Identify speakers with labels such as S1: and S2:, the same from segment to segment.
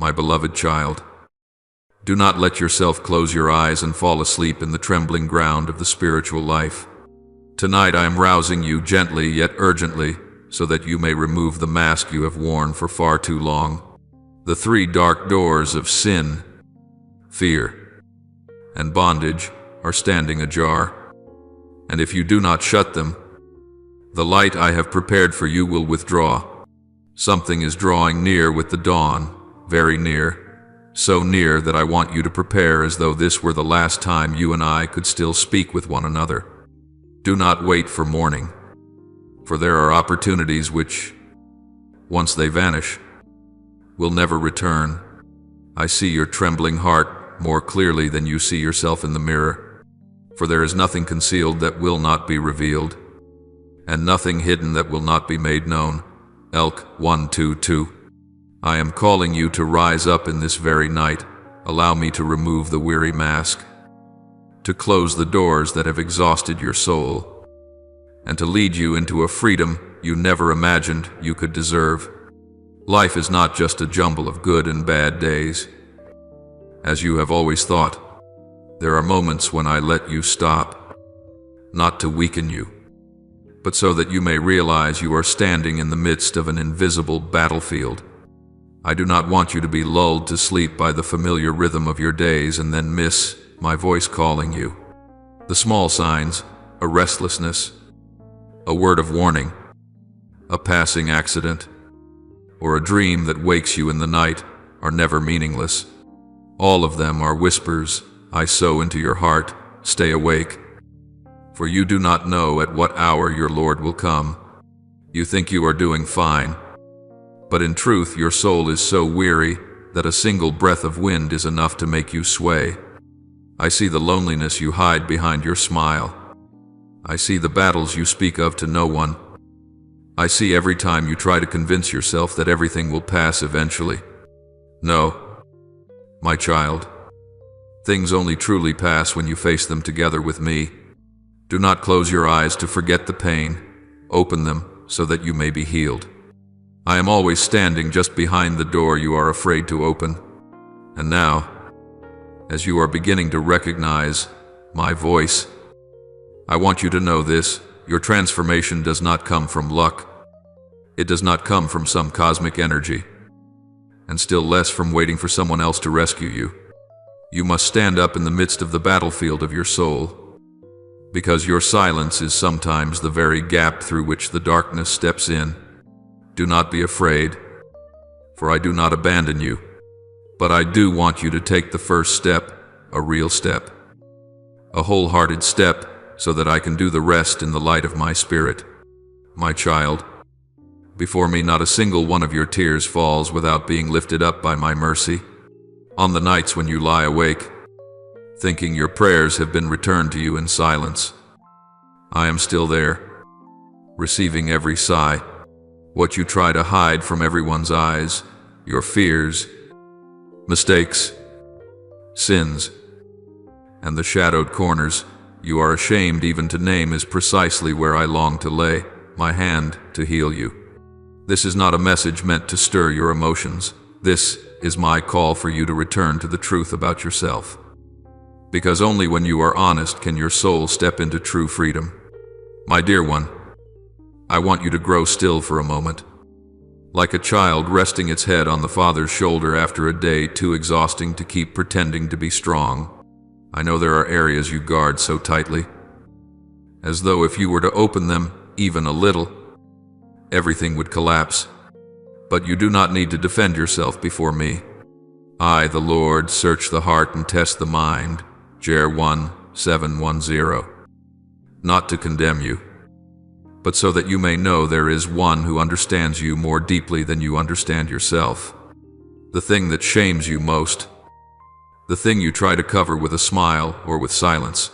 S1: my beloved child. Do not let yourself close your eyes and fall asleep in the trembling ground of the spiritual life. Tonight I am rousing you gently yet urgently, so that you may remove the mask you have worn for far too long. The three dark doors of sin, fear, and bondage are standing ajar, and if you do not shut them, the light I have prepared for you will withdraw. Something is drawing near with the dawn, very near, so near that I want you to prepare as though this were the last time you and I could still speak with one another. Do not wait for morning, for there are opportunities which, once they vanish, will never return. I see your trembling heart more clearly than you see yourself in the mirror, for there is nothing concealed that will not be revealed, and nothing hidden that will not be made known. Elk 122. I am calling you to rise up in this very night. Allow me to remove the weary mask, to close the doors that have exhausted your soul, and to lead you into a freedom you never imagined you could deserve. Life is not just a jumble of good and bad days, as you have always thought. There are moments when I let you stop, not to weaken you, but so that you may realize you are standing in the midst of an invisible battlefield. I do not want you to be lulled to sleep by the familiar rhythm of your days and then miss my voice calling you. The small signs, a restlessness, a word of warning, a passing accident, or a dream that wakes you in the night are never meaningless. All of them are whispers I sow into your heart. Stay awake, for you do not know at what hour your Lord will come. You think you are doing fine, but in truth your soul is so weary that a single breath of wind is enough to make you sway. I see the loneliness you hide behind your smile. I see the battles you speak of to no one. I see every time you try to convince yourself that everything will pass eventually. No, my child. Things only truly pass when you face them together with me. Do not close your eyes to forget the pain. Open them so that you may be healed. I am always standing just behind the door you are afraid to open. And now, as you are beginning to recognize my voice, I want you to know this: your transformation does not come from luck. It does not come from some cosmic energy, and still less from waiting for someone else to rescue you. You must stand up in the midst of the battlefield of your soul, because your silence is sometimes the very gap through which the darkness steps in. Do not be afraid, for I do not abandon you, but I do want you to take the first step, a real step, a wholehearted step, so that I can do the rest in the light of my spirit. My child, before me not a single one of your tears falls without being lifted up by my mercy. On the nights when you lie awake, thinking your prayers have been returned to you in silence, I am still there, receiving every sigh. What you try to hide from everyone's eyes, your fears, mistakes, sins, and the shadowed corners you are ashamed even to name, is precisely where I long to lay my hand to heal you. This is not a message meant to stir your emotions. This is my call for you to return to the truth about yourself. Because only when you are honest can your soul step into true freedom. My dear one, I want you to grow still for a moment. Like a child resting its head on the father's shoulder after a day too exhausting to keep pretending to be strong. I know there are areas you guard so tightly, as though if you were to open them even a little, everything would collapse. But you do not need to defend yourself before me. I, the Lord, search the heart and test the mind. Jer 1:7-10. Not to condemn you, but so that you may know there is one who understands you more deeply than you understand yourself. The thing that shames you most, the thing you try to cover with a smile or with silence,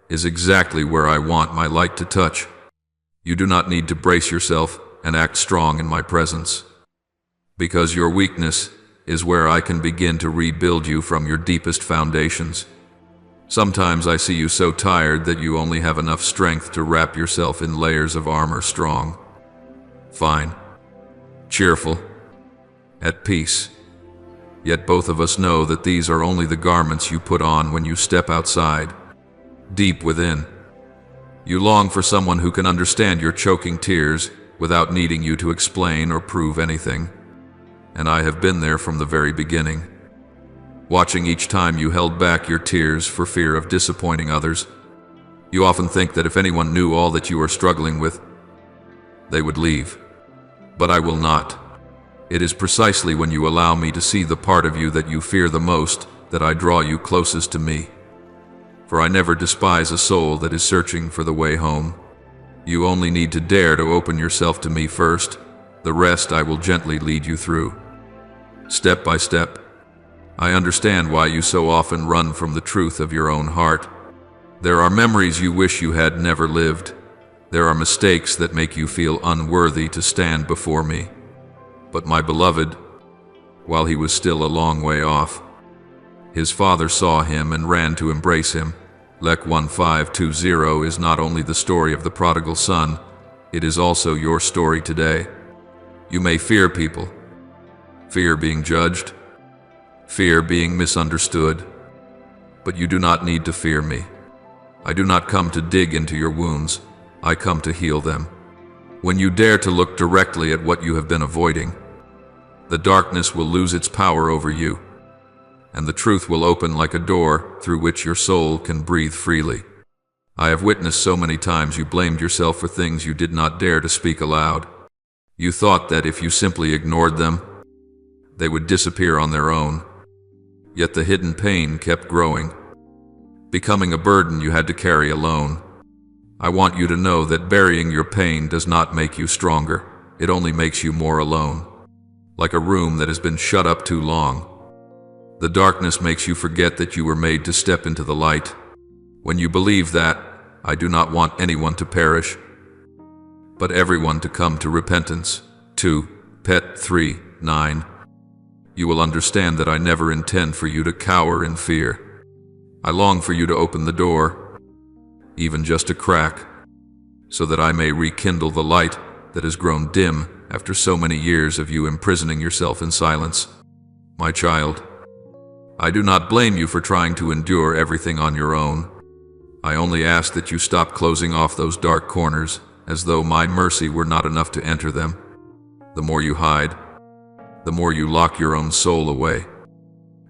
S1: is exactly where I want my light to touch. You do not need to brace yourself and act strong in my presence, because your weakness is where I can begin to rebuild you from your deepest foundations. Sometimes I see you so tired that you only have enough strength to wrap yourself in layers of armor, strong, fine, cheerful, at peace. Yet both of us know that these are only the garments you put on when you step outside. Deep within, you long for someone who can understand your choking tears without needing you to explain or prove anything. And I have been there from the very beginning, watching each time you held back your tears for fear of disappointing others. You often think that if anyone knew all that you are struggling with, they would leave. But I will not. It is precisely when you allow me to see the part of you that you fear the most that I draw you closest to me. For I never despise a soul that is searching for the way home. You only need to dare to open yourself to me first. The rest I will gently lead you through, step by step. I understand why you so often run from the truth of your own heart. There are memories you wish you had never lived. There are mistakes that make you feel unworthy to stand before me. But my beloved, while he was still a long way off, his father saw him and ran to embrace him. Lek 1520 is not only the story of the prodigal son, it is also your story today. You may fear people, fear being judged, fear being misunderstood, but you do not need to fear me. I do not come to dig into your wounds, I come to heal them. When you dare to look directly at what you have been avoiding, the darkness will lose its power over you, and the truth will open like a door through which your soul can breathe freely. I have witnessed so many times you blamed yourself for things you did not dare to speak aloud. You thought that if you simply ignored them, they would disappear on their own. Yet the hidden pain kept growing, becoming a burden you had to carry alone. I want you to know that burying your pain does not make you stronger. It only makes you more alone, like a room that has been shut up too long. The darkness makes you forget that you were made to step into the light. When you believe that, I do not want anyone to perish, but everyone to come to repentance. 2 Pet 3:9. You will understand that I never intend for you to cower in fear. I long for you to open the door, even just a crack, so that I may rekindle the light that has grown dim after so many years of you imprisoning yourself in silence. My child, I do not blame you for trying to endure everything on your own. I only ask that you stop closing off those dark corners, as though my mercy were not enough to enter them. The more you hide, the more you lock your own soul away.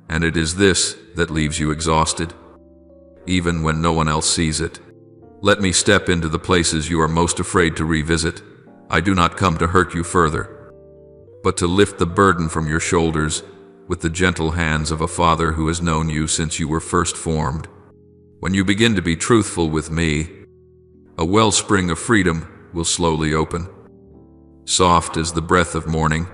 S1: And it is this that leaves you exhausted, even when no one else sees it. Let me step into the places you are most afraid to revisit. I do not come to hurt you further, but to lift the burden from your shoulders with the gentle hands of a father who has known you since you were first formed. When you begin to be truthful with me, a wellspring of freedom will slowly open, soft as the breath of morning,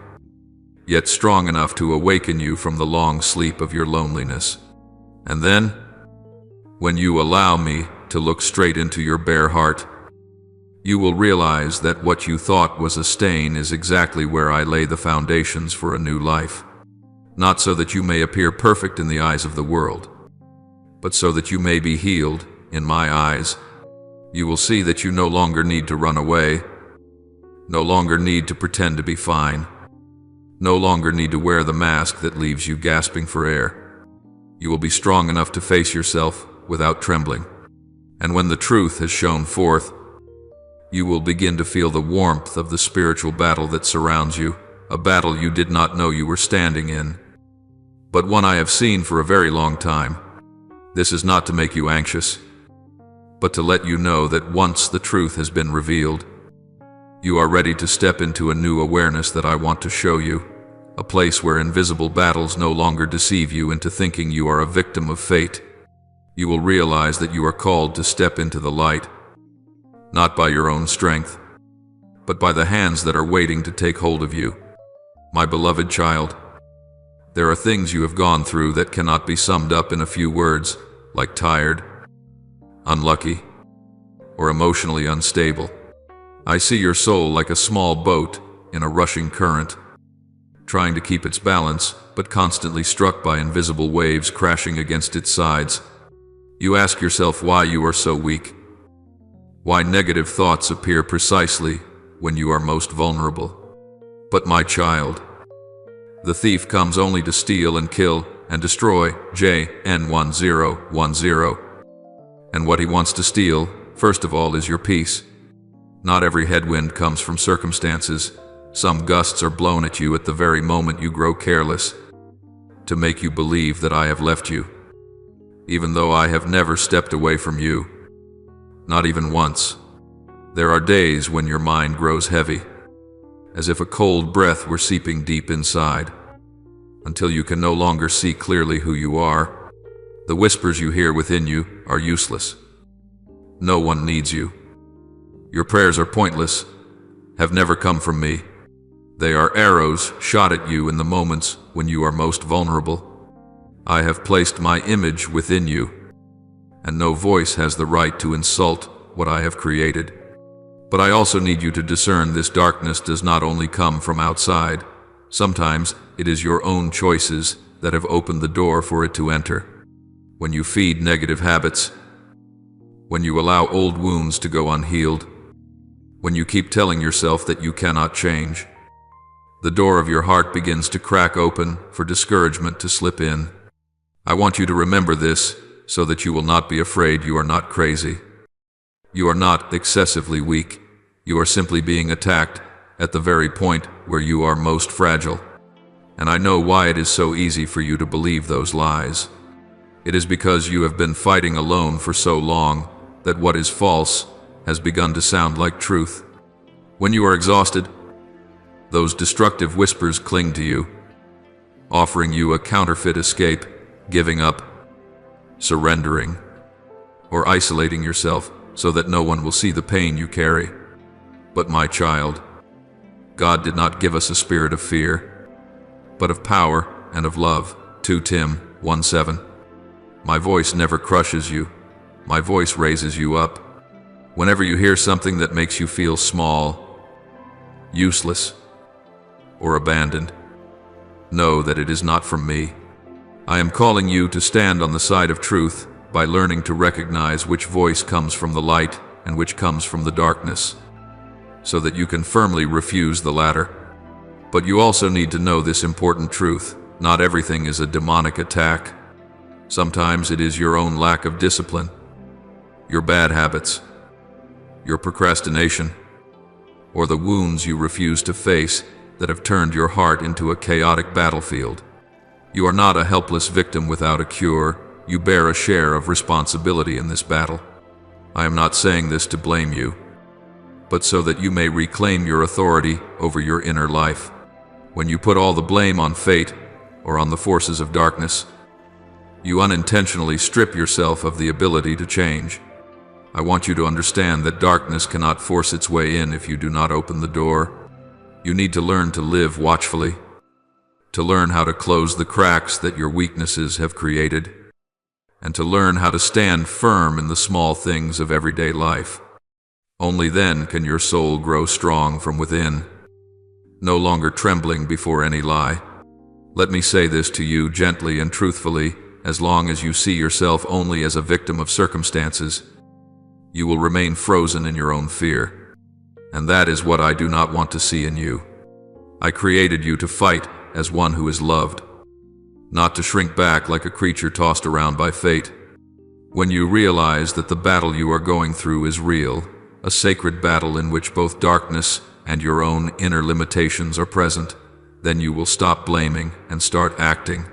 S1: yet strong enough to awaken you from the long sleep of your loneliness. And then, when you allow me to look straight into your bare heart, you will realize that what you thought was a stain is exactly where I lay the foundations for a new life. Not so that you may appear perfect in the eyes of the world, but so that you may be healed in my eyes. You will see that you no longer need to run away, no longer need to pretend to be fine, no longer need to wear the mask that leaves you gasping for air. You will be strong enough to face yourself without trembling. And when the truth has shone forth, you will begin to feel the warmth of the spiritual battle that surrounds you, a battle you did not know you were standing in, but one I have seen for a very long time. This is not to make you anxious, but to let you know that once the truth has been revealed, you are ready to step into a new awareness that I want to show you, a place where invisible battles no longer deceive you into thinking you are a victim of fate. You will realize that you are called to step into the light, not by your own strength, but by the hands that are waiting to take hold of you. My beloved child, there are things you have gone through that cannot be summed up in a few words, like tired, unlucky, or emotionally unstable. I see your soul like a small boat in a rushing current, trying to keep its balance, but constantly struck by invisible waves crashing against its sides. You ask yourself why you are so weak, why negative thoughts appear precisely when you are most vulnerable. But my child, The thief comes only to steal and kill and destroy. John 10:10. And what he wants to steal, first of all, is your peace. Not every headwind comes from circumstances. Some gusts are blown at you at the very moment you grow careless, to make you believe that I have left you, even though I have never stepped away from you, not even once. There are days when your mind grows heavy, as if a cold breath were seeping deep inside, until you can no longer see clearly who you are. The whispers you hear within you are useless. No one needs you. Your prayers are pointless, have never come from me. They are arrows shot at you in the moments when you are most vulnerable. I have placed my image within you, and no voice has the right to insult what I have created. But I also need you to discern this darkness does not only come from outside. Sometimes it is your own choices that have opened the door for it to enter. When you feed negative habits, when you allow old wounds to go unhealed, when you keep telling yourself that you cannot change, the door of your heart begins to crack open for discouragement to slip in. I want you to remember this so that you will not be afraid you are not crazy. You are not excessively weak. You are simply being attacked at the very point where you are most fragile. And I know why it is so easy for you to believe those lies. It is because you have been fighting alone for so long that what is false has begun to sound like truth. When you are exhausted, those destructive whispers cling to you, offering you a counterfeit escape, giving up, surrendering, or isolating yourself so that no one will see the pain you carry. But my child, God did not give us a spirit of fear, but of power and of love. 2 Tim 1:7. My voice never crushes you. My voice raises you up. Whenever you hear something that makes you feel small, useless, or abandoned, know that it is not from me. I am calling you to stand on the side of truth by learning to recognize which voice comes from the light and which comes from the darkness, so that you can firmly refuse the latter. But you also need to know this important truth: not everything is a demonic attack. Sometimes it is your own lack of discipline, your bad habits, your procrastination, or the wounds you refuse to face that have turned your heart into a chaotic battlefield. You are not a helpless victim without a cure. You bear a share of responsibility in this battle. I am not saying this to blame you, but so that you may reclaim your authority over your inner life. When you put all the blame on fate or on the forces of darkness, you unintentionally strip yourself of the ability to change. I want you to understand that darkness cannot force its way in if you do not open the door. You need to learn to live watchfully, to learn how to close the cracks that your weaknesses have created, and to learn how to stand firm in the small things of everyday life. Only then can your soul grow strong from within, no longer trembling before any lie. Let me say this to you gently and truthfully: as long as you see yourself only as a victim of circumstances, you will remain frozen in your own fear. And that is what I do not want to see in you. I created you to fight as one who is loved, not to shrink back like a creature tossed around by fate. When you realize that the battle you are going through is real, a sacred battle in which both darkness and your own inner limitations are present, then you will stop blaming and start acting.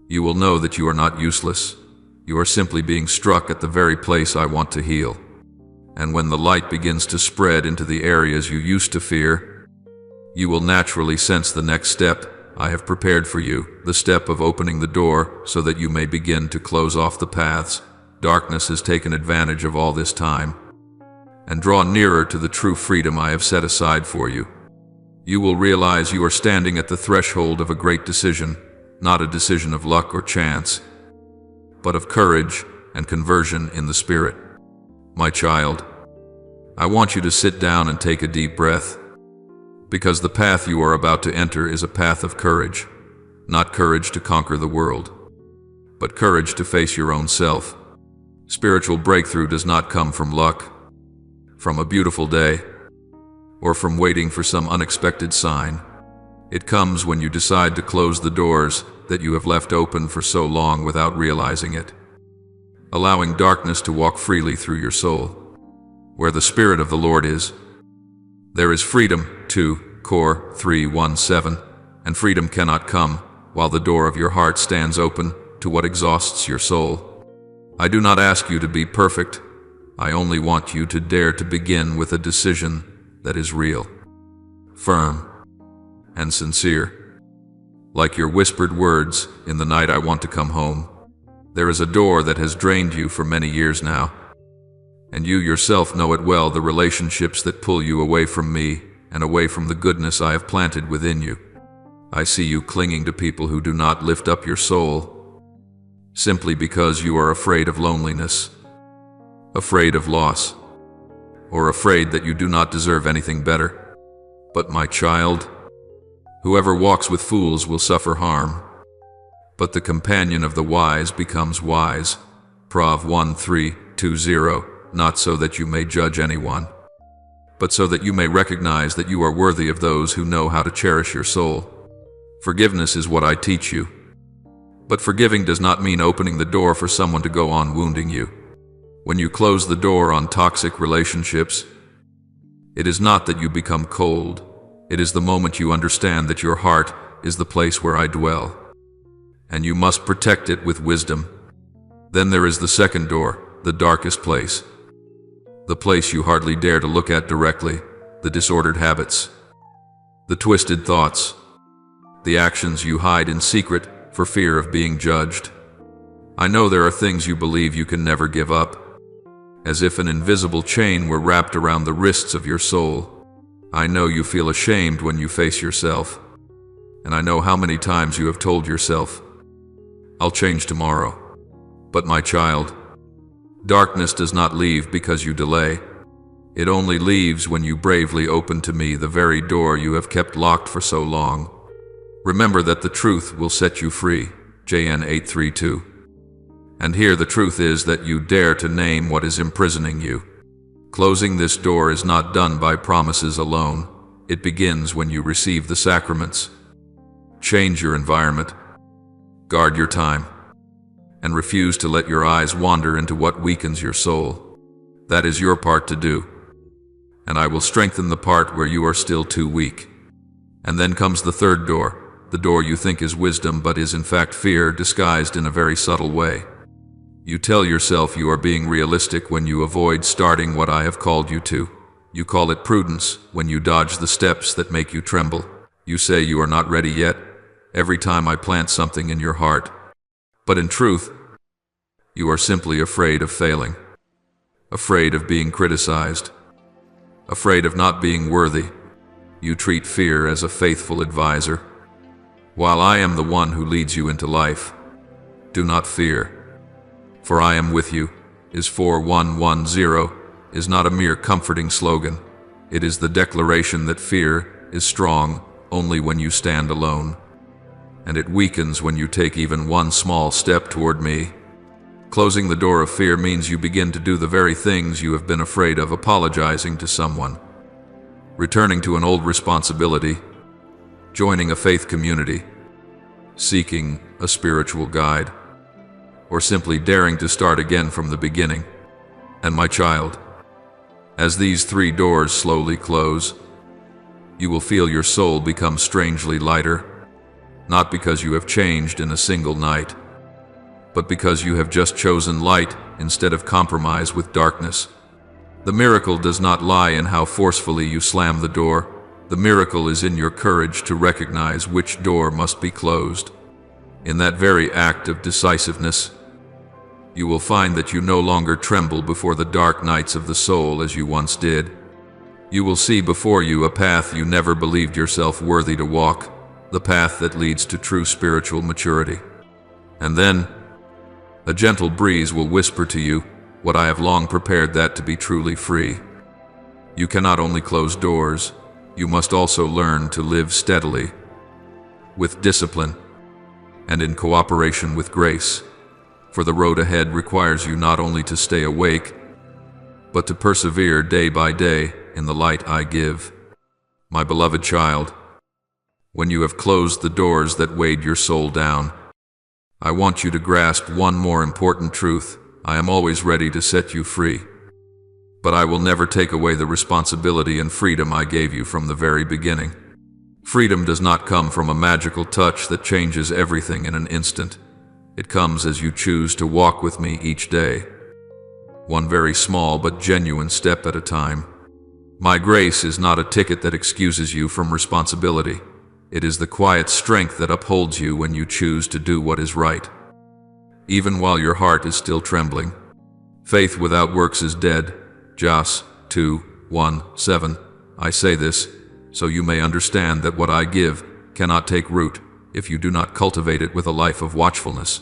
S1: You will know that you are not useless. You are simply being struck at the very place I want to heal. And when the light begins to spread into the areas you used to fear, you will naturally sense the next step I have prepared for you, the step of opening the door so that you may begin to close off the paths darkness has taken advantage of all this time, and draw nearer to the true freedom I have set aside for you. You will realize you are standing at the threshold of a great decision, not a decision of luck or chance, but of courage and conversion in the Spirit. My child, I want you to sit down and take a deep breath, because the path you are about to enter is a path of courage, not courage to conquer the world, but courage to face your own self. Spiritual breakthrough does not come from luck, from a beautiful day, or from waiting for some unexpected sign. It comes when you decide to close the doors that you have left open for so long without realizing it, allowing darkness to walk freely through your soul. Where the Spirit of the Lord is, there is freedom. 2 Cor 3:1-7. And freedom cannot come while the door of your heart stands open to what exhausts your soul. I do not ask you to be perfect. I only want you to dare to begin with a decision that is real, firm, and sincere. Like your whispered words in the night I want to come home. There is a door that has drained you for many years now, and you yourself know it well, the relationships that pull you away from me and away from the goodness I have planted within you. I see you clinging to people who do not lift up your soul, simply because you are afraid of loneliness, afraid of loss, or afraid that you do not deserve anything better. But my child, whoever walks with fools will suffer harm, but the companion of the wise becomes wise. Prov 1:3-20. Not so that you may judge anyone, but so that you may recognize that you are worthy of those who know how to cherish your soul. Forgiveness is what I teach you, but forgiving does not mean opening the door for someone to go on wounding you. When you close the door on toxic relationships, it is not that you become cold. It is the moment you understand that your heart is the place where I dwell, and you must protect it with wisdom. Then there is the second door, the darkest place, the place you hardly dare to look at directly, the disordered habits, the twisted thoughts, the actions you hide in secret for fear of being judged. I know there are things you believe you can never give up, as if an invisible chain were wrapped around the wrists of your soul. I know you feel ashamed when you face yourself, and I know how many times you have told yourself, "I'll change tomorrow." But my child, darkness does not leave because you delay. It only leaves when you bravely open to me the very door you have kept locked for so long. Remember that the truth will set you free. JN 8:3-2. And here the truth is that you dare to name what is imprisoning you. Closing this door is not done by promises alone. It begins when you receive the sacraments. Change your environment, guard your time, and refuse to let your eyes wander into what weakens your soul. That is your part to do, and I will strengthen the part where you are still too weak. And then comes the third door, the door you think is wisdom but is in fact fear disguised in a very subtle way. You tell yourself you are being realistic when you avoid starting what I have called you to. You call it prudence when you dodge the steps that make you tremble. You say you are not ready yet every time I plant something in your heart. But in truth, you are simply afraid of failing, afraid of being criticized, afraid of not being worthy. You treat fear as a faithful advisor, while I am the one who leads you into life. Do not fear, for I am with you, is 4110, is not a mere comforting slogan. It is the declaration that fear is strong only when you stand alone, and it weakens when you take even one small step toward me. Closing the door of fear means you begin to do the very things you have been afraid of, apologizing to someone, returning to an old responsibility, joining a faith community, seeking a spiritual guide, or simply daring to start again from the beginning. And my child, as these three doors slowly close, you will feel your soul become strangely lighter, not because you have changed in a single night, but because you have just chosen light instead of compromise with darkness. The miracle does not lie in how forcefully you slam the door. The miracle is in your courage to recognize which door must be closed. In that very act of decisiveness, you will find that you no longer tremble before the dark nights of the soul as you once did. You will see before you a path you never believed yourself worthy to walk, the path that leads to true spiritual maturity. And then, a gentle breeze will whisper to you what I have long prepared, that to be truly free, you cannot only close doors, you must also learn to live steadily, with discipline, and in cooperation with grace. For the road ahead requires you not only to stay awake, but to persevere day by day in the light I give. My beloved child, when you have closed the doors that weighed your soul down, I want you to grasp one more important truth. I am always ready to set you free. But I will never take away the responsibility and freedom I gave you from the very beginning. Freedom does not come from a magical touch that changes everything in an instant. It comes as you choose to walk with me each day, one very small but genuine step at a time. My grace is not a ticket that excuses you from responsibility. It is the quiet strength that upholds you when you choose to do what is right, even while your heart is still trembling. Faith without works is dead. Jos. 2:1-7. I say this so you may understand that what I give cannot take root if you do not cultivate it with a life of watchfulness.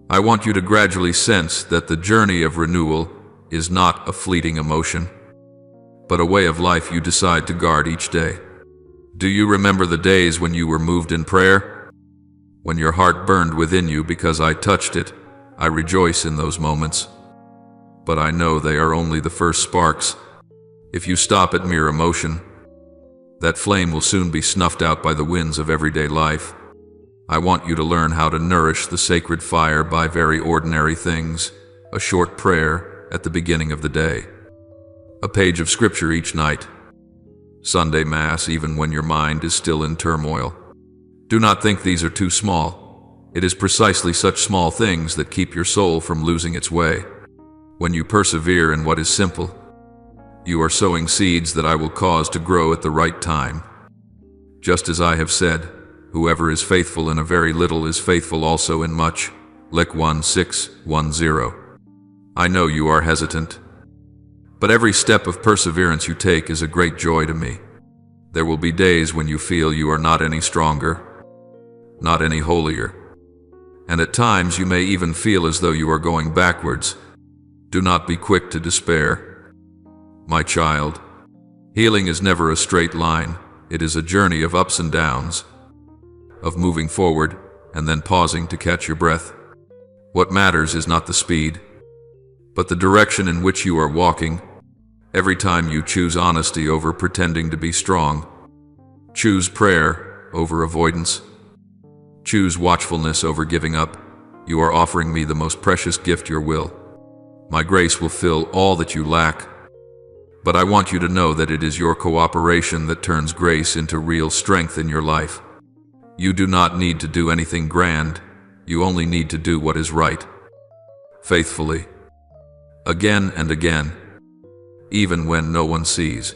S1: I want you to gradually sense that the journey of renewal is not a fleeting emotion, but a way of life you decide to guard each day. Do you remember the days when you were moved in prayer? When your heart burned within you because I touched it? I rejoice in those moments. But I know they are only the first sparks. If you stop at mere emotion, that flame will soon be snuffed out by the winds of everyday life. I want you to learn how to nourish the sacred fire by very ordinary things: a short prayer at the beginning of the day, a page of scripture each night, Sunday Mass even when your mind is still in turmoil. Do not think these are too small. It is precisely such small things that keep your soul from losing its way. When you persevere in what is simple, you are sowing seeds that I will cause to grow at the right time. Just as I have said, whoever is faithful in a very little is faithful also in much. Luke 1:6-10. I know you are hesitant, but every step of perseverance you take is a great joy to me. There will be days when you feel you are not any stronger, not any holier, and at times you may even feel as though you are going backwards. Do not be quick to despair. My child, healing is never a straight line. It is a journey of ups and downs, of moving forward and then pausing to catch your breath. What matters is not the speed, but the direction in which you are walking. Every time you choose honesty over pretending to be strong, choose prayer over avoidance, choose watchfulness over giving up, you are offering me the most precious gift, your will. My grace will fill all that you lack, but I want you to know that it is your cooperation that turns grace into real strength in your life. You do not need to do anything grand. You only need to do what is right, faithfully, again and again, even when no one sees.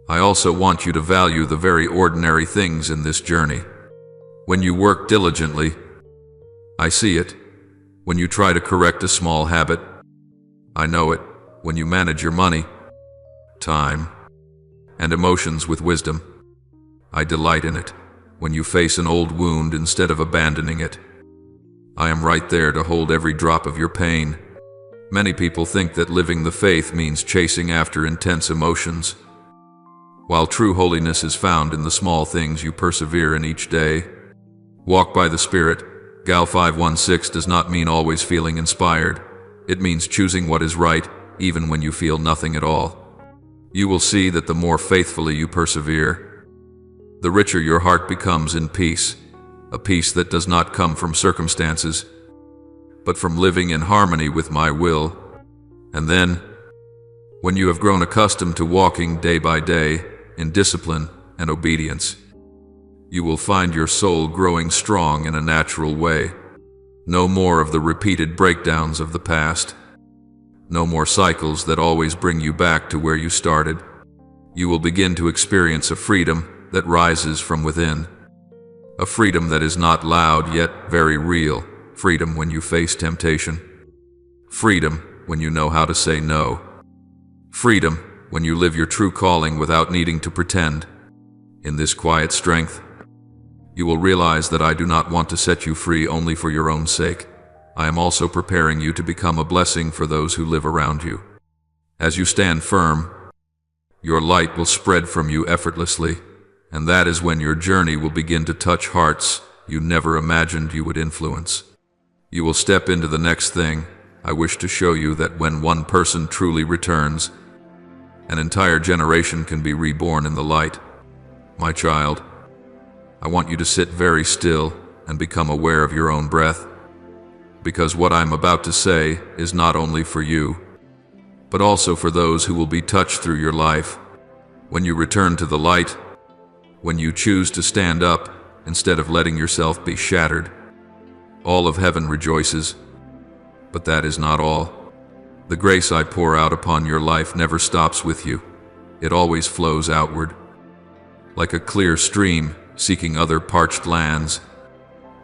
S1: I also want you to value the very ordinary things in this journey. When you work diligently, I see it. When you try to correct a small habit, I know it. When you manage your money, time, and emotions with wisdom, I delight in it. When you face an old wound instead of abandoning it, I am right there to hold every drop of your pain. Many people think that living the faith means chasing after intense emotions, while true holiness is found in the small things you persevere in each day. Walk by the Spirit. Gal 5:16 does not mean always feeling inspired. It means choosing what is right, even when you feel nothing at all. You will see that the more faithfully you persevere, the richer your heart becomes in peace, a peace that does not come from circumstances, but from living in harmony with my will. And then, when you have grown accustomed to walking day by day in discipline and obedience, you will find your soul growing strong in a natural way. No more of the repeated breakdowns of the past. No more cycles that always bring you back to where you started. You will begin to experience a freedom that rises from within. A freedom that is not loud yet very real. Freedom when you face temptation. Freedom when you know how to say no. Freedom when you live your true calling without needing to pretend. In this quiet strength, you will realize that I do not want to set you free only for your own sake. I am also preparing you to become a blessing for those who live around you. As you stand firm, your light will spread from you effortlessly, and that is when your journey will begin to touch hearts you never imagined you would influence. You will step into the next thing. I wish to show you that when one person truly returns, an entire generation can be reborn in the light. My child, I want you to sit very still and become aware of your own breath, because what I'm about to say is not only for you, but also for those who will be touched through your life. When you return to the light, when you choose to stand up instead of letting yourself be shattered, all of heaven rejoices. But that is not all. The grace I pour out upon your life never stops with you. It always flows outward. Like a clear stream seeking other parched lands,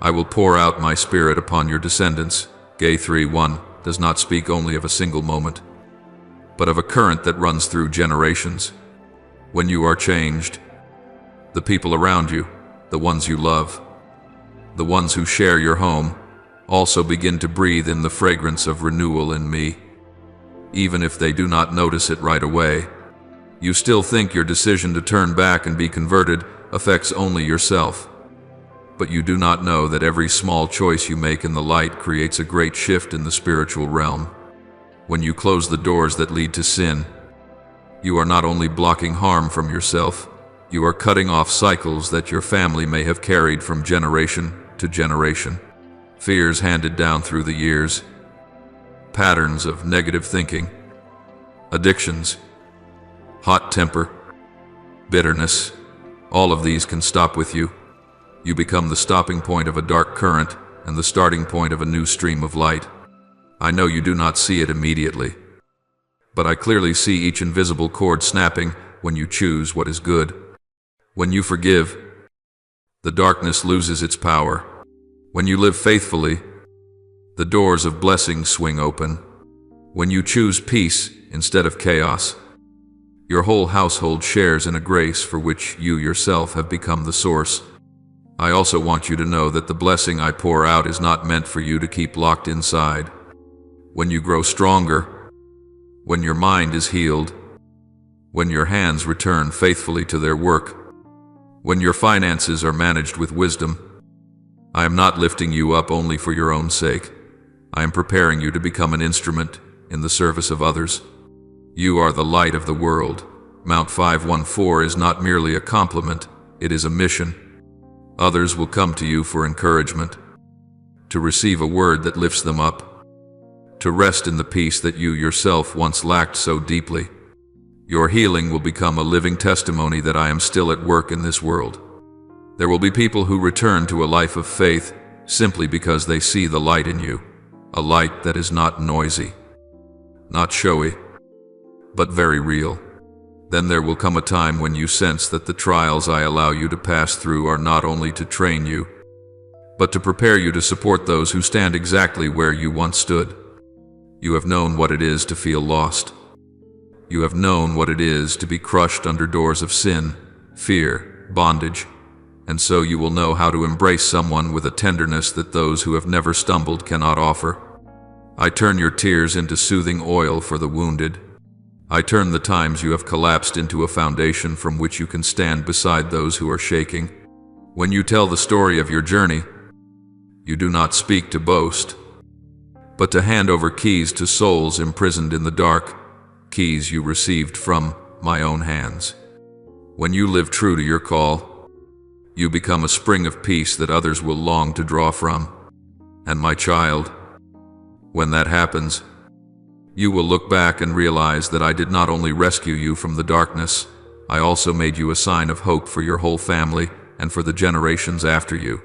S1: I will pour out my spirit upon your descendants. Gai 3:1 does not speak only of a single moment, but of a current that runs through generations. When you are changed, the people around you, the ones you love, the ones who share your home, also begin to breathe in the fragrance of renewal in me. Even if they do not notice it right away, you still think your decision to turn back and be converted affects only yourself. But you do not know that every small choice you make in the light creates a great shift in the spiritual realm. When you close the doors that lead to sin, you are not only blocking harm from yourself, you are cutting off cycles that your family may have carried from generation to generation. Fears handed down through the years, patterns of negative thinking, addictions, hot temper, bitterness, all of these can stop with you. You become the stopping point of a dark current and the starting point of a new stream of light. I know you do not see it immediately, but I clearly see each invisible cord snapping when you choose what is good. When you forgive, the darkness loses its power. When you live faithfully, the doors of blessing swing open. When you choose peace instead of chaos, your whole household shares in a grace for which you yourself have become the source. I also want you to know that the blessing I pour out is not meant for you to keep locked inside. When you grow stronger, when your mind is healed, when your hands return faithfully to their work, when your finances are managed with wisdom, I am not lifting you up only for your own sake. I am preparing you to become an instrument in the service of others. You are the light of the world. Mount 514 is not merely a compliment, it is a mission. Others will come to you for encouragement, to receive a word that lifts them up, to rest in the peace that you yourself once lacked so deeply. Your healing will become a living testimony that I am still at work in this world. There will be people who return to a life of faith simply because they see the light in you, a light that is not noisy, not showy, but very real. Then there will come a time when you sense that the trials I allow you to pass through are not only to train you, but to prepare you to support those who stand exactly where you once stood. You have known what it is to feel lost. You have known what it is to be crushed under doors of sin, fear, bondage, and so you will know how to embrace someone with a tenderness that those who have never stumbled cannot offer. I turn your tears into soothing oil for the wounded. I turn the times you have collapsed into a foundation from which you can stand beside those who are shaking. When you tell the story of your journey, you do not speak to boast, but to hand over keys to souls imprisoned in the dark, keys you received from my own hands. When you live true to your call, you become a spring of peace that others will long to draw from. And my child, when that happens, you will look back and realize that I did not only rescue you from the darkness, I also made you a sign of hope for your whole family and for the generations after you.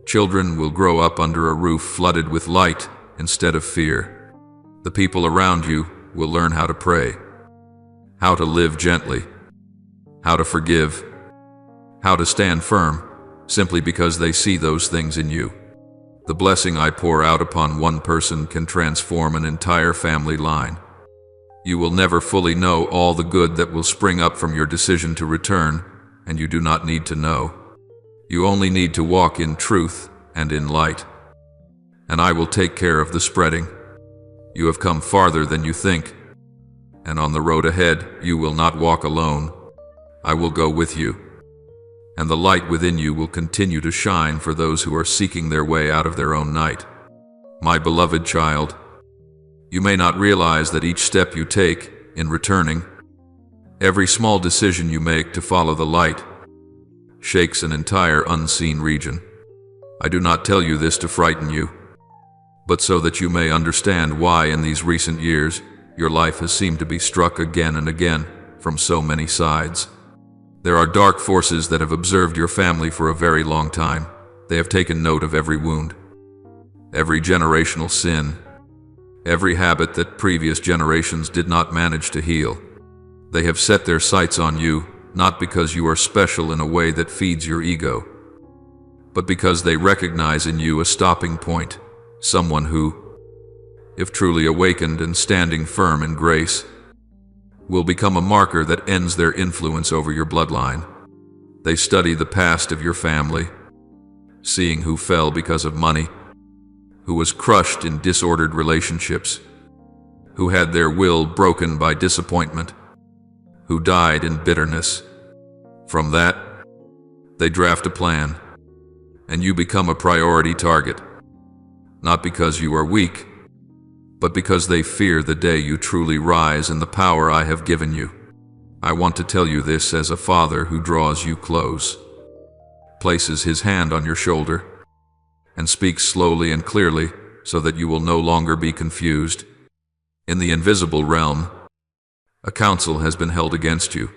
S1: Children will grow up under a roof flooded with light instead of fear. The people around you will learn how to pray, how to live gently, how to forgive, how to stand firm, simply because they see those things in you. The blessing I pour out upon one person can transform an entire family line. You will never fully know all the good that will spring up from your decision to return, and you do not need to know. You only need to walk in truth and in light, and I will take care of the spreading. You have come farther than you think, and on the road ahead you will not walk alone. I will go with you, and the light within you will continue to shine for those who are seeking their way out of their own night. My beloved child, you may not realize that each step you take in returning, every small decision you make to follow the light, shakes an entire unseen region. I do not tell you this to frighten you, but so that you may understand why in these recent years your life has seemed to be struck again and again from so many sides. There are dark forces that have observed your family for a very long time. They have taken note of every wound, every generational sin, every habit that previous generations did not manage to heal. They have set their sights on you, not because you are special in a way that feeds your ego, but because they recognize in you a stopping point, someone who, if truly awakened and standing firm in grace, will become a marker that ends their influence over your bloodline. They study the past of your family, seeing who fell because of money, who was crushed in disordered relationships, who had their will broken by disappointment, who died in bitterness. From that, they draft a plan, and you become a priority target, not because you are weak, but because they fear the day you truly rise in the power I have given you. I want to tell you this as a father who draws you close, places his hand on your shoulder, and speaks slowly and clearly so that you will no longer be confused. In the invisible realm, a council has been held against you.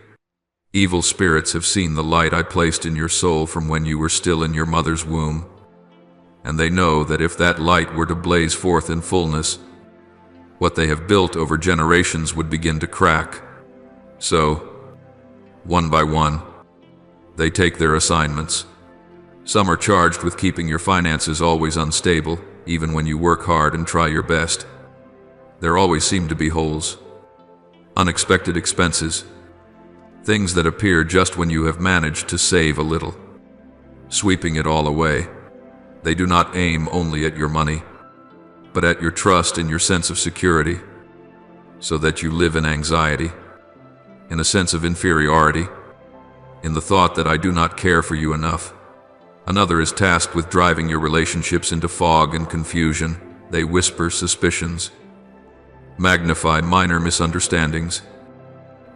S1: Evil spirits have seen the light I placed in your soul from when you were still in your mother's womb, and they know that if that light were to blaze forth in fullness, what they have built over generations would begin to crack. So, one by one, they take their assignments. Some are charged with keeping your finances always unstable, even when you work hard and try your best. There always seem to be holes, unexpected expenses, things that appear just when you have managed to save a little, sweeping it all away. They do not aim only at your money, but at your trust and your sense of security, so that you live in anxiety, in a sense of inferiority, in the thought that I do not care for you enough. Another is tasked with driving your relationships into fog and confusion. They whisper suspicions, magnify minor misunderstandings,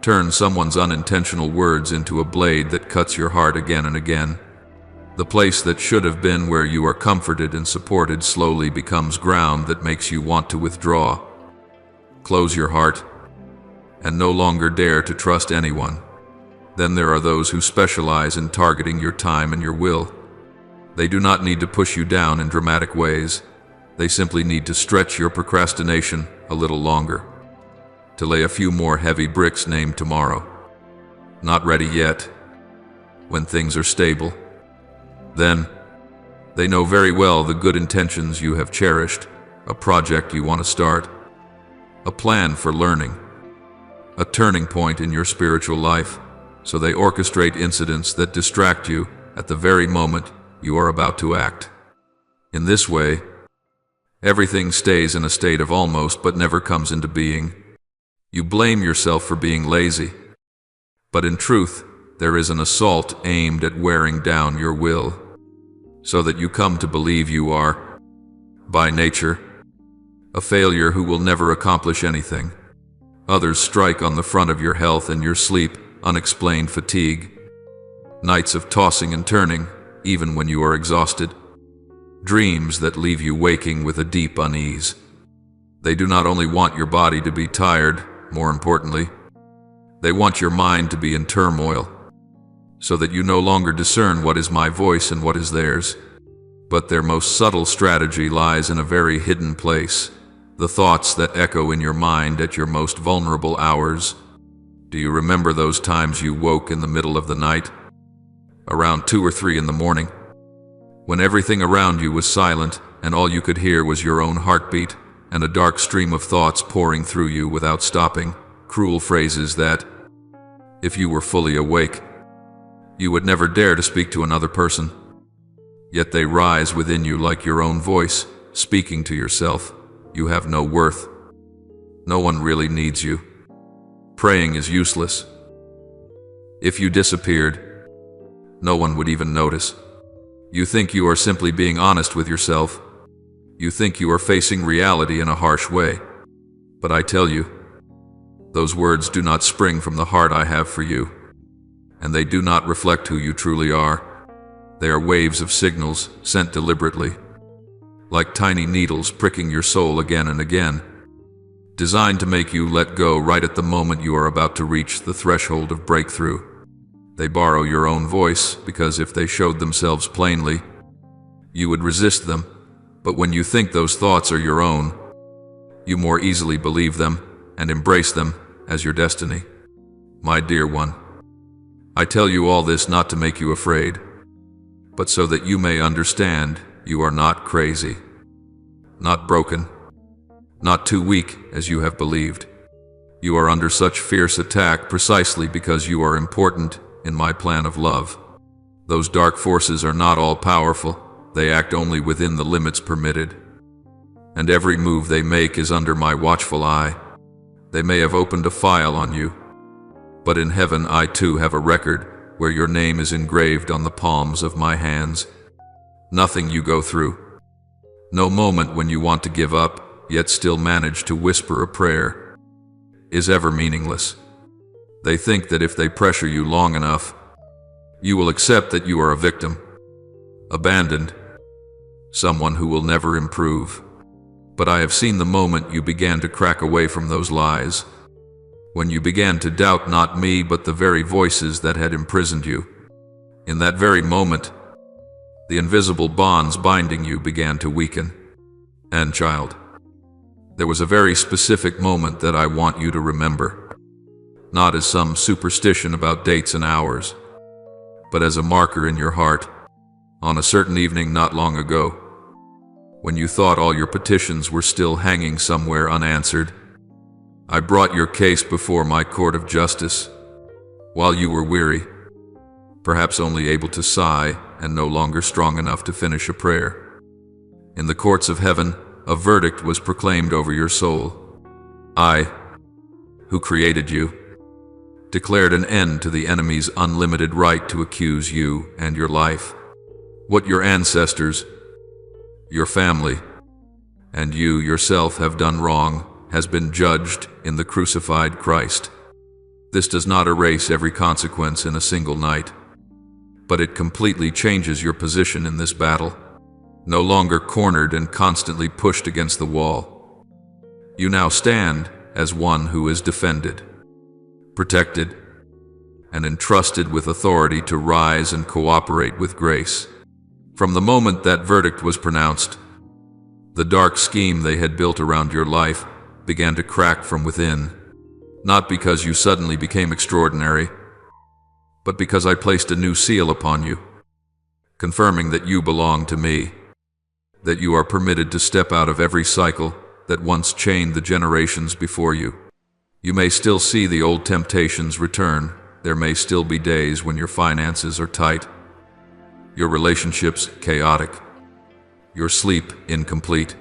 S1: turn someone's unintentional words into a blade that cuts your heart again and again. The place that should have been where you are comforted and supported slowly becomes ground that makes you want to withdraw, close your heart, and no longer dare to trust anyone. Then there are those who specialize in targeting your time and your will. They do not need to push you down in dramatic ways. They simply need to stretch your procrastination a little longer, to lay a few more heavy bricks named tomorrow. Not ready yet. When things are stable, then they know very well the good intentions you have cherished, a project you want to start, a plan for learning, a turning point in your spiritual life, so they orchestrate incidents that distract you at the very moment you are about to act. In this way, everything stays in a state of almost but never comes into being. You blame yourself for being lazy, but in truth, there is an assault aimed at wearing down your will, so that you come to believe you are, by nature, a failure who will never accomplish anything. Others strike on the front of your health and your sleep, unexplained fatigue, nights of tossing and turning, even when you are exhausted, dreams that leave you waking with a deep unease. They do not only want your body to be tired, more importantly, they want your mind to be in turmoil, so that you no longer discern what is my voice and what is theirs. But their most subtle strategy lies in a very hidden place, the thoughts that echo in your mind at your most vulnerable hours. Do you remember those times you woke in the middle of the night, around 2 or 3 in the morning, when everything around you was silent and all you could hear was your own heartbeat and a dark stream of thoughts pouring through you without stopping, cruel phrases that, if you were fully awake, you would never dare to speak to another person? Yet they rise within you like your own voice, speaking to yourself. You have no worth. No one really needs you. Praying is useless. If you disappeared, no one would even notice. You think you are simply being honest with yourself. You think you are facing reality in a harsh way. But I tell you, those words do not spring from the heart I have for you, and they do not reflect who you truly are. They are waves of signals sent deliberately, like tiny needles pricking your soul again and again, designed to make you let go right at the moment you are about to reach the threshold of breakthrough. They borrow your own voice because if they showed themselves plainly, you would resist them. But when you think those thoughts are your own, you more easily believe them and embrace them as your destiny. My dear one, I tell you all this not to make you afraid, but so that you may understand you are not crazy, not broken, not too weak as you have believed. You are under such fierce attack precisely because you are important in my plan of love. Those dark forces are not all powerful. They act only within the limits permitted. And every move they make is under my watchful eye. They may have opened a file on you, but in heaven I too have a record where your name is engraved on the palms of my hands. Nothing you go through, no moment when you want to give up, yet still manage to whisper a prayer, is ever meaningless. They think that if they pressure you long enough, you will accept that you are a victim, abandoned, someone who will never improve. But I have seen the moment you began to crack away from those lies, when you began to doubt not me but the very voices that had imprisoned you. In that very moment, the invisible bonds binding you began to weaken. And child, there was a very specific moment that I want you to remember, not as some superstition about dates and hours, but as a marker in your heart, on a certain evening not long ago, when you thought all your petitions were still hanging somewhere unanswered. I brought your case before my court of justice, while you were weary, perhaps only able to sigh and no longer strong enough to finish a prayer. In the courts of heaven, a verdict was proclaimed over your soul. I, who created you, declared an end to the enemy's unlimited right to accuse you and your life. What your ancestors, your family, and you yourself have done wrong has been judged in the crucified Christ. This does not erase every consequence in a single night, but it completely changes your position in this battle. No longer cornered and constantly pushed against the wall, you now stand as one who is defended, protected, and entrusted with authority to rise and cooperate with grace. From the moment that verdict was pronounced, the dark scheme they had built around your life began to crack from within, not because you suddenly became extraordinary, but because I placed a new seal upon you, confirming that you belong to me, that you are permitted to step out of every cycle that once chained the generations before you. You may still see the old temptations return. There may still be days when your finances are tight, your relationships chaotic, your sleep incomplete.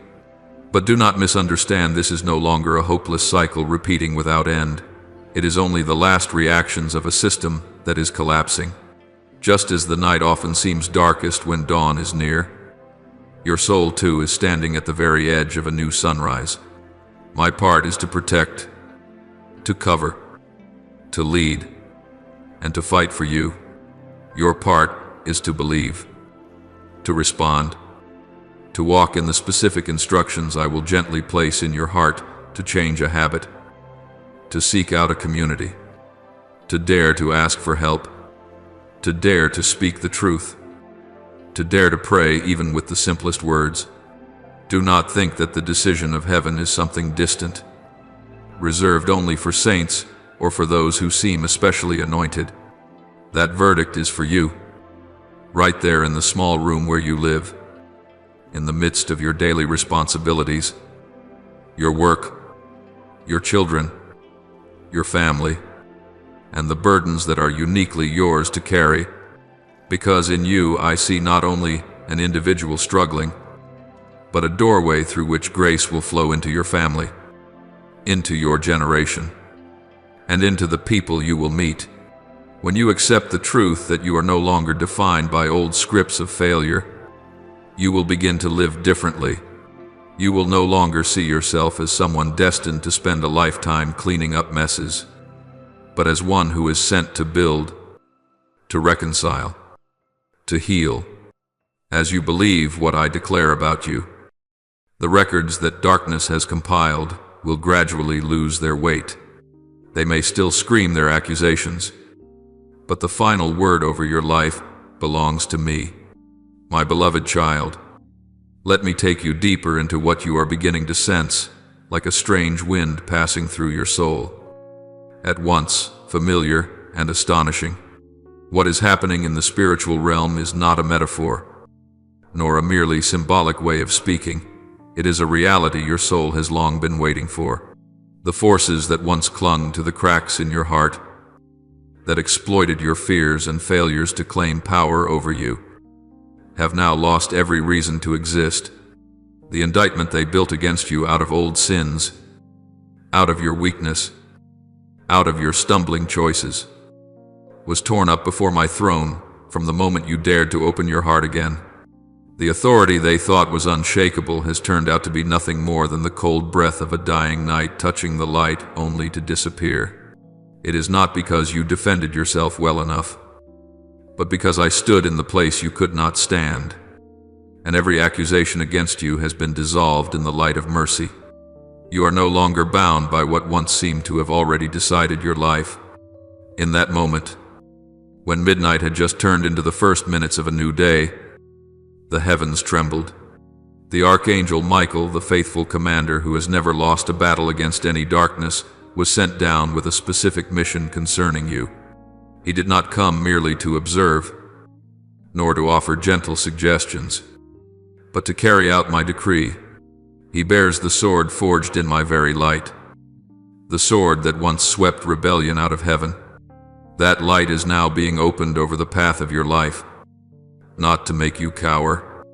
S1: But do not misunderstand, this is no longer a hopeless cycle repeating without end. It is only the last reactions of a system that is collapsing. Just as the night often seems darkest when dawn is near, your soul too is standing at the very edge of a new sunrise. My part is to protect, to cover, to lead, and to fight for you. Your part is to believe, to respond, to walk in the specific instructions I will gently place in your heart, to change a habit, to seek out a community, to dare to ask for help, to dare to speak the truth, to dare to pray even with the simplest words. Do not think that the decision of heaven is something distant, reserved only for saints or for those who seem especially anointed. That verdict is for you, right there in the small room where you live, in the midst of your daily responsibilities, your work, your children, your family, and the burdens that are uniquely yours to carry, because in you I see not only an individual struggling, but a doorway through which grace will flow into your family, into your generation, and into the people you will meet. When you accept the truth that you are no longer defined by old scripts of failure, you will begin to live differently. You will no longer see yourself as someone destined to spend a lifetime cleaning up messes, but as one who is sent to build, to reconcile, to heal, as you believe what I declare about you. The records that darkness has compiled will gradually lose their weight. They may still scream their accusations, but the final word over your life belongs to me. My beloved child, let me take you deeper into what you are beginning to sense, like a strange wind passing through your soul. At once familiar and astonishing, what is happening in the spiritual realm is not a metaphor, nor a merely symbolic way of speaking. It is a reality your soul has long been waiting for. The forces that once clung to the cracks in your heart, that exploited your fears and failures to claim power over you, have now lost every reason to exist. The indictment they built against you out of old sins, out of your weakness, out of your stumbling choices, was torn up before my throne from the moment you dared to open your heart again. The authority they thought was unshakable has turned out to be nothing more than the cold breath of a dying night touching the light only to disappear. It is not because you defended yourself well enough, but because I stood in the place you could not stand, and every accusation against you has been dissolved in the light of mercy. You are no longer bound by what once seemed to have already decided your life. In that moment, when midnight had just turned into the first minutes of a new day, the heavens trembled. The archangel Michael, the faithful commander who has never lost a battle against any darkness, was sent down with a specific mission concerning you. He did not come merely to observe, nor to offer gentle suggestions, but to carry out my decree. He bears the sword forged in my very light, the sword that once swept rebellion out of heaven. That light is now being opened over the path of your life, not to make you cower,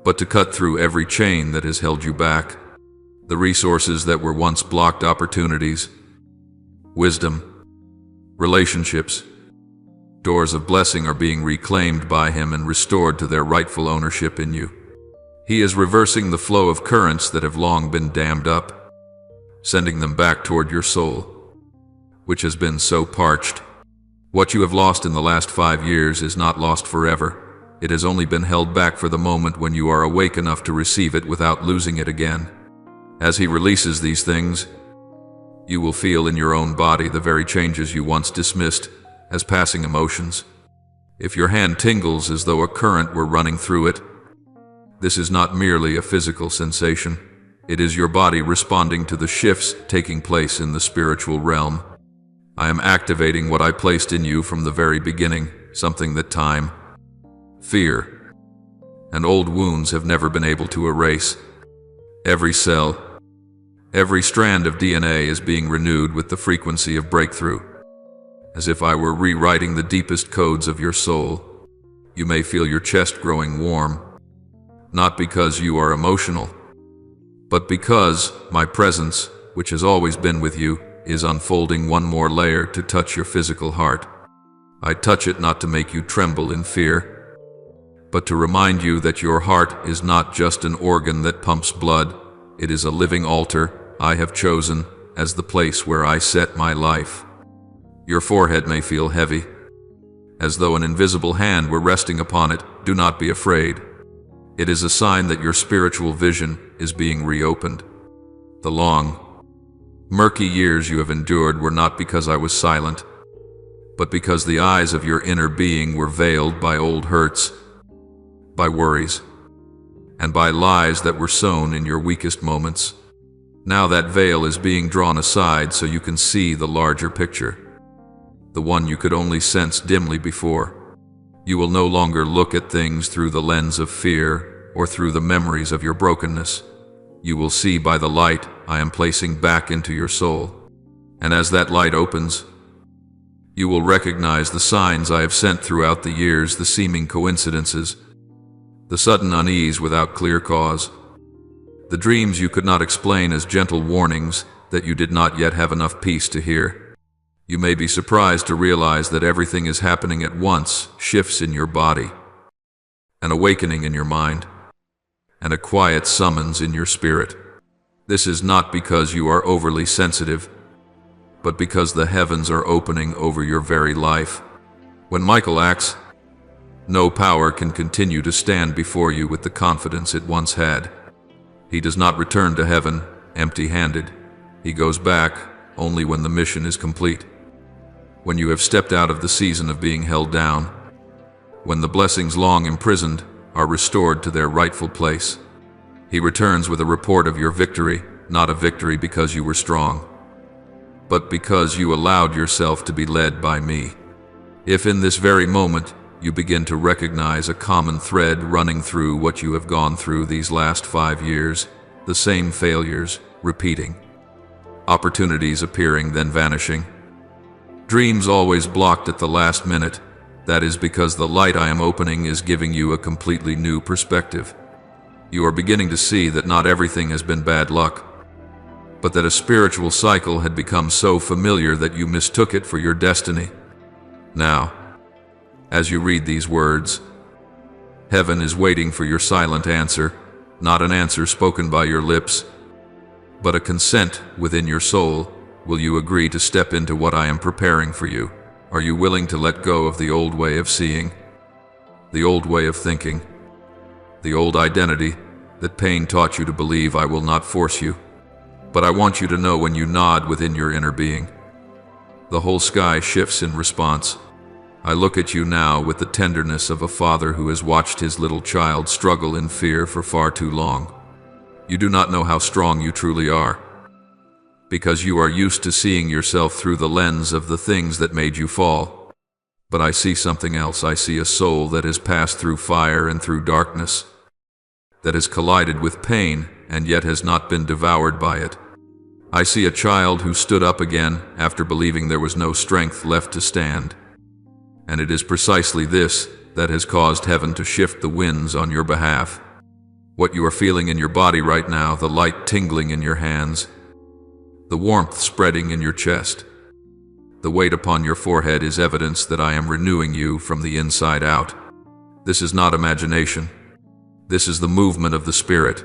S1: but to cut through every chain that has held you back. The resources that were once blocked opportunities, wisdom, relationships, doors of blessing are being reclaimed by him and restored to their rightful ownership in you. He is reversing the flow of currents that have long been dammed up, sending them back toward your soul, which has been so parched. What you have lost in the last 5 years is not lost forever. It has only been held back for the moment when you are awake enough to receive it without losing it again. As he releases these things, you will feel in your own body the very changes you once dismissed as passing emotions. If your hand tingles as though a current were running through it, this is not merely a physical sensation. It is your body responding to the shifts taking place in the spiritual realm. I am activating what I placed in you from the very beginning, something that time, fear, and old wounds have never been able to erase. Every cell, every strand of DNA is being renewed with the frequency of breakthrough. As if I were rewriting the deepest codes of your soul, you may feel your chest growing warm, not because you are emotional, but because my presence, which has always been with you, is unfolding one more layer to touch your physical heart. I touch it not to make you tremble in fear, but to remind you that your heart is not just an organ that pumps blood. It is a living altar I have chosen as the place where I set my life. Your forehead may feel heavy, as though an invisible hand were resting upon it. Do not be afraid. It is a sign that your spiritual vision is being reopened. The long, murky years you have endured were not because I was silent, but because the eyes of your inner being were veiled by old hurts, by worries, and by lies that were sown in your weakest moments. Now that veil is being drawn aside so you can see the larger picture, the one you could only sense dimly before. You will no longer look at things through the lens of fear or through the memories of your brokenness. You will see by the light I am placing back into your soul. And as that light opens, you will recognize the signs I have sent throughout the years, the seeming coincidences, the sudden unease without clear cause, the dreams you could not explain as gentle warnings that you did not yet have enough peace to hear. You may be surprised to realize that everything is happening at once, shifts in your body, an awakening in your mind, and a quiet summons in your spirit. This is not because you are overly sensitive, but because the heavens are opening over your very life. When Michael acts, No power can continue to stand before you with the confidence it once had. He does not return to heaven empty-handed. He goes back only when the mission is complete. When you have stepped out of the season of being held down. When the blessings long imprisoned are restored to their rightful place. He returns with a report of your victory, not a victory because you were strong, but because you allowed yourself to be led by me. If in this very moment you begin to recognize a common thread running through what you have gone through these last 5 years, the same failures repeating, opportunities appearing then vanishing, dreams always blocked at the last minute, that is because the light I am opening is giving you a completely new perspective. You are beginning to see that not everything has been bad luck, but that a spiritual cycle had become so familiar that you mistook it for your destiny. Now, as you read these words, heaven is waiting for your silent answer, not an answer spoken by your lips, but a consent within your soul. Will you agree to step into what I am preparing for you? Are you willing to let go of the old way of seeing, the old way of thinking, the old identity that pain taught you to believe? I will not force you, but I want you to know when you nod within your inner being, the whole sky shifts in response. I look at you now with the tenderness of a father who has watched his little child struggle in fear for far too long. You do not know how strong you truly are, because you are used to seeing yourself through the lens of the things that made you fall. But I see something else. I see a soul that has passed through fire and through darkness, that has collided with pain and yet has not been devoured by it. I see a child who stood up again after believing there was no strength left to stand. And it is precisely this that has caused heaven to shift the winds on your behalf. What you are feeling in your body right now, the light tingling in your hands, the warmth spreading in your chest, the weight upon your forehead is evidence that I am renewing you from the inside out. This is not imagination. This is the movement of the Spirit.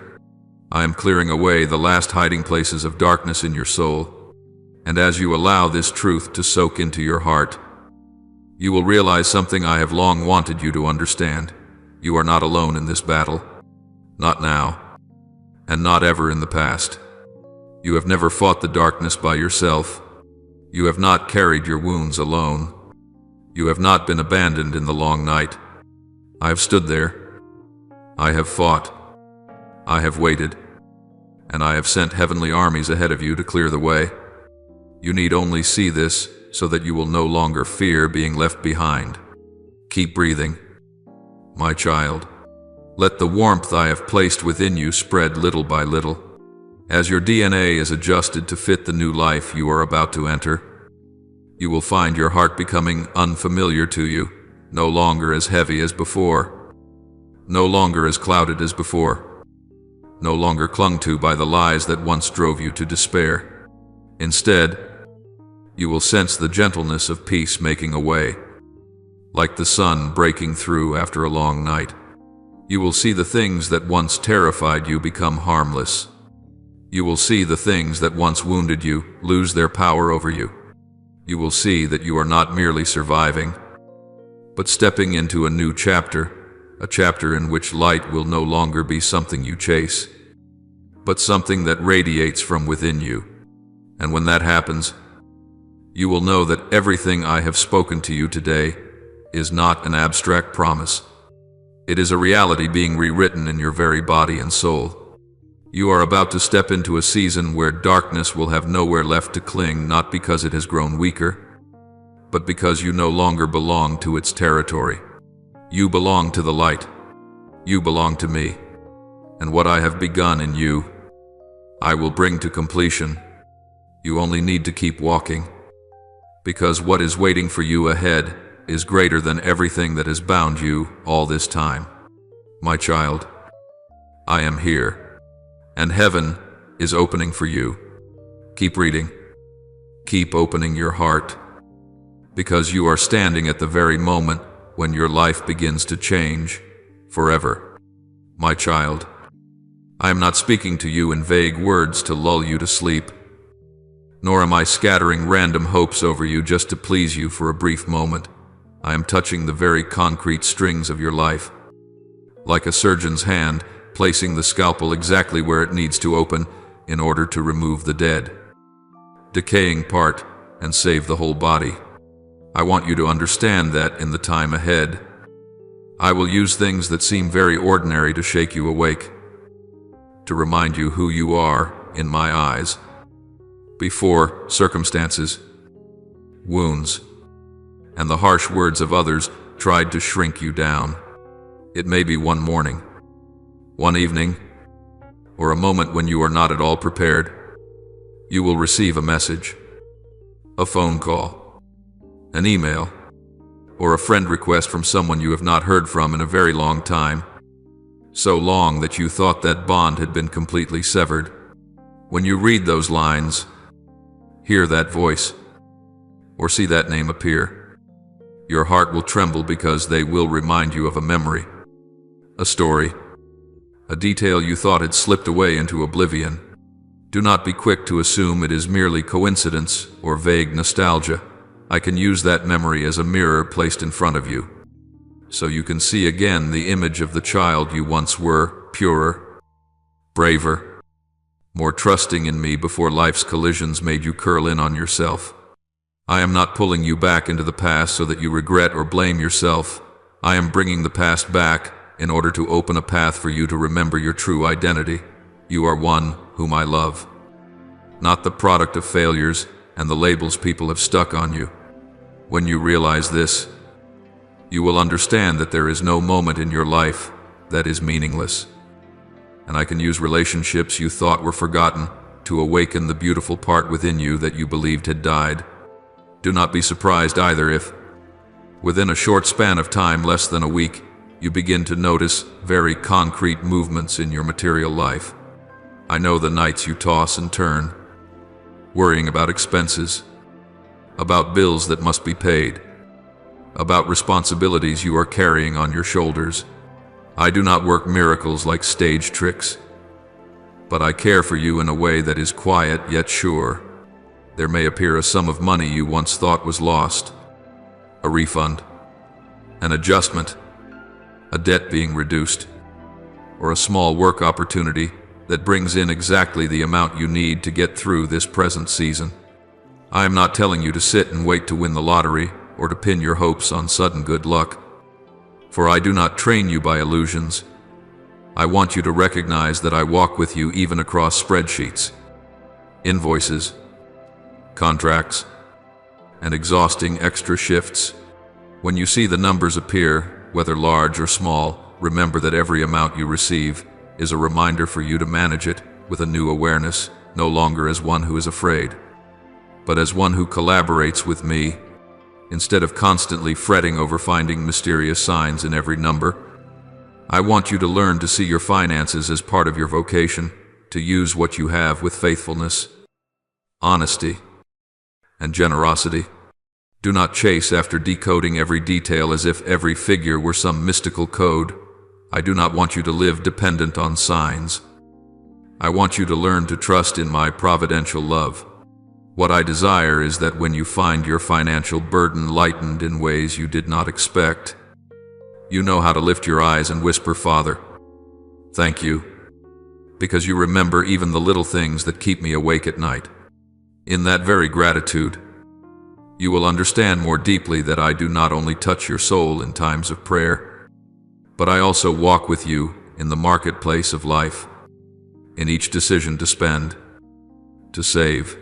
S1: I am clearing away the last hiding places of darkness in your soul. And as you allow this truth to soak into your heart, you will realize something I have long wanted you to understand. You are not alone in this battle. Not now, and not ever in the past. You have never fought the darkness by yourself. You have not carried your wounds alone. You have not been abandoned in the long night. I have stood there. I have fought. I have waited. And I have sent heavenly armies ahead of you to clear the way. You need only see this so that you will no longer fear being left behind. Keep breathing, my child. Let the warmth I have placed within you spread little by little. As your DNA is adjusted to fit the new life you are about to enter, you will find your heart becoming unfamiliar to you, no longer as heavy as before, no longer as clouded as before, no longer clung to by the lies that once drove you to despair. Instead, you will sense the gentleness of peace making a way, like the sun breaking through after a long night. You will see the things that once terrified you become harmless. You will see the things that once wounded you lose their power over you. You will see that you are not merely surviving, but stepping into a new chapter, a chapter in which light will no longer be something you chase, but something that radiates from within you. And when that happens, you will know that everything I have spoken to you today is not an abstract promise. It is a reality being rewritten in your very body and soul. You are about to step into a season where darkness will have nowhere left to cling, not because it has grown weaker, but because you no longer belong to its territory. You belong to the light. You belong to me. And what I have begun in you, I will bring to completion. You only need to keep walking, because what is waiting for you ahead is greater than everything that has bound you all this time. My child, I am here, and heaven is opening for you. Keep reading. Keep opening your heart, because you are standing at the very moment when your life begins to change forever. My child, I am not speaking to you in vague words to lull you to sleep, nor am I scattering random hopes over you just to please you for a brief moment. I am touching the very concrete strings of your life. Like a surgeon's hand, placing the scalpel exactly where it needs to open in order to remove the dead, decaying part and save the whole body. I want you to understand that in the time ahead, I will use things that seem very ordinary to shake you awake, to remind you who you are in my eyes, before circumstances, wounds, and the harsh words of others tried to shrink you down. It may be one morning, one evening, or a moment when you are not at all prepared. You will receive a message, a phone call, an email, or a friend request from someone you have not heard from in a very long time, so long that you thought that bond had been completely severed. When you read those lines, hear that voice, or see that name appear, your heart will tremble because they will remind you of a memory, a story, a detail you thought had slipped away into oblivion. Do not be quick to assume it is merely coincidence or vague nostalgia. I can use that memory as a mirror placed in front of you, so you can see again the image of the child you once were, purer, braver, more trusting in me before life's collisions made you curl in on yourself. I am not pulling you back into the past so that you regret or blame yourself. I am bringing the past back in order to open a path for you to remember your true identity. You are one whom I love, not the product of failures and the labels people have stuck on you. When you realize this, you will understand that there is no moment in your life that is meaningless. And I can use relationships you thought were forgotten to awaken the beautiful part within you that you believed had died. Do not be surprised either if, within a short span of time, less than a week, you begin to notice very concrete movements in your material life. I know the nights you toss and turn, worrying about expenses, about bills that must be paid, about responsibilities you are carrying on your shoulders. I do not work miracles like stage tricks, but I care for you in a way that is quiet yet sure. There may appear a sum of money you once thought was lost, a refund, an adjustment, a debt being reduced, or a small work opportunity that brings in exactly the amount you need to get through this present season. I am not telling you to sit and wait to win the lottery or to pin your hopes on sudden good luck, for I do not train you by illusions. I want you to recognize that I walk with you even across spreadsheets, invoices, contracts, and exhausting extra shifts. When you see the numbers appear, whether large or small, remember that every amount you receive is a reminder for you to manage it with a new awareness, no longer as one who is afraid, but as one who collaborates with me. Instead of constantly fretting over finding mysterious signs in every number, I want you to learn to see your finances as part of your vocation, to use what you have with faithfulness, honesty, and generosity. Do not chase after decoding every detail as if every figure were some mystical code. I do not want you to live dependent on signs. I want you to learn to trust in my providential love. What I desire is that when you find your financial burden lightened in ways you did not expect, you know how to lift your eyes and whisper, "Father, thank you," because you remember even the little things that keep me awake at night. In that very gratitude, you will understand more deeply that I do not only touch your soul in times of prayer, but I also walk with you in the marketplace of life, in each decision to spend, to save,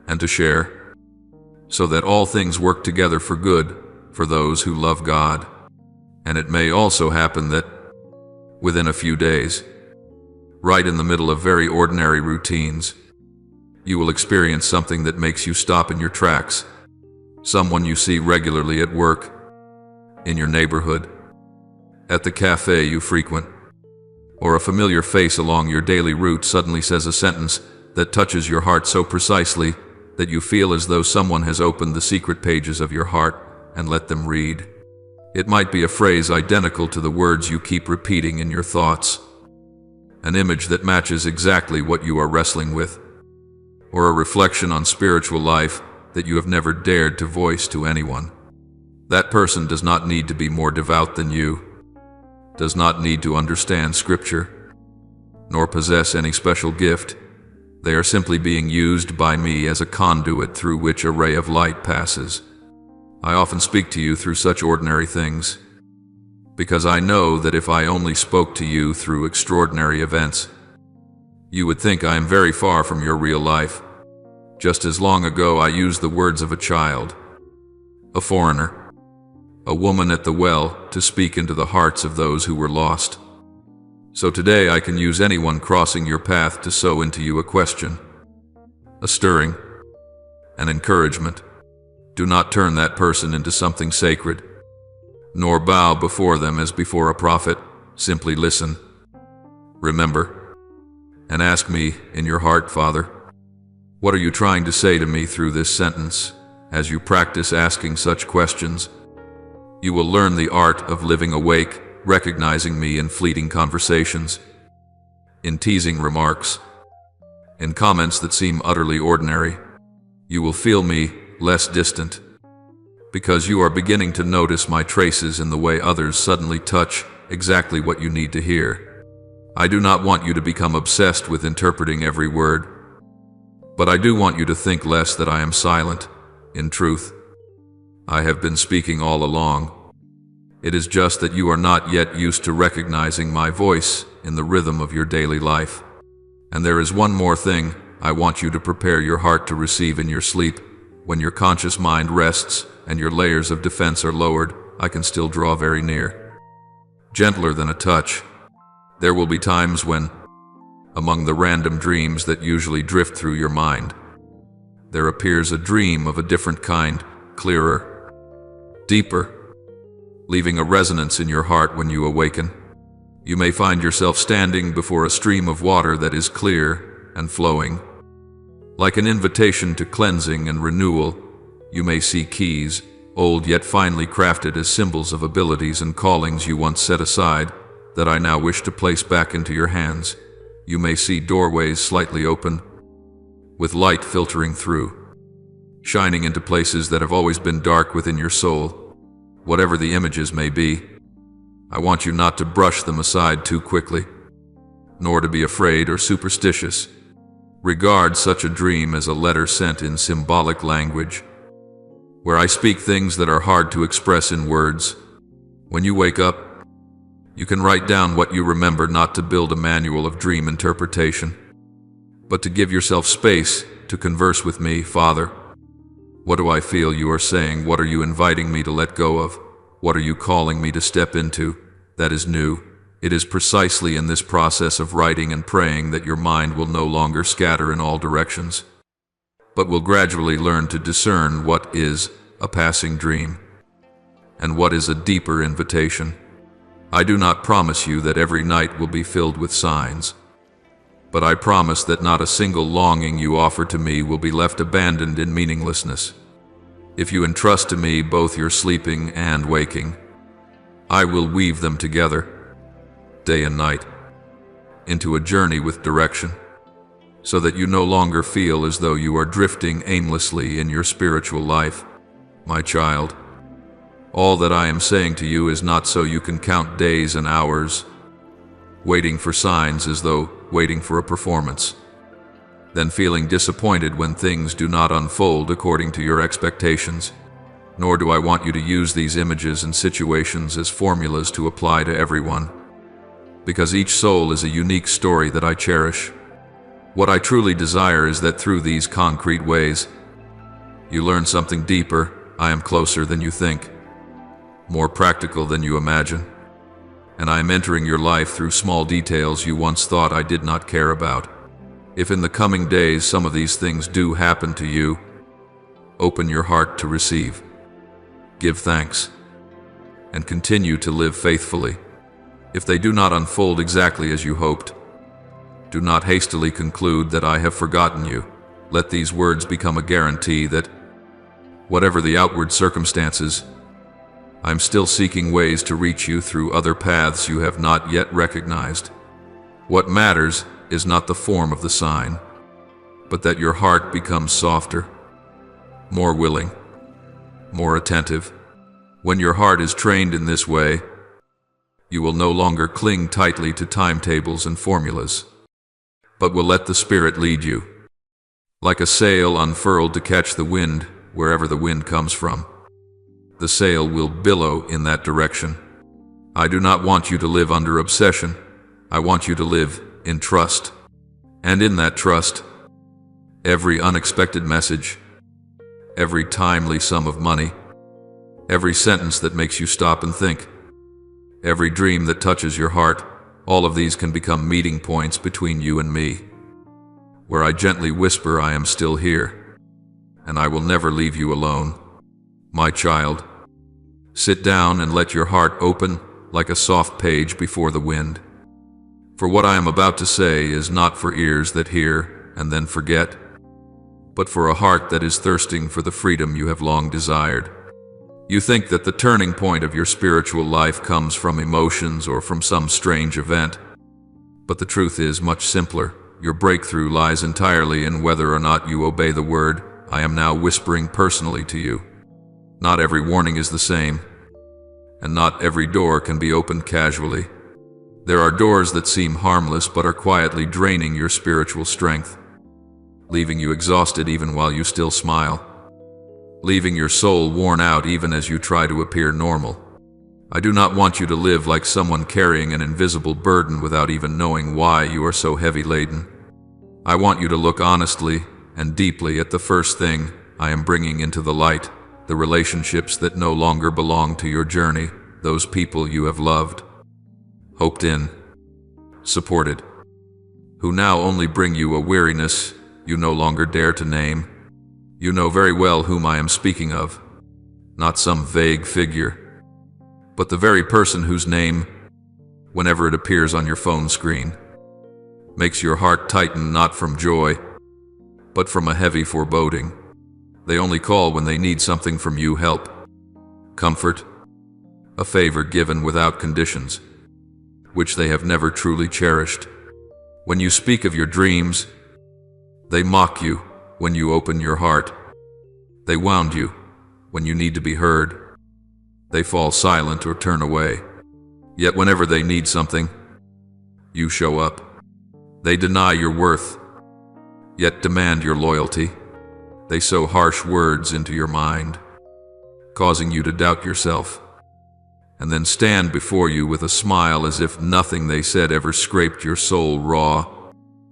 S1: and to share, so that all things work together for good for those who love God. And it may also happen that, within a few days, right in the middle of very ordinary routines, you will experience something that makes you stop in your tracks. Someone you see regularly at work, in your neighborhood, at the cafe you frequent, or a familiar face along your daily route suddenly says a sentence that touches your heart so precisely that you feel as though someone has opened the secret pages of your heart and let them read. It might be a phrase identical to the words you keep repeating in your thoughts, an image that matches exactly what you are wrestling with, or a reflection on spiritual life that you have never dared to voice to anyone. That person does not need to be more devout than you, does not need to understand Scripture, nor possess any special gift. They are simply being used by me as a conduit through which a ray of light passes. I often speak to you through such ordinary things, because I know that if I only spoke to you through extraordinary events, you would think I am very far from your real life. Just as long ago I used the words of a child, a foreigner, a woman at the well to speak into the hearts of those who were lost. So today I can use anyone crossing your path to sow into you a question, a stirring, an encouragement. Do not turn that person into something sacred, nor bow before them as before a prophet. Simply listen, remember, and ask me in your heart, Father, what are you trying to say to me through this sentence? As you practice asking such questions, you will learn the art of living awake, recognizing me in fleeting conversations, in teasing remarks, in comments that seem utterly ordinary. You will feel me less distant, because you are beginning to notice my traces in the way others suddenly touch exactly what you need to hear. I do not want you to become obsessed with interpreting every word, but I do want you to think less that I am silent. In truth, I have been speaking all along. It is just that you are not yet used to recognizing my voice in the rhythm of your daily life. And there is one more thing I want you to prepare your heart to receive in your sleep. When your conscious mind rests and your layers of defense are lowered, I can still draw very near, gentler than a touch. There will be times when, among the random dreams that usually drift through your mind, there appears a dream of a different kind, clearer, deeper, leaving a resonance in your heart when you awaken. You may find yourself standing before a stream of water that is clear and flowing. Like an invitation to cleansing and renewal, you may see keys, old yet finely crafted as symbols of abilities and callings you once set aside, that I now wish to place back into your hands. You may see doorways slightly open, with light filtering through, shining into places that have always been dark within your soul. Whatever the images may be, I want you not to brush them aside too quickly, nor to be afraid or superstitious. Regard such a dream as a letter sent in symbolic language, where I speak things that are hard to express in words. When you wake up, you can write down what you remember, not to build a manual of dream interpretation, but to give yourself space to converse with me. Father, what do I feel you are saying? What are you inviting me to let go of? What are you calling me to step into that is new? It is precisely in this process of writing and praying that your mind will no longer scatter in all directions, but will gradually learn to discern what is a passing dream and what is a deeper invitation. I do not promise you that every night will be filled with signs, but I promise that not a single longing you offer to me will be left abandoned in meaninglessness. If you entrust to me both your sleeping and waking, I will weave them together, day and night, into a journey with direction, so that you no longer feel as though you are drifting aimlessly in your spiritual life. My child, all that I am saying to you is not so you can count days and hours, waiting for signs as though waiting for a performance, then feeling disappointed when things do not unfold according to your expectations. Nor do I want you to use these images and situations as formulas to apply to everyone, because each soul is a unique story that I cherish. What I truly desire is that through these concrete ways, you learn something deeper. I am closer than you think, more practical than you imagine, and I am entering your life through small details you once thought I did not care about. If in the coming days some of these things do happen to you, open your heart to receive, give thanks, and continue to live faithfully. If they do not unfold exactly as you hoped, do not hastily conclude that I have forgotten you. Let these words become a guarantee that, whatever the outward circumstances, I'm still seeking ways to reach you through other paths you have not yet recognized. What matters is not the form of the sign, but that your heart becomes softer, more willing, more attentive, When your heart is trained in this way, you will no longer cling tightly to timetables and formulas, but will let the Spirit lead you, like a sail unfurled to catch the wind wherever the wind comes from. The sail will billow in that direction. I do not want you to live under obsession. I want you to live in trust. And in that trust, every unexpected message, every timely sum of money, every sentence that makes you stop and think, every dream that touches your heart, all of these can become meeting points between you and me, where I gently whisper, I am still here, and I will never leave you alone. My child, sit down and let your heart open like a soft page before the wind. For what I am about to say is not for ears that hear and then forget, but for a heart that is thirsting for the freedom you have long desired. You think that the turning point of your spiritual life comes from emotions or from some strange event, but the truth is much simpler. Your breakthrough lies entirely in whether or not you obey the word I am now whispering personally to you. Not every warning is the same, and not every door can be opened casually. There are doors that seem harmless but are quietly draining your spiritual strength, leaving you exhausted even while you still smile, leaving your soul worn out even as you try to appear normal. I do not want you to live like someone carrying an invisible burden without even knowing why you are so heavy laden. I want you to look honestly and deeply at the first thing I am bringing into the light, the relationships that no longer belong to your journey, those people you have loved, hoped in, supported, who now only bring you a weariness you no longer dare to name. You know very well whom I am speaking of, not some vague figure, but the very person whose name, whenever it appears on your phone screen, makes your heart tighten not from joy, but from a heavy foreboding. They only call when they need something from you: help, comfort, a favor given without conditions, which they have never truly cherished. When you speak of your dreams, they mock you. When you open your heart, they wound you. When you need to be heard, they fall silent or turn away. Yet whenever they need something, you show up. They deny your worth, yet demand your loyalty. They sow harsh words into your mind, causing you to doubt yourself, and then stand before you with a smile as if nothing they said ever scraped your soul raw.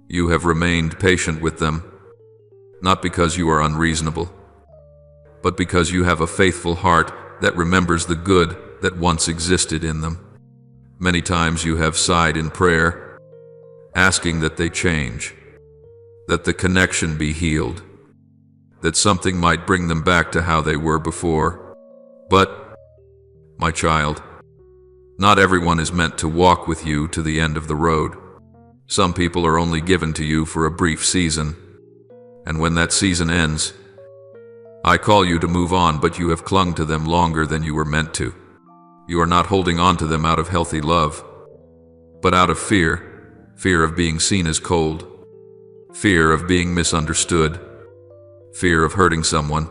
S1: You have remained patient with them, not because you are unreasonable, but because you have a faithful heart that remembers the good that once existed in them. Many times you have sighed in prayer, asking that they change, that the connection be healed, that something might bring them back to how they were before. But, my child, not everyone is meant to walk with you to the end of the road. Some people are only given to you for a brief season, and when that season ends, I call you to move on, but you have clung to them longer than you were meant to. You are not holding on to them out of healthy love, but out of fear, fear of being seen as cold, fear of being misunderstood, fear of hurting someone.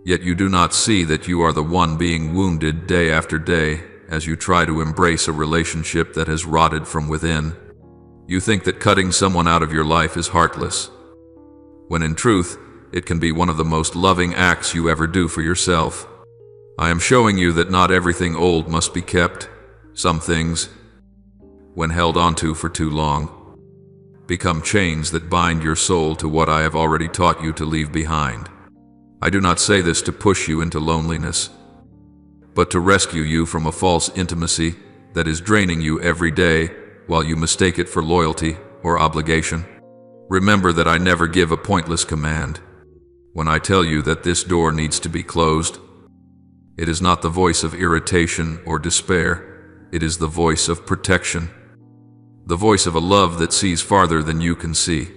S1: Yet you do not see that you are the one being wounded day after day as you try to embrace a relationship that has rotted from within. You think that cutting someone out of your life is heartless, when in truth, it can be one of the most loving acts you ever do for yourself. I am showing you that not everything old must be kept. Some things, when held onto for too long, become chains that bind your soul to what I have already taught you to leave behind. I do not say this to push you into loneliness, but to rescue you from a false intimacy that is draining you every day while you mistake it for loyalty or obligation. Remember that I never give a pointless command. When I tell you that this door needs to be closed, it is not the voice of irritation or despair. It is the voice of protection, the voice of a love that sees farther than you can see.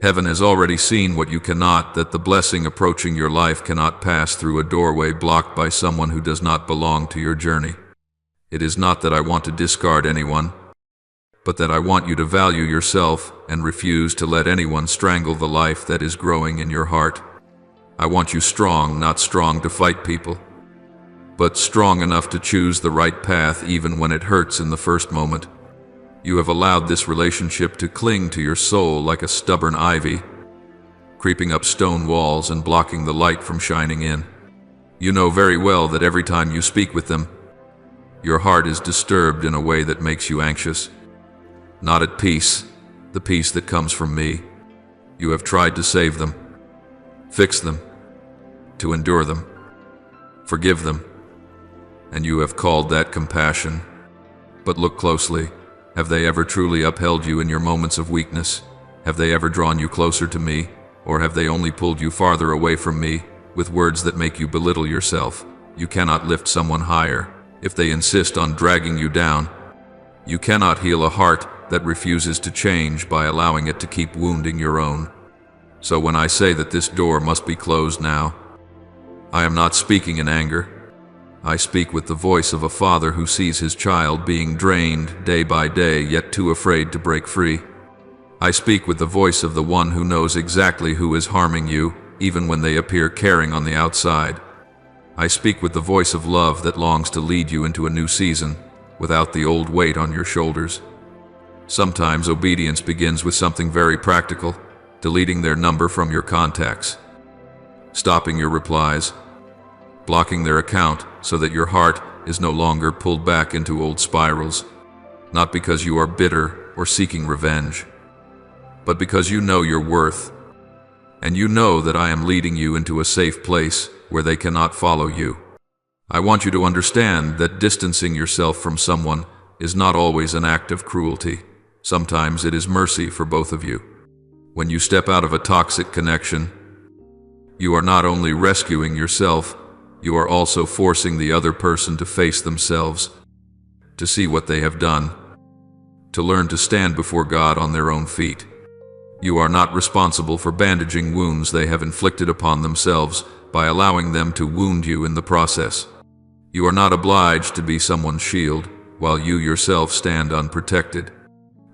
S1: Heaven has already seen what you cannot, that the blessing approaching your life cannot pass through a doorway blocked by someone who does not belong to your journey. It is not that I want to discard anyone, but that I want you to value yourself and refuse to let anyone strangle the life that is growing in your heart. I want you strong, not strong to fight people, but strong enough to choose the right path even when it hurts in the first moment. You have allowed this relationship to cling to your soul like a stubborn ivy, creeping up stone walls and blocking the light from shining in. You know very well that every time you speak with them, your heart is disturbed in a way that makes you anxious. Not at peace, the peace that comes from me. You have tried to save them, fix them, to endure them, forgive them, and you have called that compassion. But look closely. Have they ever truly upheld you in your moments of weakness? Have they ever drawn you closer to me? Or have they only pulled you farther away from me with words that make you belittle yourself? You cannot lift someone higher if they insist on dragging you down. You cannot heal a heart that refuses to change by allowing it to keep wounding your own. So when I say that this door must be closed now, I am not speaking in anger. I speak with the voice of a father who sees his child being drained day by day, yet too afraid to break free. I speak with the voice of the one who knows exactly who is harming you, even when they appear caring on the outside. I speak with the voice of love that longs to lead you into a new season, without the old weight on your shoulders. Sometimes obedience begins with something very practical, deleting their number from your contacts, stopping your replies, blocking their account so that your heart is no longer pulled back into old spirals, not because you are bitter or seeking revenge, but because you know your worth, and you know that I am leading you into a safe place where they cannot follow you. I want you to understand that distancing yourself from someone is not always an act of cruelty. Sometimes it is mercy for both of you. When you step out of a toxic connection, you are not only rescuing yourself, you are also forcing the other person to face themselves, to see what they have done, to learn to stand before God on their own feet. You are not responsible for bandaging wounds they have inflicted upon themselves by allowing them to wound you in the process. You are not obliged to be someone's shield while you yourself stand unprotected.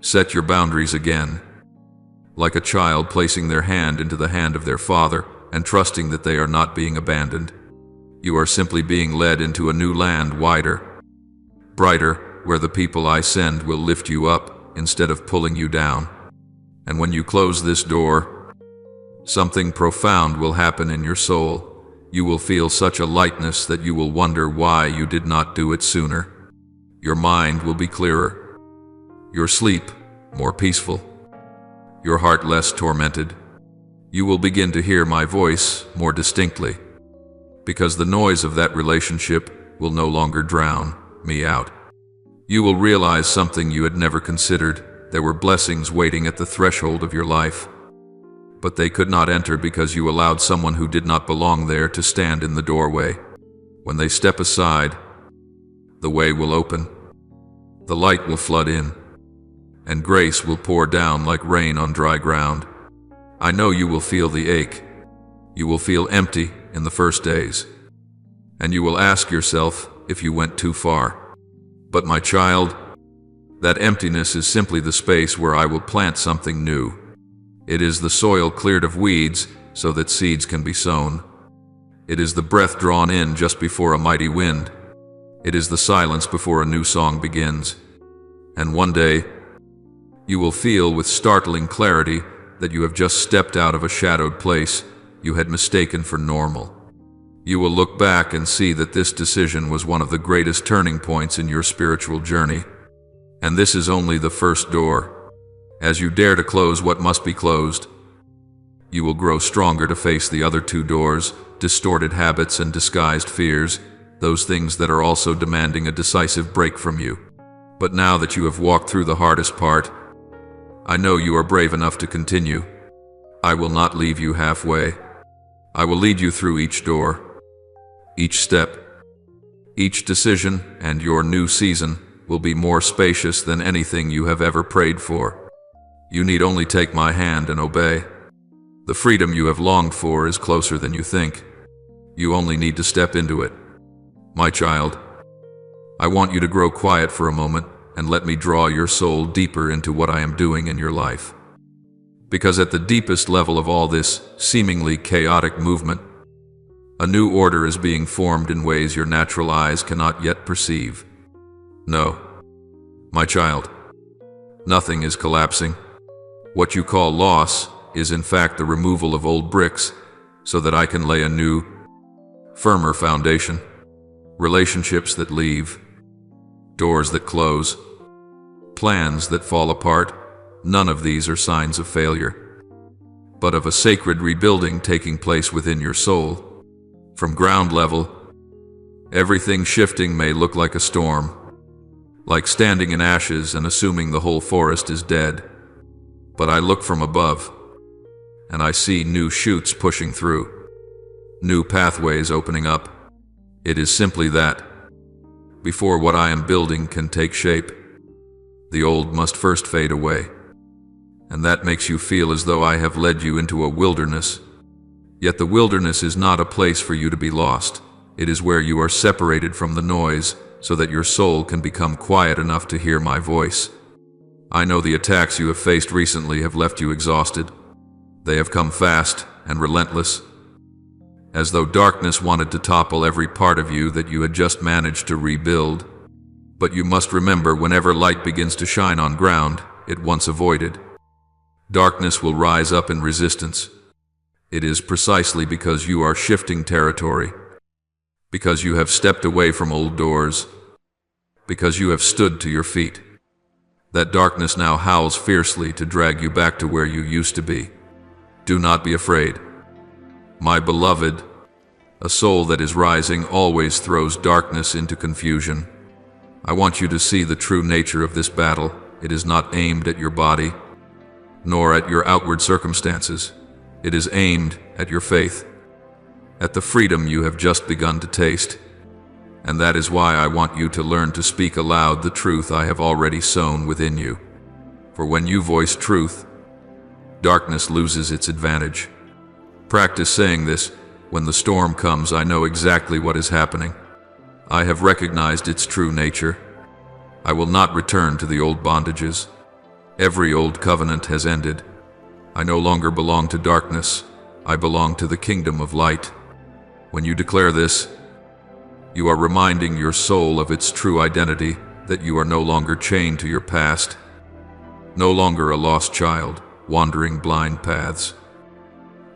S1: Set your boundaries again, like a child placing their hand into the hand of their father and trusting that they are not being abandoned. You are simply being led into a new land, wider, brighter, where the people I send will lift you up instead of pulling you down. And when you close this door, something profound will happen in your soul. You will feel such a lightness that you will wonder why you did not do it sooner. Your mind will be clearer, your sleep more peaceful, your heart less tormented. You will begin to hear my voice more distinctly, because the noise of that relationship will no longer drown me out. You will realize something you had never considered. There were blessings waiting at the threshold of your life, but they could not enter because you allowed someone who did not belong there to stand in the doorway. When they step aside, the way will open, the light will flood in, and grace will pour down like rain on dry ground. I know you will feel the ache. You will feel empty in the first days, and you will ask yourself if you went too far. But my child, that emptiness is simply the space where I will plant something new. It is the soil cleared of weeds so that seeds can be sown. It is the breath drawn in just before a mighty wind. It is the silence before a new song begins. And one day, you will feel with startling clarity that you have just stepped out of a shadowed place you had mistaken for normal. You will look back and see that this decision was one of the greatest turning points in your spiritual journey. And this is only the first door. As you dare to close what must be closed, you will grow stronger to face the other two doors, distorted habits and disguised fears, those things that are also demanding a decisive break from you. But now that you have walked through the hardest part, I know you are brave enough to continue. I will not leave you halfway. I will lead you through each door, each step, each decision, and your new season will be more spacious than anything you have ever prayed for. You need only take my hand and obey. The freedom you have longed for is closer than you think. You only need to step into it. My child, I want you to grow quiet for a moment and let me draw your soul deeper into what I am doing in your life. Because at the deepest level of all this seemingly chaotic movement, A new order is being formed in ways your natural eyes cannot yet perceive. No, my child, nothing is collapsing. What you call loss is in fact the removal of old bricks so that I can lay a new, firmer foundation. Relationships that leave, doors that close, plans that fall apart, none of these are signs of failure, but of a sacred rebuilding taking place within your soul. From ground level, everything shifting may look like a storm, like standing in ashes and assuming the whole forest is dead. But I look from above, and I see new shoots pushing through, new pathways opening up. It is simply that. Before what I am building can take shape, the old must first fade away. And that makes you feel as though I have led you into a wilderness. Yet the wilderness is not a place for you to be lost. It is where you are separated from the noise so that your soul can become quiet enough to hear my voice. I know the attacks you have faced recently have left you exhausted. They have come fast and relentless, as though darkness wanted to topple every part of you that you had just managed to rebuild. But you must remember, whenever light begins to shine on ground it once avoided, darkness will rise up in resistance. It is precisely because you are shifting territory, because you have stepped away from old doors, because you have stood to your feet, that darkness now howls fiercely to drag you back to where you used to be. Do not be afraid. My beloved, a soul that is rising always throws darkness into confusion. I want you to see the true nature of this battle. It is not aimed at your body, nor at your outward circumstances. It is aimed at your faith, at the freedom you have just begun to taste. And that is why I want you to learn to speak aloud the truth I have already sown within you. For when you voice truth, darkness loses its advantage. Practice saying this. When the storm comes, I know exactly what is happening. I have recognized its true nature. I will not return to the old bondages. Every old covenant has ended. I no longer belong to darkness. I belong to the kingdom of light. When you declare this, you are reminding your soul of its true identity, that you are no longer chained to your past, no longer a lost child, wandering blind paths,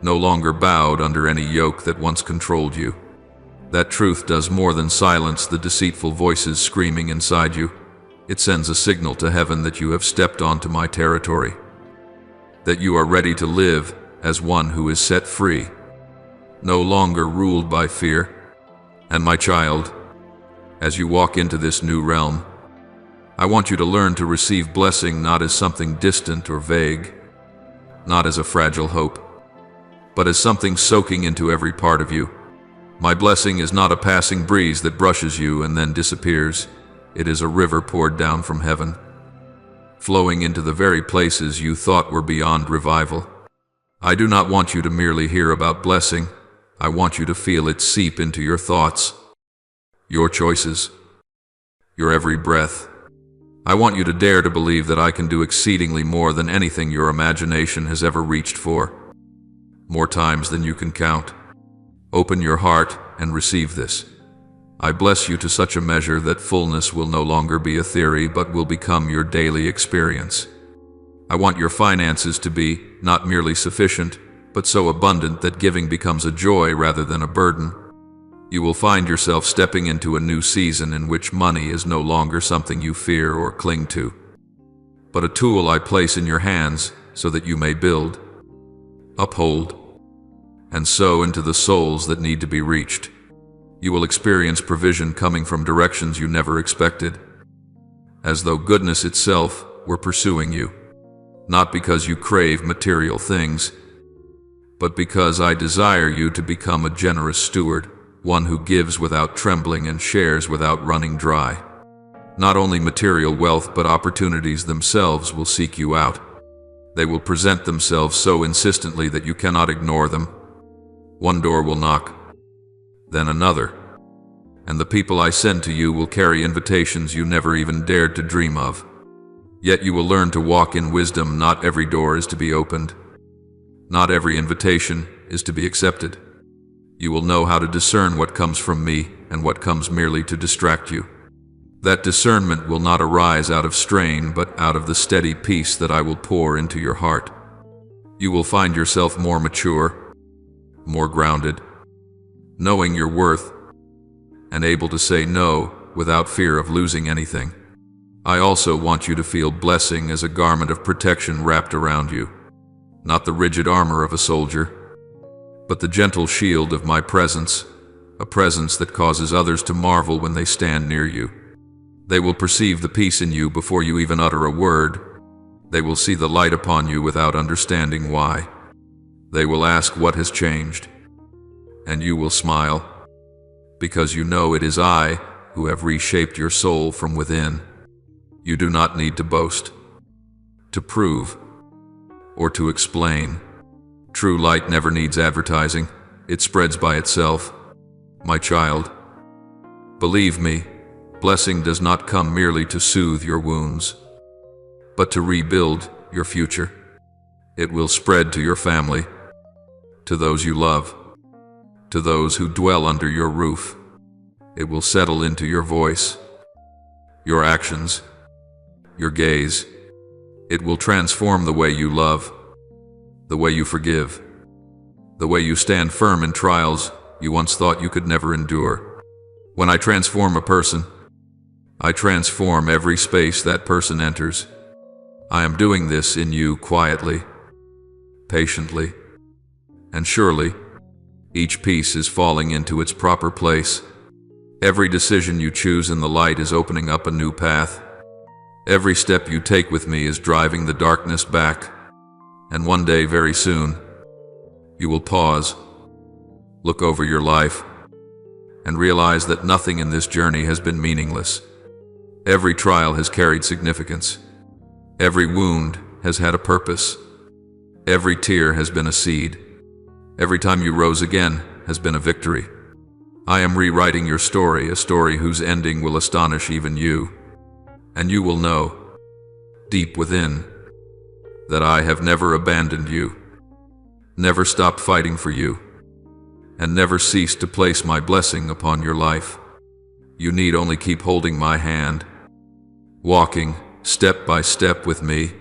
S1: no longer bowed under any yoke that once controlled you. That truth does more than silence the deceitful voices screaming inside you. It sends a signal to heaven that you have stepped onto my territory, that you are ready to live as one who is set free, no longer ruled by fear. And my child, as you walk into this new realm, I want you to learn to receive blessing not as something distant or vague, not as a fragile hope, but as something soaking into every part of you. My blessing is not a passing breeze that brushes you and then disappears. It is a river poured down from heaven, flowing into the very places you thought were beyond revival. I do not want you to merely hear about blessing. I want you to feel it seep into your thoughts, your choices, your every breath. I want you to dare to believe that I can do exceedingly more than anything your imagination has ever reached for, more times than you can count. Open your heart and receive this. I bless you to such a measure that fullness will no longer be a theory but will become your daily experience. I want your finances to be not merely sufficient, but so abundant that giving becomes a joy rather than a burden. You will find yourself stepping into a new season in which money is no longer something you fear or cling to, but a tool I place in your hands so that you may build, uphold, and sow into the souls that need to be reached. You will experience provision coming from directions you never expected, as though goodness itself were pursuing you, not because you crave material things, but because I desire you to become a generous steward, one who gives without trembling and shares without running dry. Not only material wealth, but opportunities themselves will seek you out. They will present themselves so insistently that you cannot ignore them. One door will knock, then another, and the people I send to you will carry invitations you never even dared to dream of. Yet you will learn to walk in wisdom. Not every door is to be opened. Not every invitation is to be accepted. You will know how to discern what comes from me and what comes merely to distract you. That discernment will not arise out of strain, but out of the steady peace that I will pour into your heart. You will find yourself more mature, more grounded, knowing your worth, and able to say no without fear of losing anything. I also want you to feel blessing as a garment of protection wrapped around you, not the rigid armor of a soldier, but the gentle shield of my presence, a presence that causes others to marvel when they stand near you. They will perceive the peace in you before you even utter a word. They will see the light upon you without understanding why. They will ask what has changed, and you will smile, because you know it is I who have reshaped your soul from within. You do not need to boast, to prove, or to explain. True light never needs advertising. It spreads by itself. My child, believe me, blessing does not come merely to soothe your wounds, but to rebuild your future. It will spread to your family, to those you love, to those who dwell under your roof. It will settle into your voice, your actions, your gaze. It will transform the way you love, the way you forgive, the way you stand firm in trials you once thought you could never endure. When I transform a person, I transform every space that person enters. I am doing this in you quietly, patiently, and surely, each piece is falling into its proper place. Every decision you choose in the light is opening up a new path. Every step you take with me is driving the darkness back. And one day, very soon, you will pause, look over your life, and realize that nothing in this journey has been meaningless. Every trial has carried significance. Every wound has had a purpose. Every tear has been a seed. Every time you rose again has been a victory. I am rewriting your story, a story whose ending will astonish even you. And you will know, deep within, that I have never abandoned you, never stopped fighting for you, and never ceased to place my blessing upon your life. You need only keep holding my hand, walking step by step with me,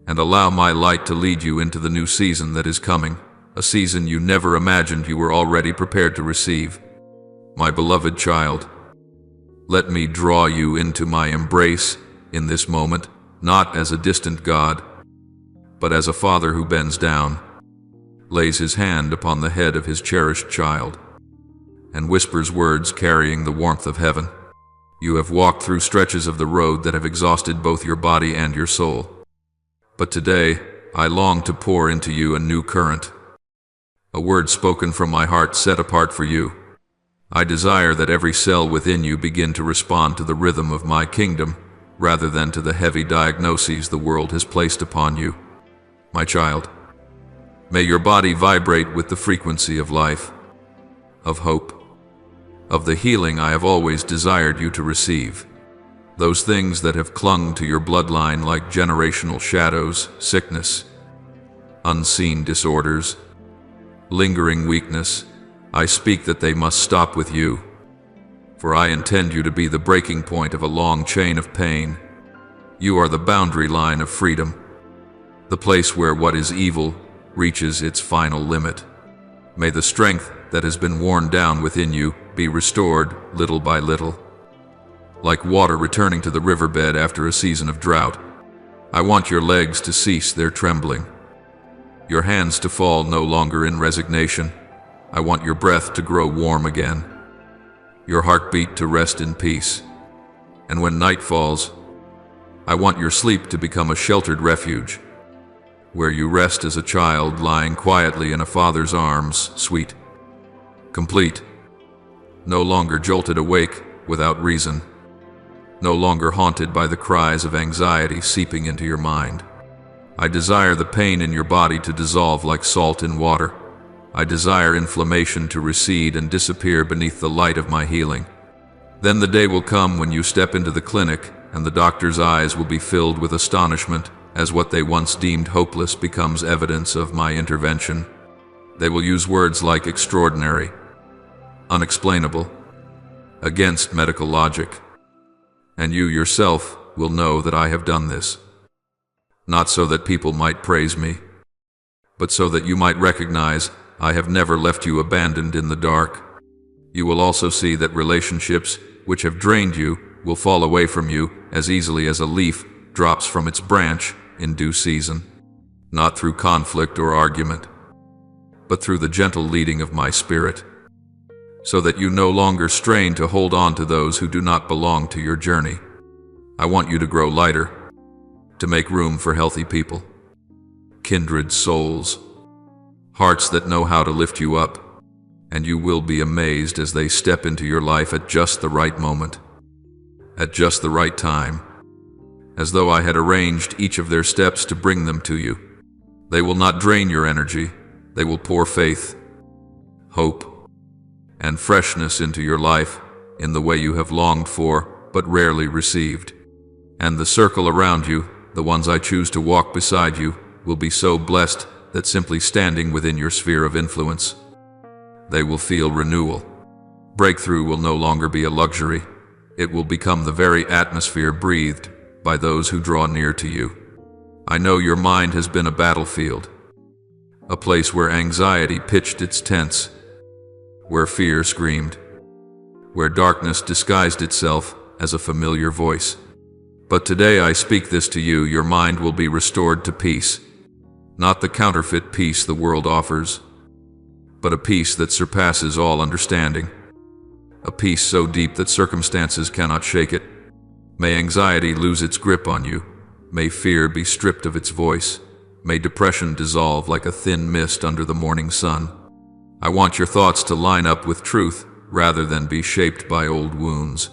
S1: and allow my light to lead you into the new season that is coming, a season you never imagined you were already prepared to receive. My beloved child, let me draw you into my embrace in this moment, not as a distant God, but as a father who bends down, lays his hand upon the head of his cherished child, and whispers words carrying the warmth of heaven. You have walked through stretches of the road that have exhausted both your body and your soul. But today, I long to pour into you a new current, a word spoken from my heart set apart for you. I desire that every cell within you begin to respond to the rhythm of my kingdom, rather than to the heavy diagnoses the world has placed upon you. My child, may your body vibrate with the frequency of life, of hope, of the healing I have always desired you to receive. Those things that have clung to your bloodline like generational shadows, sickness, unseen disorders, lingering weakness, I speak that they must stop with you, for I intend you to be the breaking point of a long chain of pain. You are the boundary line of freedom, the place where what is evil reaches its final limit. May the strength that has been worn down within you be restored little by little, like water returning to the riverbed after a season of drought. I want your legs to cease their trembling, your hands to fall no longer in resignation. I want your breath to grow warm again, your heartbeat to rest in peace. And when night falls, I want your sleep to become a sheltered refuge, where you rest as a child lying quietly in a father's arms, sweet, complete, no longer jolted awake without reason, no longer haunted by the cries of anxiety seeping into your mind. I desire the pain in your body to dissolve like salt in water. I desire inflammation to recede and disappear beneath the light of my healing. Then the day will come when you step into the clinic and the doctor's eyes will be filled with astonishment as what they once deemed hopeless becomes evidence of my intervention. They will use words like extraordinary, unexplainable, against medical logic. And you yourself will know that I have done this, not so that people might praise me, but so that you might recognize I have never left you abandoned in the dark. You will also see that relationships which have drained you will fall away from you as easily as a leaf drops from its branch in due season, not through conflict or argument, but through the gentle leading of my Spirit, so that you no longer strain to hold on to those who do not belong to your journey. I want you to grow lighter, to make room for healthy people, kindred souls, hearts that know how to lift you up, and you will be amazed as they step into your life at just the right moment, at just the right time, as though I had arranged each of their steps to bring them to you. They will not drain your energy. They will pour faith, hope, and freshness into your life in the way you have longed for but rarely received. And the circle around you, the ones I choose to walk beside you, will be so blessed that simply standing within your sphere of influence, they will feel renewal. Breakthrough will no longer be a luxury. It will become the very atmosphere breathed by those who draw near to you. I know your mind has been a battlefield, a place where anxiety pitched its tents, where fear screamed, where darkness disguised itself as a familiar voice. But today I speak this to you: your mind will be restored to peace, not the counterfeit peace the world offers, but a peace that surpasses all understanding, a peace so deep that circumstances cannot shake it. May anxiety lose its grip on you. May fear be stripped of its voice. May depression dissolve like a thin mist under the morning sun. I want your thoughts to line up with truth rather than be shaped by old wounds.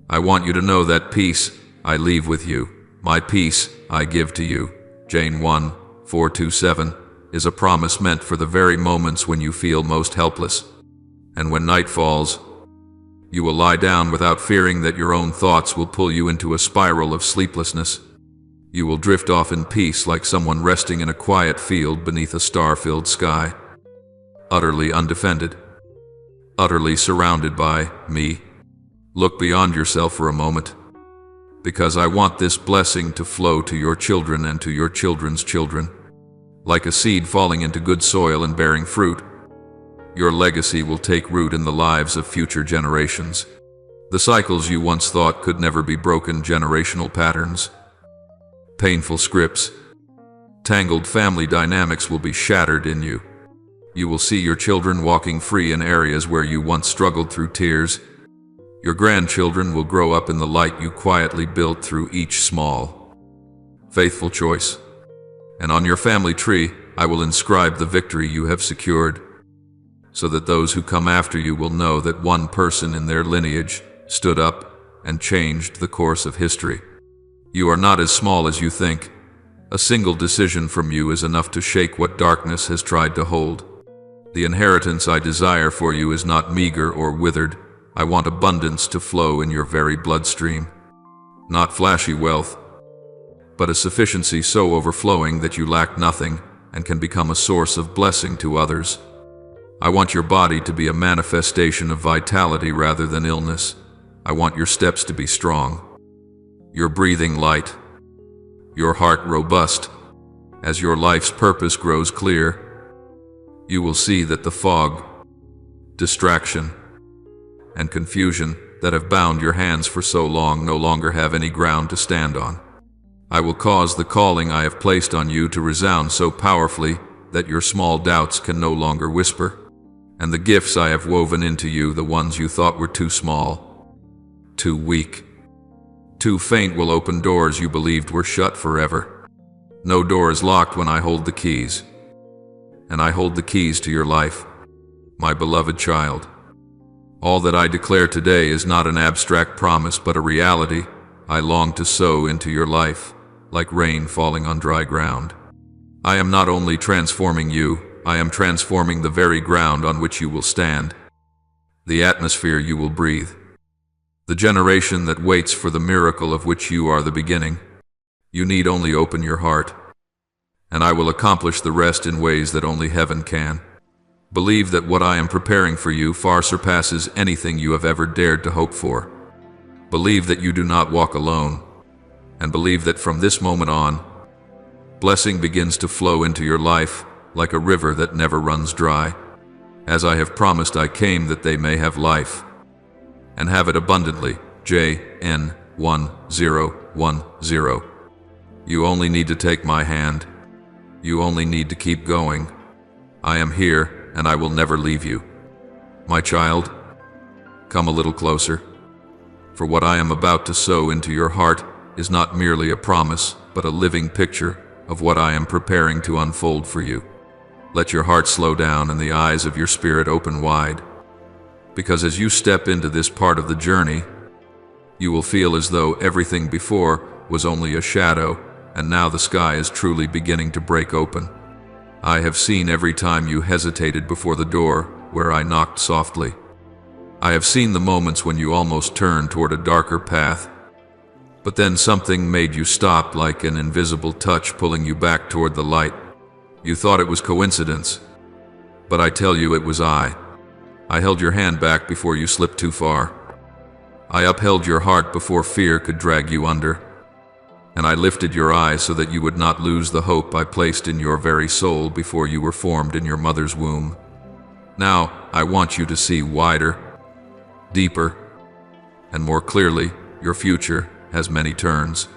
S1: I want you to know that peace I leave with you, my peace I give to you, Jane 1:4-7, is a promise meant for the very moments when you feel most helpless. And when night falls, you will lie down without fearing that your own thoughts will pull you into a spiral of sleeplessness. You will drift off in peace like someone resting in a quiet field beneath a star-filled sky, utterly undefended, utterly surrounded by me. Look beyond yourself for a moment, because I want this blessing to flow to your children and to your children's children. Like a seed falling into good soil and bearing fruit, your legacy will take root in the lives of future generations. The cycles you once thought could never be broken, generational patterns, painful scripts, tangled family dynamics will be shattered in you. You will see your children walking free in areas where you once struggled through tears. Your grandchildren will grow up in the light you quietly built through each small, faithful choice. And on your family tree, I will inscribe the victory you have secured, so that those who come after you will know that one person in their lineage stood up and changed the course of history. You are not as small as you think. A single decision from you is enough to shake what darkness has tried to hold. The inheritance I desire for you is not meager or withered. I want abundance to flow in your very bloodstream. Not flashy wealth, but a sufficiency so overflowing that you lack nothing and can become a source of blessing to others. I want your body to be a manifestation of vitality rather than illness. I want your steps to be strong, your breathing light, your heart robust. As your life's purpose grows clear, you will see that the fog, distraction, and confusion that have bound your hands for so long no longer have any ground to stand on. I will cause the calling I have placed on you to resound so powerfully that your small doubts can no longer whisper. And the gifts I have woven into you, the ones you thought were too small, too weak, too faint, will open doors you believed were shut forever. No door is locked when I hold the keys. And I hold the keys to your life, my beloved child. All that I declare today is not an abstract promise, but a reality I long to sow into your life, like rain falling on dry ground. I am not only transforming you, I am transforming the very ground on which you will stand, the atmosphere you will breathe, the generation that waits for the miracle of which you are the beginning. You need only open your heart, and I will accomplish the rest in ways that only heaven can. Believe that what I am preparing for you far surpasses anything you have ever dared to hope for. Believe that you do not walk alone, and believe that from this moment on, blessing begins to flow into your life like a river that never runs dry. As I have promised, I came that they may have life, and have it abundantly. JN 1010. You only need to take my hand. You only need to keep going. I am here, and I will never leave you. My child, come a little closer, for what I am about to sow into your heart is not merely a promise, but a living picture of what I am preparing to unfold for you. Let your heart slow down and the eyes of your spirit open wide, because as you step into this part of the journey, you will feel as though everything before was only a shadow, and now the sky is truly beginning to break open. I have seen every time you hesitated before the door where I knocked softly. I have seen the moments when you almost turned toward a darker path, but then something made you stop, like an invisible touch pulling you back toward the light. You thought it was coincidence, but I tell you it was I. I held your hand back before you slipped too far. I upheld your heart before fear could drag you under. And I lifted your eyes so that you would not lose the hope I placed in your very soul before you were formed in your mother's womb. Now, I want you to see wider, deeper, and more clearly. Your future has many turns,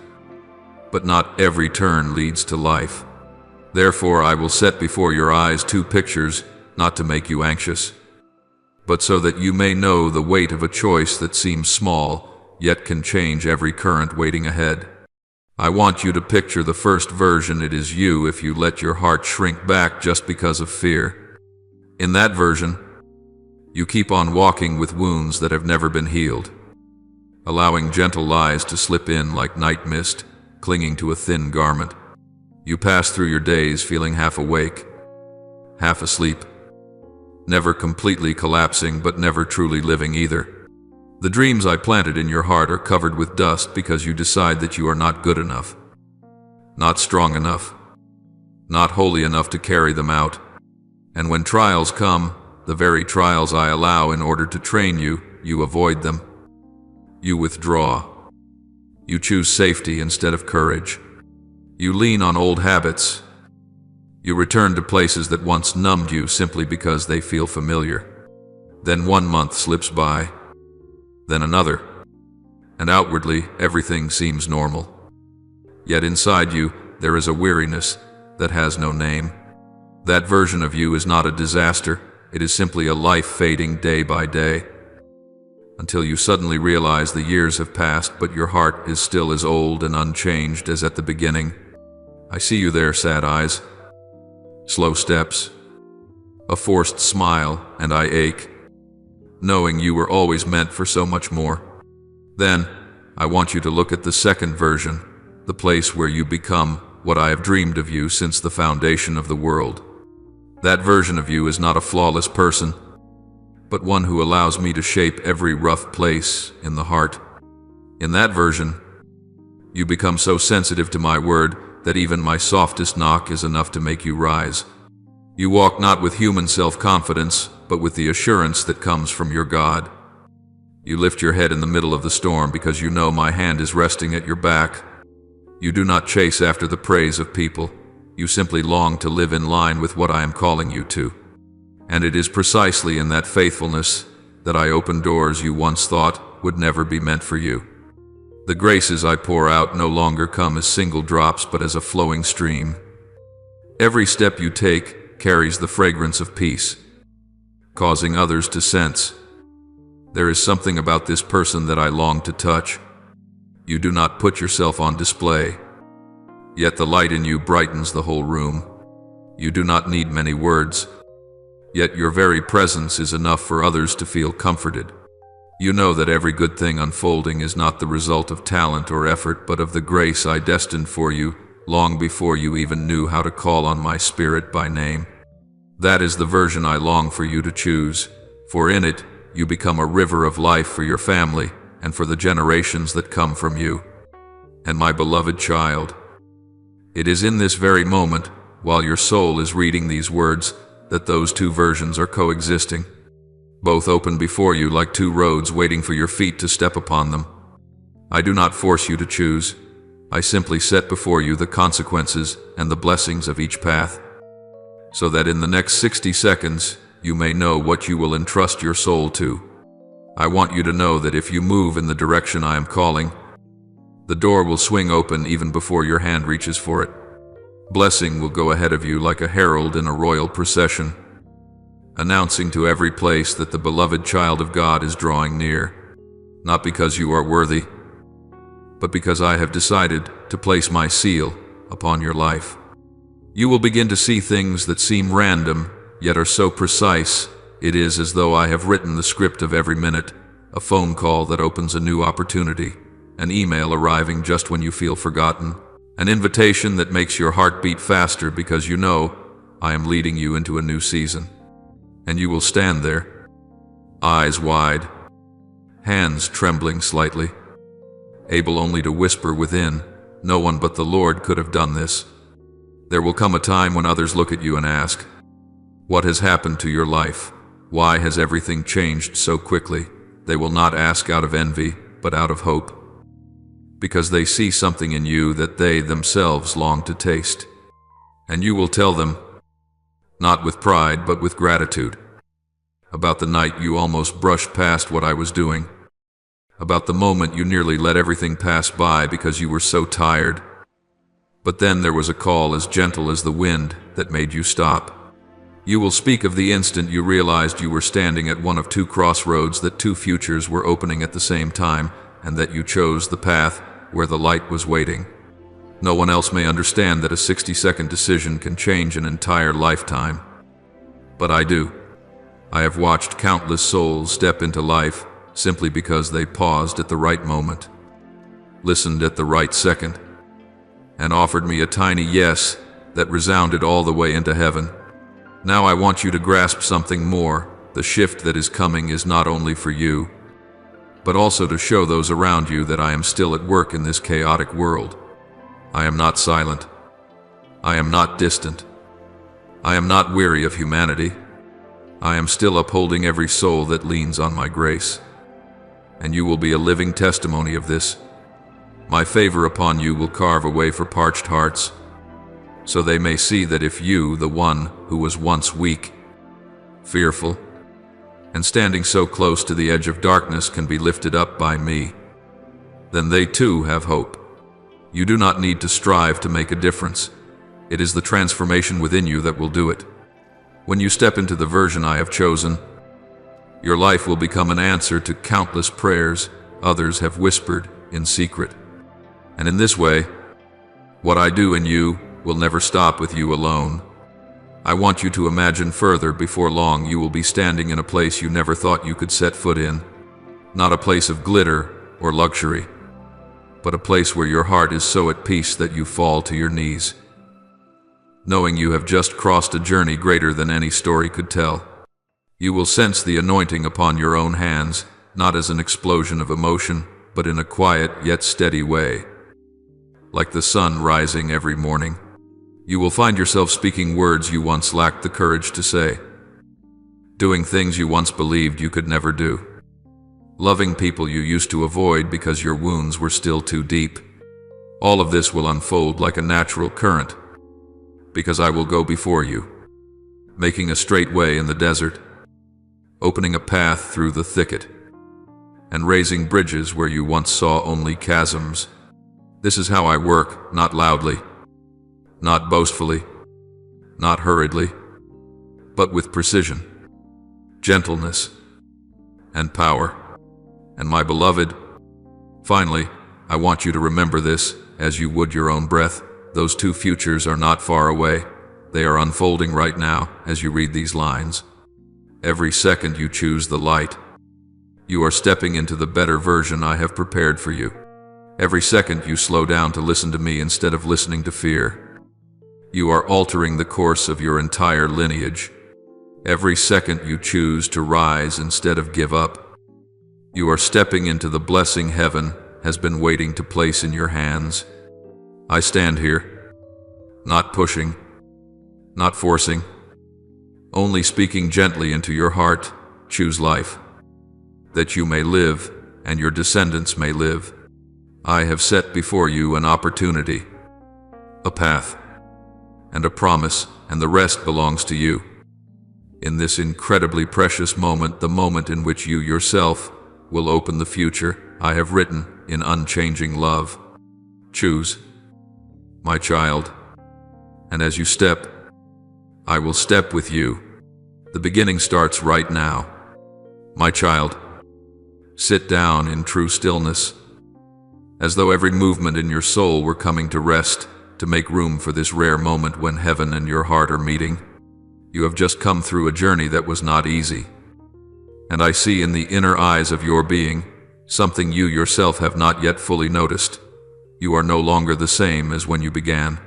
S1: but not every turn leads to life. Therefore, I will set before your eyes two pictures, not to make you anxious, but so that you may know the weight of a choice that seems small, yet can change every current waiting ahead. I want you to picture the first version. It is you if you let your heart shrink back just because of fear. In that version, you keep on walking with wounds that have never been healed, allowing gentle lies to slip in like night mist, clinging to a thin garment. You pass through your days feeling half awake, half asleep, never completely collapsing but never truly living either. The dreams I planted in your heart are covered with dust because you decide that you are not good enough, not strong enough, not holy enough to carry them out. And when trials come, the very trials I allow in order to train you, you avoid them. You withdraw. You choose safety instead of courage. You lean on old habits. You return to places that once numbed you simply because they feel familiar. Then 1 month slips by, then another, and outwardly everything seems normal. Yet inside you there is a weariness that has no name. That version of you is not a disaster, it is simply a life fading day by day, until you suddenly realize the years have passed but your heart is still as old and unchanged as at the beginning. I see you there, sad eyes, slow steps, a forced smile, and I ache, knowing you were always meant for so much more. Then, I want you to look at the second version, the place where you become what I have dreamed of you since the foundation of the world. That version of you is not a flawless person, but one who allows me to shape every rough place in the heart. In that version, you become so sensitive to my word that even my softest knock is enough to make you rise. You walk not with human self-confidence, but with the assurance that comes from your God. You lift your head in the middle of the storm because you know my hand is resting at your back. You do not chase after the praise of people. You simply long to live in line with what I am calling you to. And it is precisely in that faithfulness that I open doors you once thought would never be meant for you. The graces I pour out no longer come as single drops but as a flowing stream. Every step you take carries the fragrance of peace, causing others to sense, there is something about this person that I long to touch. You do not put yourself on display, yet the light in you brightens the whole room. You do not need many words, yet your very presence is enough for others to feel comforted. You know that every good thing unfolding is not the result of talent or effort, but of the grace I destined for you long before you even knew how to call on my spirit by name. That is the version I long for you to choose, for in it you become a river of life for your family and for the generations that come from you. And my beloved child, it is in this very moment, while your soul is reading these words, that those two versions are coexisting, both open before you like two roads waiting for your feet to step upon them. I do not force you to choose. I simply set before you the consequences and the blessings of each path, so that in the next 60 seconds you may know what you will entrust your soul to. I want you to know that if you move in the direction I am calling, the door will swing open even before your hand reaches for it. Blessing will go ahead of you like a herald in a royal procession, announcing to every place that the beloved child of God is drawing near, not because you are worthy, but because I have decided to place my seal upon your life. You will begin to see things that seem random, yet are so precise. It is as though I have written the script of every minute, a phone call that opens a new opportunity, an email arriving just when you feel forgotten, an invitation that makes your heart beat faster because you know I am leading you into a new season. And you will stand there, eyes wide, hands trembling slightly, able only to whisper within, "No one but the Lord could have done this." There will come a time when others look at you and ask, "What has happened to your life? Why has everything changed so quickly?" They will not ask out of envy, but out of hope, because they see something in you that they themselves long to taste. And you will tell them, not with pride but with gratitude, about the night you almost brushed past what I was doing, about the moment you nearly let everything pass by because you were so tired. But then there was a call as gentle as the wind that made you stop. You will speak of the instant you realized you were standing at one of two crossroads, that two futures were opening at the same time, and that you chose the path where the light was waiting. No one else may understand that a 60-second decision can change an entire lifetime. But I do. I have watched countless souls step into life simply because they paused at the right moment, listened at the right second, and offered me a tiny yes that resounded all the way into heaven. Now I want you to grasp something more. The shift that is coming is not only for you, but also to show those around you that I am still at work in this chaotic world. I am not silent. I am not distant. I am not weary of humanity. I am still upholding every soul that leans on my grace. And you will be a living testimony of this. My favor upon you will carve a way for parched hearts, so they may see that if you, the one who was once weak, fearful, and standing so close to the edge of darkness can be lifted up by me, then they too have hope. You do not need to strive to make a difference. It is the transformation within you that will do it. When you step into the version I have chosen, your life will become an answer to countless prayers others have whispered in secret. And in this way, what I do in you will never stop with you alone. I want you to imagine further. Before long, you will be standing in a place you never thought you could set foot in. Not a place of glitter or luxury, but a place where your heart is so at peace that you fall to your knees, knowing you have just crossed a journey greater than any story could tell. You will sense the anointing upon your own hands, not as an explosion of emotion, but in a quiet yet steady way, like the sun rising every morning. You will find yourself speaking words you once lacked the courage to say, doing things you once believed you could never do, loving people you used to avoid because your wounds were still too deep. All of this will unfold like a natural current, because I will go before you, making a straight way in the desert, opening a path through the thicket, and raising bridges where you once saw only chasms. This is how I work, not loudly, not boastfully, not hurriedly, but with precision, gentleness, and power. And my beloved, finally, I want you to remember this as you would your own breath. Those two futures are not far away. They are unfolding right now as you read these lines. Every second you choose the light, you are stepping into the better version I have prepared for you. Every second you slow down to listen to me instead of listening to fear, you are altering the course of your entire lineage. Every second you choose to rise instead of give up, you are stepping into the blessing heaven has been waiting to place in your hands. I stand here, not pushing, not forcing, only speaking gently into your heart, choose life, that you may live and your descendants may live. I have set before you an opportunity, a path, and a promise, and the rest belongs to you. In this incredibly precious moment, the moment in which you yourself will open the future I have written in unchanging love. Choose, my child, and as you step, I will step with you. The beginning starts right now. My child, sit down in true stillness, as though every movement in your soul were coming to rest, to make room for this rare moment when heaven and your heart are meeting. You have just come through a journey that was not easy, and I see in the inner eyes of your being something you yourself have not yet fully noticed. You are no longer the same as when you began.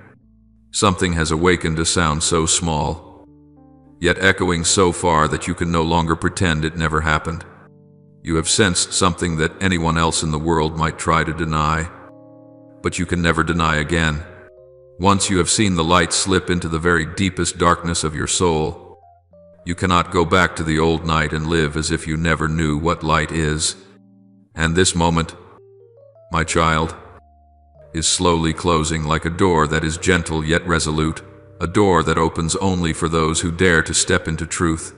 S1: Something has awakened a sound so small, yet echoing so far that you can no longer pretend it never happened. You have sensed something that anyone else in the world might try to deny, but you can never deny again. Once you have seen the light slip into the very deepest darkness of your soul, you cannot go back to the old night and live as if you never knew what light is. And this moment, my child, is slowly closing like a door that is gentle yet resolute, a door that opens only for those who dare to step into truth,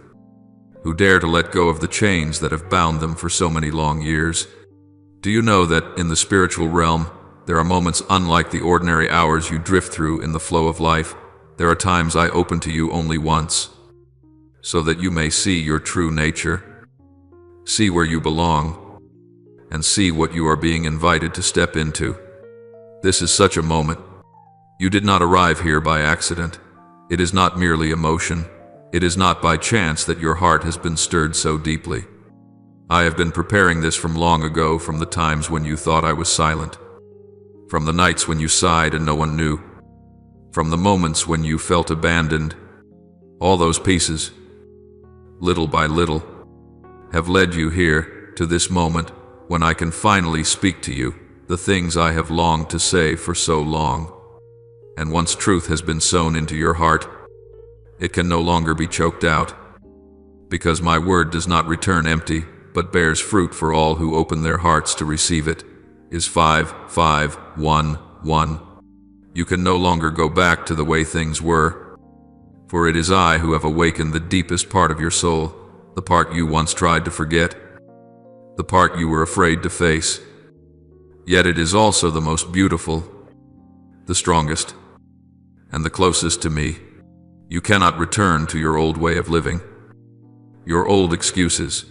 S1: who dare to let go of the chains that have bound them for so many long years. Do you know that in the spiritual realm, there are moments unlike the ordinary hours you drift through in the flow of life? There are times I open to you only once, so that you may see your true nature, see where you belong, and see what you are being invited to step into. This is such a moment. You did not arrive here by accident. It is not merely emotion. It is not by chance that your heart has been stirred so deeply. I have been preparing this from long ago, from the times when you thought I was silent, from the nights when you sighed and no one knew, from the moments when you felt abandoned. All those pieces, little by little, have led you here to this moment when I can finally speak to you the things I have longed to say for so long. And once truth has been sown into your heart, it can no longer be choked out, because my word does not return empty, but bears fruit for all who open their hearts to receive it. Is 5-5-1-1. You can no longer go back to the way things were, for it is I who have awakened the deepest part of your soul, the part you once tried to forget, the part you were afraid to face. Yet it is also the most beautiful, the strongest, and the closest to me. You cannot return to your old way of living, your old excuses,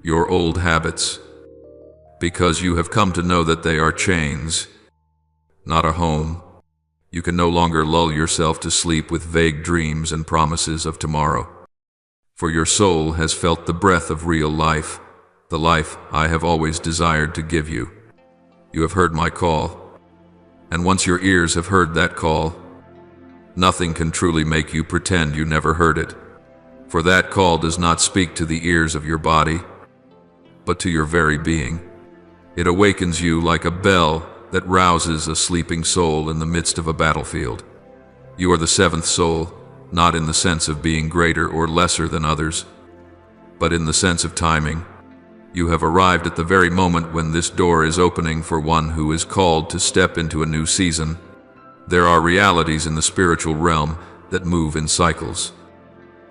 S1: your old habits, because you have come to know that they are chains, not a home. You can no longer lull yourself to sleep with vague dreams and promises of tomorrow, for your soul has felt the breath of real life, the life I have always desired to give you. You have heard my call, and once your ears have heard that call, nothing can truly make you pretend you never heard it, for that call does not speak to the ears of your body, but to your very being. It awakens you like a bell that rouses a sleeping soul in the midst of a battlefield. You are the seventh soul, not in the sense of being greater or lesser than others, but in the sense of timing. You have arrived at the very moment when this door is opening for one who is called to step into a new season. There are realities in the spiritual realm that move in cycles,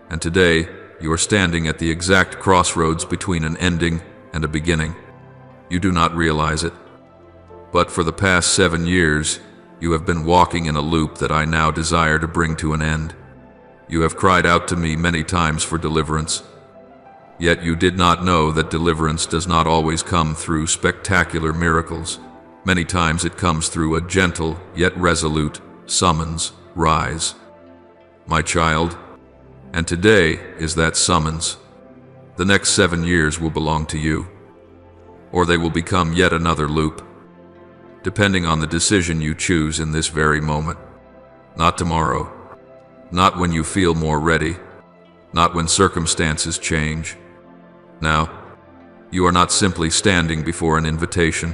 S1: and today you are standing at the exact crossroads between an ending and a beginning. You do not realize it, but for the past 7 years, you have been walking in a loop that I now desire to bring to an end. You have cried out to me many times for deliverance, yet you did not know that deliverance does not always come through spectacular miracles. Many times it comes through a gentle yet resolute summons, rise, my child. And today is that summons. The next 7 years will belong to you, or they will become yet another loop, depending on the decision you choose in this very moment. Not tomorrow, not when you feel more ready, not when circumstances change. Now, you are not simply standing before an invitation.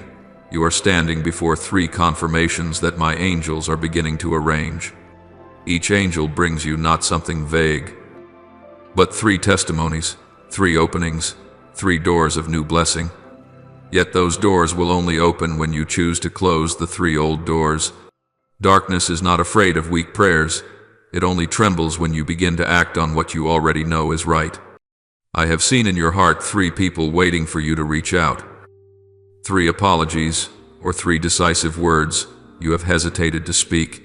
S1: You are standing before 3 confirmations that my angels are beginning to arrange. Each angel brings you not something vague, but 3 testimonies, 3 openings, 3 doors of new blessing. Yet those doors will only open when you choose to close the 3 old doors. Darkness is not afraid of weak prayers. It only trembles when you begin to act on what you already know is right. I have seen in your heart 3 people waiting for you to reach out. 3 apologies, or 3 decisive words you have hesitated to speak.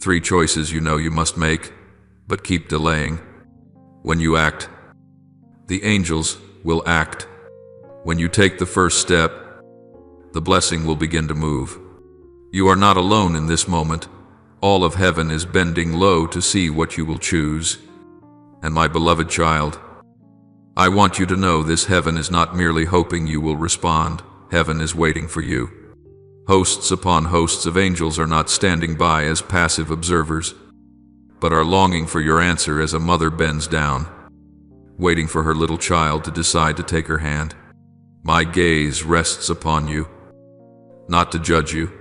S1: 3 choices you know you must make, but keep delaying. When you act, the angels will act. When you take the first step, the blessing will begin to move. You are not alone in this moment. All of heaven is bending low to see what you will choose. And my beloved child, I want you to know this heaven is not merely hoping you will respond. Heaven is waiting for you. Hosts upon hosts of angels are not standing by as passive observers, but are longing for your answer as a mother bends down, waiting for her little child to decide to take her hand. My gaze rests upon you, not to judge you,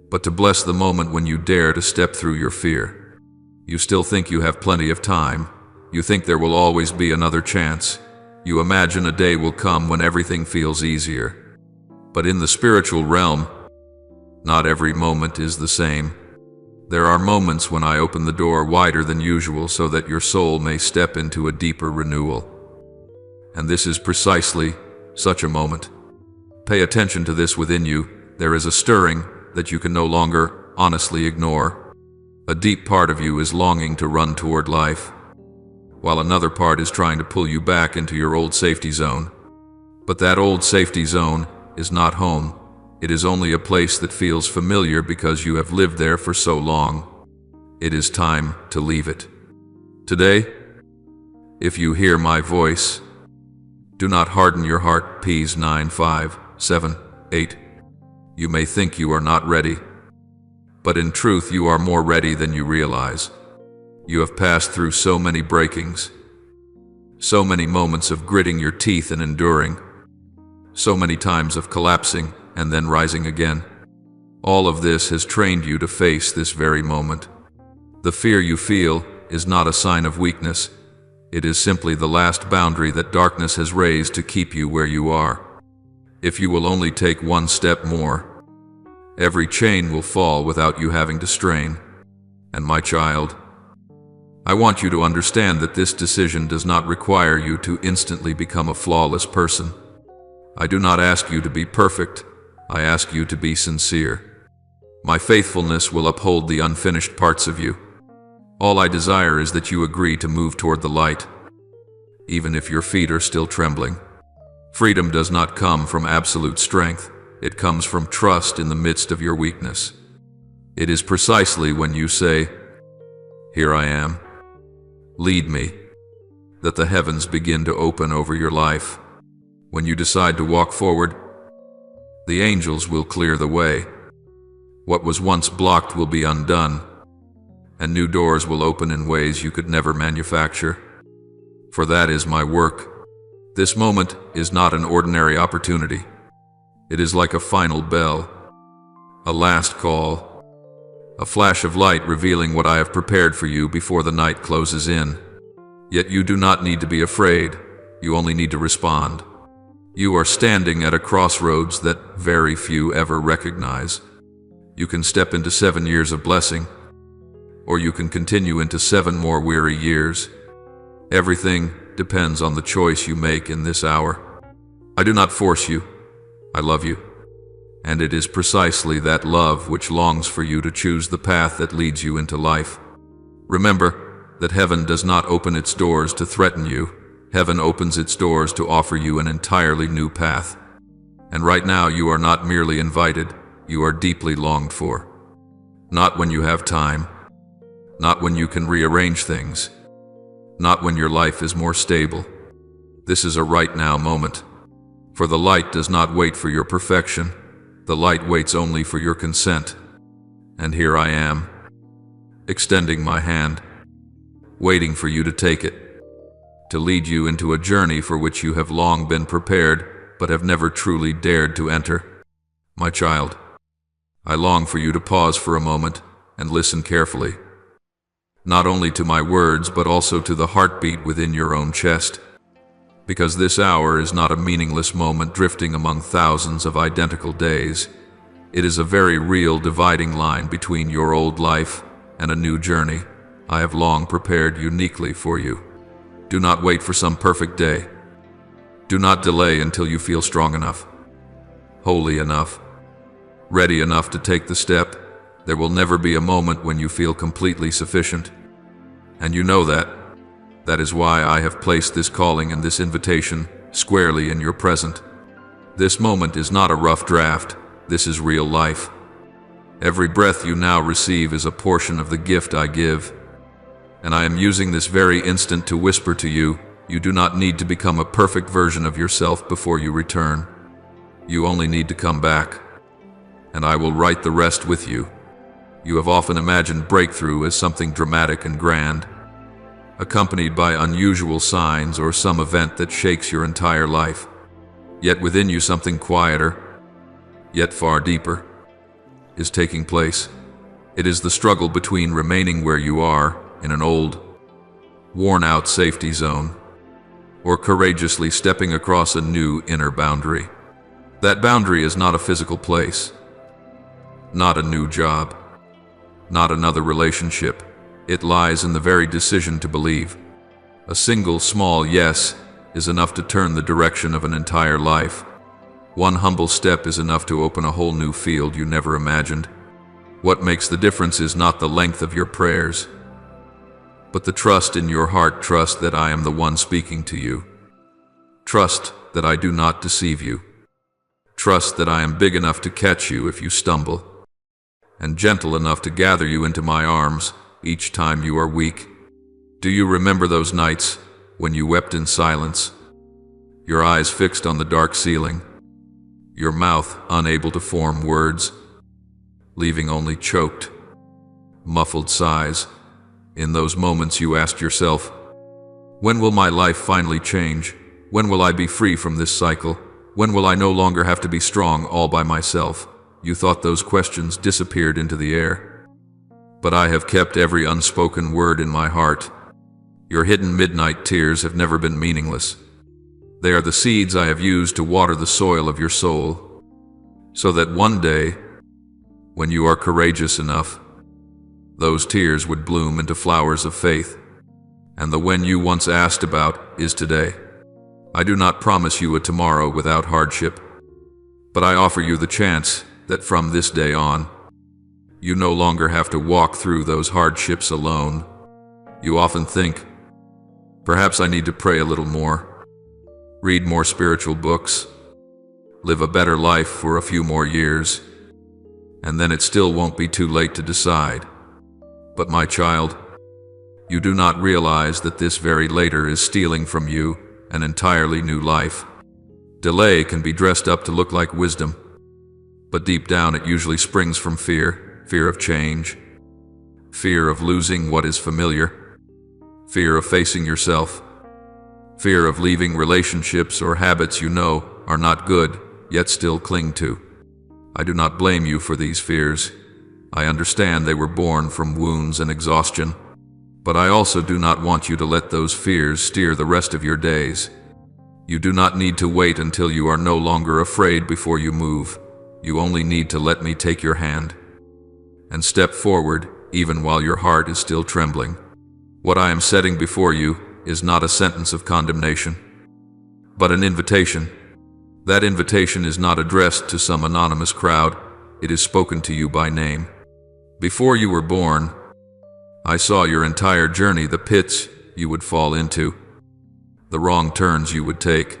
S1: but to bless the moment when you dare to step through your fear. You still think you have plenty of time. You think there will always be another chance. You imagine a day will come when everything feels easier. But in the spiritual realm, not every moment is the same. There are moments when I open the door wider than usual so that your soul may step into a deeper renewal. And this is precisely such a moment. Pay attention to this within you. There is a stirring that you can no longer honestly ignore. A deep part of you is longing to run toward life, while another part is trying to pull you back into your old safety zone. But that old safety zone is not home. It is only a place that feels familiar because you have lived there for so long. It is time to leave it. Today, if you hear my voice, do not harden your heart. Ps 9, 5, 7, 8. You may think you are not ready, but in truth you are more ready than you realize. You have passed through so many breakings, so many moments of gritting your teeth and enduring, so many times of collapsing and then rising again. All of this has trained you to face this very moment. The fear you feel is not a sign of weakness. It is simply the last boundary that darkness has raised to keep you where you are. If you will only take one step more, every chain will fall without you having to strain. And my child, I want you to understand that this decision does not require you to instantly become a flawless person. I do not ask you to be perfect. I ask you to be sincere. My faithfulness will uphold the unfinished parts of you. All I desire is that you agree to move toward the light, even if your feet are still trembling. Freedom does not come from absolute strength. It comes from trust in the midst of your weakness. It is precisely when you say, "Here I am, lead me," that the heavens begin to open over your life. When you decide to walk forward, the angels will clear the way. What was once blocked will be undone, and new doors will open in ways you could never manufacture. For that is my work. This moment is not an ordinary opportunity. It is like a final bell, a last call, a flash of light revealing what I have prepared for you before the night closes in. Yet you do not need to be afraid. You only need to respond. You are standing at a crossroads that very few ever recognize. You can step into 7 years of blessing, or you can continue into 7 more weary years. Everything depends on the choice you make in this hour. I do not force you. I love you. And it is precisely that love which longs for you to choose the path that leads you into life. Remember that heaven does not open its doors to threaten you. Heaven opens its doors to offer you an entirely new path. And right now you are not merely invited, you are deeply longed for. Not when you have time, not when you can rearrange things, not when your life is more stable. This is a right now moment. For the light does not wait for your perfection. The light waits only for your consent. And here I am, extending my hand, waiting for you to take it, to lead you into a journey for which you have long been prepared, but have never truly dared to enter. My child, I long for you to pause for a moment and listen carefully. not only to my words, but also to the heartbeat within your own chest. Because this hour is not a meaningless moment drifting among thousands of identical days. It is a very real dividing line between your old life and a new journey I have long prepared uniquely for you. Do not wait for some perfect day. Do not delay until you feel strong enough, holy enough, ready enough to take the step. There will never be a moment when you feel completely sufficient. And you know that. That is why I have placed this calling and this invitation squarely in your present. This moment is not a rough draft. This is real life. Every breath you now receive is a portion of the gift I give. And I am using this very instant to whisper to you, you do not need to become a perfect version of yourself before you return. You only need to come back. And I will write the rest with you. You have often imagined breakthrough as something dramatic and grand, accompanied by unusual signs or some event that shakes your entire life. Yet within you something quieter, yet far deeper, is taking place. It is the struggle between remaining where you are in an old, worn-out safety zone, or courageously stepping across a new inner boundary. That boundary is not a physical place, not a new job, not another relationship. It lies in the very decision to believe. A single small yes is enough to turn the direction of an entire life. One humble step is enough to open a whole new field you never imagined. What makes the difference is not the length of your prayers, but the trust in your heart. Trust that I am the one speaking to you. Trust that I do not deceive you. Trust that I am big enough to catch you if you stumble, and gentle enough to gather you into my arms each time you are weak. Do you remember those nights when you wept in silence, your eyes fixed on the dark ceiling, your mouth unable to form words, leaving only choked, muffled sighs? In those moments you asked yourself, when will my life finally change? When will I be free from this cycle? When will I no longer have to be strong all by myself? You thought those questions disappeared into the air. But I have kept every unspoken word in my heart. Your hidden midnight tears have never been meaningless. They are the seeds I have used to water the soil of your soul, so that one day, when you are courageous enough, those tears would bloom into flowers of faith. And the when you once asked about is today. I do not promise you a tomorrow without hardship, but I offer you the chance that from this day on, you no longer have to walk through those hardships alone. You often think, perhaps I need to pray a little more, read more spiritual books, live a better life for a few more years, and then it still won't be too late to decide. But my child, you do not realize that this very later is stealing from you an entirely new life. Delay can be dressed up to look like wisdom, but deep down it usually springs from fear, fear of change, fear of losing what is familiar, fear of facing yourself, fear of leaving relationships or habits you know are not good, yet still cling to. I do not blame you for these fears. I understand they were born from wounds and exhaustion, but I also do not want you to let those fears steer the rest of your days. You do not need to wait until you are no longer afraid before you move. You only need to let me take your hand and step forward, even while your heart is still trembling. What I am setting before you is not a sentence of condemnation, but an invitation. That invitation is not addressed to some anonymous crowd. It is spoken to you by name. Before you were born, I saw your entire journey, the pits you would fall into, the wrong turns you would take,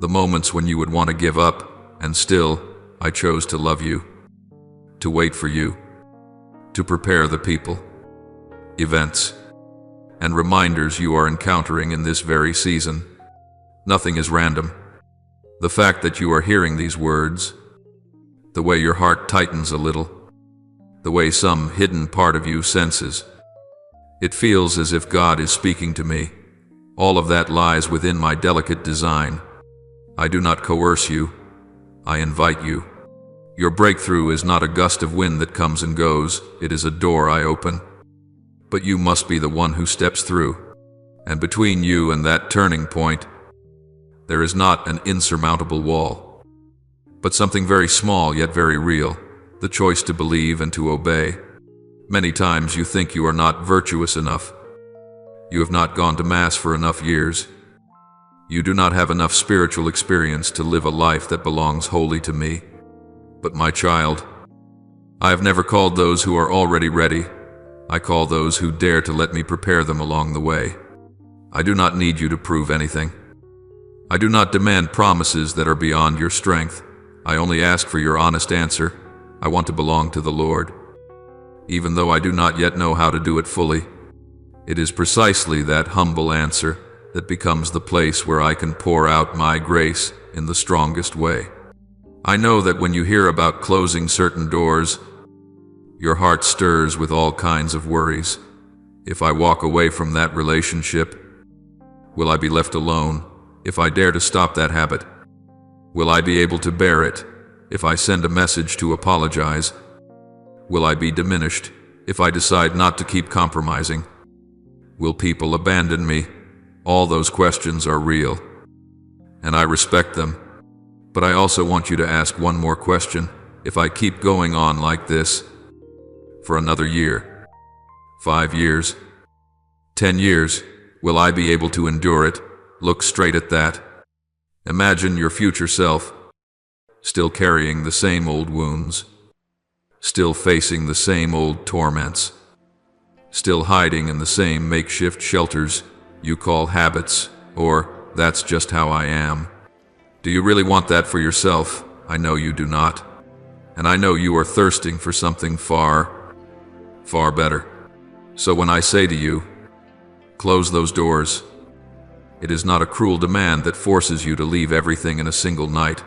S1: the moments when you would want to give up, and still, I chose to love you, to wait for you, to prepare the people, events, and reminders you are encountering in this very season. Nothing is random. The fact that you are hearing these words, the way your heart tightens a little, the way some hidden part of you senses, it feels as if God is speaking to me. All of that lies within my delicate design. I do not coerce you. I invite you. Your breakthrough is not a gust of wind that comes and goes. It is a door I open. But you must be the one who steps through. And between you and that turning point, there is not an insurmountable wall, but something very small yet very real, the choice to believe and to obey. Many times you think you are not virtuous enough. You have not gone to Mass for enough years. You do not have enough spiritual experience to live a life that belongs wholly to me. But my child, I have never called those who are already ready. I call those who dare to let me prepare them along the way. I do not need you to prove anything. I do not demand promises that are beyond your strength. I only ask for your honest answer. I want to belong to the Lord. Even though I do not yet know how to do it fully, it is precisely that humble answer that becomes the place where I can pour out my grace in the strongest way. I know that when you hear about closing certain doors, your heart stirs with all kinds of worries. If I walk away from that relationship, will I be left alone? If I dare to stop that habit, will I be able to bear it? If I send a message to apologize, will I be diminished? If I decide not to keep compromising, will people abandon me? All those questions are real, and I respect them. But I also want you to ask one more question. If I keep going on like this for another year, 5 years, 10 years, will I be able to endure it? Look straight at that. Imagine your future self, still carrying the same old wounds, still facing the same old torments, still hiding in the same makeshift shelters you call habits, or that's just how I am. Do you really want that for yourself? I know you do not. And I know you are thirsting for something far, far better. So when I say to you, close those doors, it is not a cruel demand that forces you to leave everything in a single night,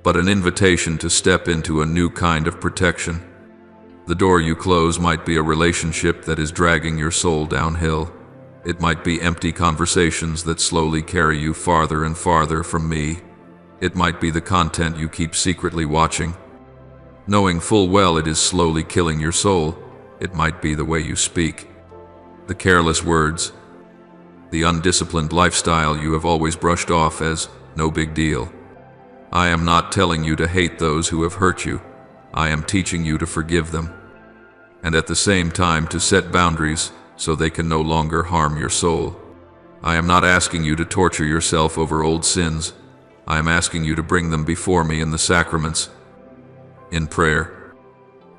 S1: but an invitation to step into a new kind of protection. The door you close might be a relationship that is dragging your soul downhill. It might be empty conversations that slowly carry you farther and farther from me. It might be the content you keep secretly watching, knowing full well it is slowly killing your soul. It might be the way you speak, the careless words, the undisciplined lifestyle you have always brushed off as no big deal. I am not telling you to hate those who have hurt you. I am teaching you to forgive them, and at the same time to set boundaries so they can no longer harm your soul. I am not asking you to torture yourself over old sins. I am asking you to bring them before me in the sacraments, in prayer,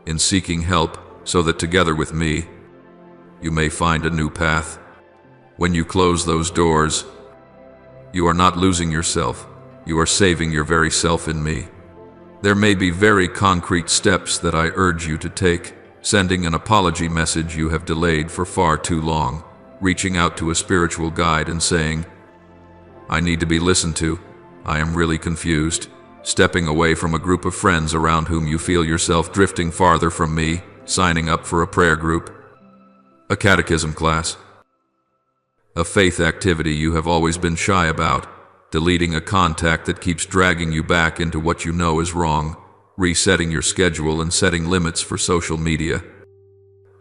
S1: in seeking help, so that together with me, you may find a new path. When you close those doors, you are not losing yourself. You are saving your very self in me. There may be very concrete steps that I urge you to take. Sending an apology message you have delayed for far too long. Reaching out to a spiritual guide and saying, I need to be listened to. I am really confused. Stepping away from a group of friends around whom you feel yourself drifting farther from me. Signing up for a prayer group, a catechism class, a faith activity you have always been shy about. Deleting a contact that keeps dragging you back into what you know is wrong. Resetting your schedule and setting limits for social media,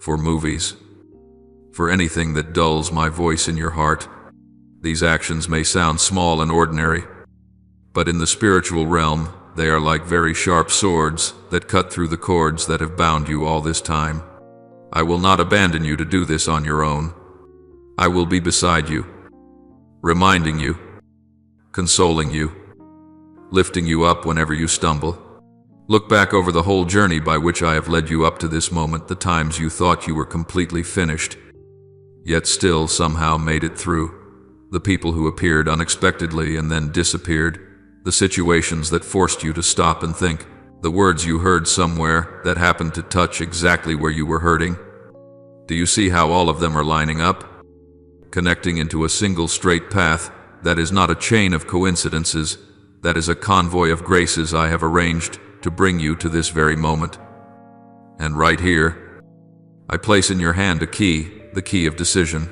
S1: for movies, for anything that dulls my voice in your heart. These actions may sound small and ordinary, but in the spiritual realm, they are like very sharp swords that cut through the cords that have bound you all this time. I will not abandon you to do this on your own. I will be beside you, reminding you, consoling you, lifting you up whenever you stumble. Look back over the whole journey by which I have led you up to this moment, the times you thought you were completely finished, yet still somehow made it through. The people who appeared unexpectedly and then disappeared. The situations that forced you to stop and think. The words you heard somewhere that happened to touch exactly where you were hurting. Do you see how all of them are lining up? Connecting into a single straight path that is not a chain of coincidences, that is a convoy of graces I have arranged to bring you to this very moment. And right here, I place in your hand a key, the key of decision.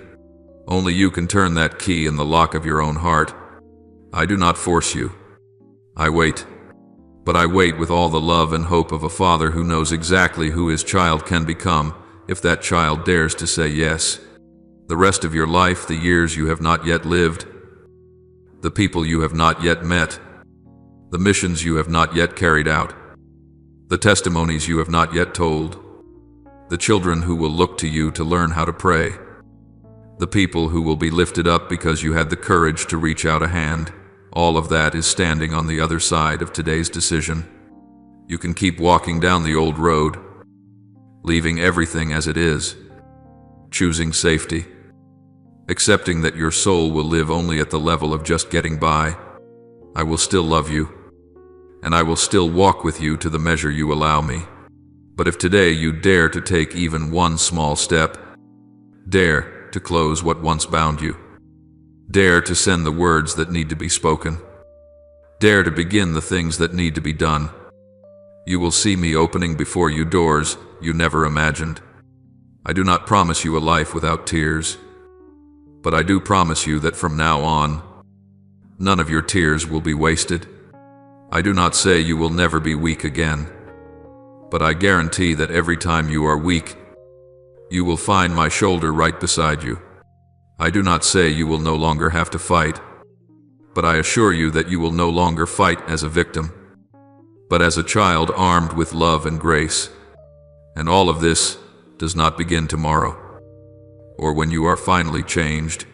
S1: Only you can turn that key in the lock of your own heart. I do not force you. I wait. But I wait with all the love and hope of a father who knows exactly who his child can become if that child dares to say yes. The rest of your life, the years you have not yet lived, the people you have not yet met, the missions you have not yet carried out, the testimonies you have not yet told, the children who will look to you to learn how to pray, the people who will be lifted up because you had the courage to reach out a hand, all of that is standing on the other side of today's decision. You can keep walking down the old road, leaving everything as it is, choosing safety, accepting that your soul will live only at the level of just getting by. I will still love you, and I will still walk with you to the measure you allow me. But if today you dare to take even one small step, dare to close what once bound you, dare to send the words that need to be spoken, dare to begin the things that need to be done, you will see me opening before you doors you never imagined. I do not promise you a life without tears, but I do promise you that from now on, none of your tears will be wasted. I do not say you will never be weak again, but I guarantee that every time you are weak, you will find my shoulder right beside you. I do not say you will no longer have to fight, but I assure you that you will no longer fight as a victim, but as a child armed with love and grace. And all of this does not begin tomorrow, or when you are finally changed,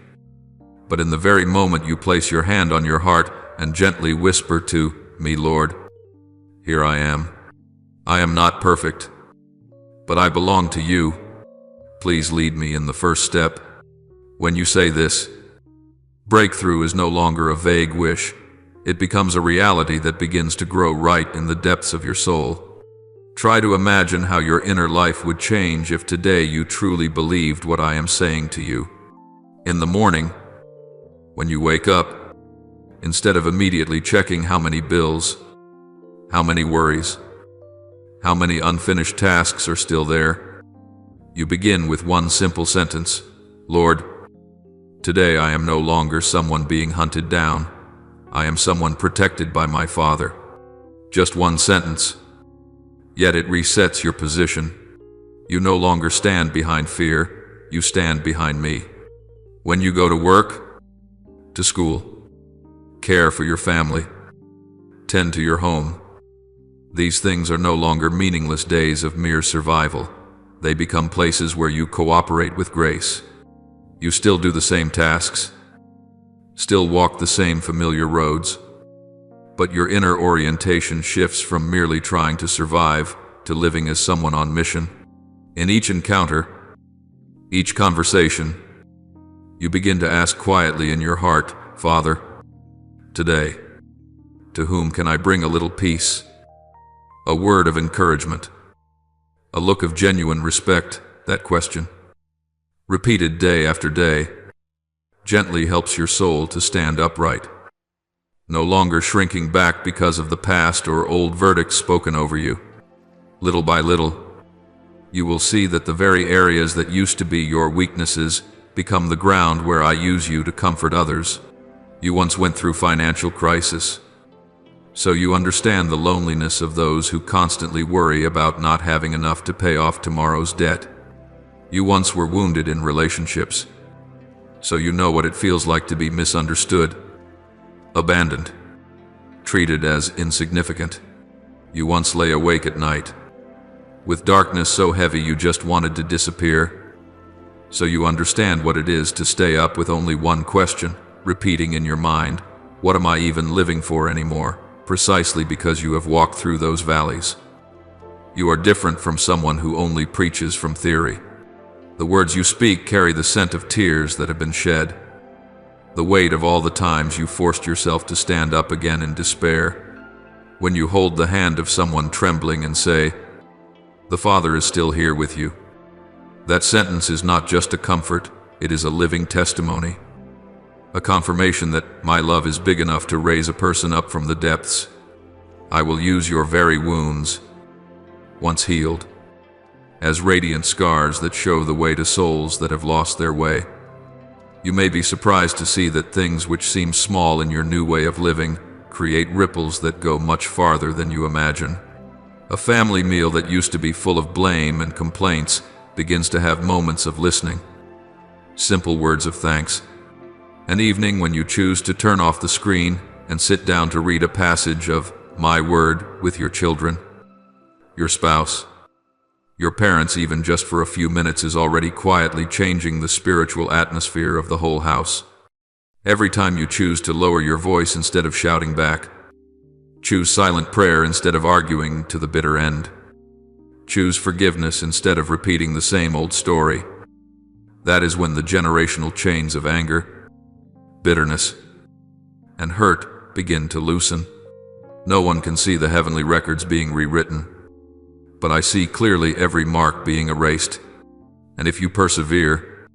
S1: but in the very moment you place your hand on your heart and gently whisper to me, Lord, here I am. I am not perfect, but I belong to you. Please lead me in the first step. When you say this, breakthrough is no longer a vague wish. It becomes a reality that begins to grow right in the depths of your soul. Try to imagine how your inner life would change if today you truly believed what I am saying to you. In the morning, when you wake up, instead of immediately checking how many bills, how many worries, how many unfinished tasks are still there, you begin with one simple sentence: Lord, today I am no longer someone being hunted down. I am someone protected by my Father. Just one sentence, yet it resets your position. You no longer stand behind fear, you stand behind me. When you go to work, to school, care for your family, tend to your home, these things are no longer meaningless days of mere survival. They become places where you cooperate with grace. You still do the same tasks, still walk the same familiar roads, but your inner orientation shifts from merely trying to survive to living as someone on mission. In each encounter, each conversation, you begin to ask quietly in your heart, Father, today, to whom can I bring a little peace, a word of encouragement, a look of genuine respect? That question, repeated day after day, gently helps your soul to stand upright, no longer shrinking back because of the past or old verdicts spoken over you. Little by little, you will see that the very areas that used to be your weaknesses become the ground where I use you to comfort others. You once went through financial crisis, so you understand the loneliness of those who constantly worry about not having enough to pay off tomorrow's debt. You once were wounded in relationships, so you know what it feels like to be misunderstood, abandoned, treated as insignificant. You once lay awake at night, with darkness so heavy you just wanted to disappear, so you understand what it is to stay up with only one question, repeating in your mind, what am I even living for anymore? Precisely because you have walked through those valleys. You are different from someone who only preaches from theory. The words you speak carry the scent of tears that have been shed, the weight of all the times you forced yourself to stand up again in despair. When you hold the hand of someone trembling and say, the Father is still here with you, that sentence is not just a comfort, it is a living testimony, a confirmation that my love is big enough to raise a person up from the depths. I will use your very wounds, once healed, as radiant scars that show the way to souls that have lost their way. You may be surprised to see that things which seem small in your new way of living create ripples that go much farther than you imagine. A family meal that used to be full of blame and complaints begins to have moments of listening, simple words of thanks. An evening when you choose to turn off the screen and sit down to read a passage of My Word with your children, your spouse, your parents, even just for a few minutes, is already quietly changing the spiritual atmosphere of the whole house. Every time you choose to lower your voice instead of shouting back, choose silent prayer instead of arguing to the bitter end, choose forgiveness instead of repeating the same old story, that is when the generational chains of anger, bitterness, and hurt begin to loosen. No one can see the heavenly records being rewritten, but I see clearly every mark being erased. And if you persevere,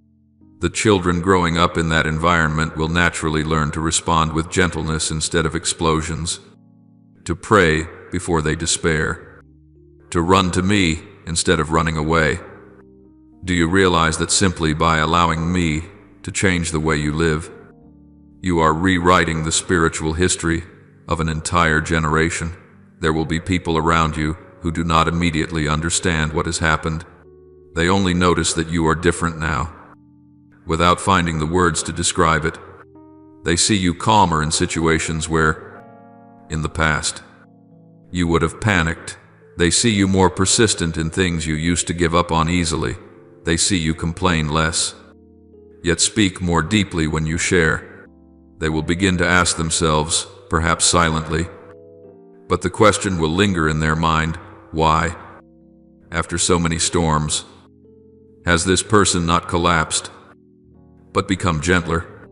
S1: the children growing up in that environment will naturally learn to respond with gentleness instead of explosions, to pray before they despair, to run to me instead of running away. Do you realize that simply by allowing me to change the way you live, you are rewriting the spiritual history of an entire generation? There will be people around you who do not immediately understand what has happened. They only notice that you are different now, without finding the words to describe it. They see you calmer in situations where, in the past, you would have panicked. They see you more persistent in things you used to give up on easily. They see you complain less, yet speak more deeply when you share. They will begin to ask themselves, perhaps silently, but the question will linger in their mind, why, after so many storms, has this person not collapsed, but become gentler,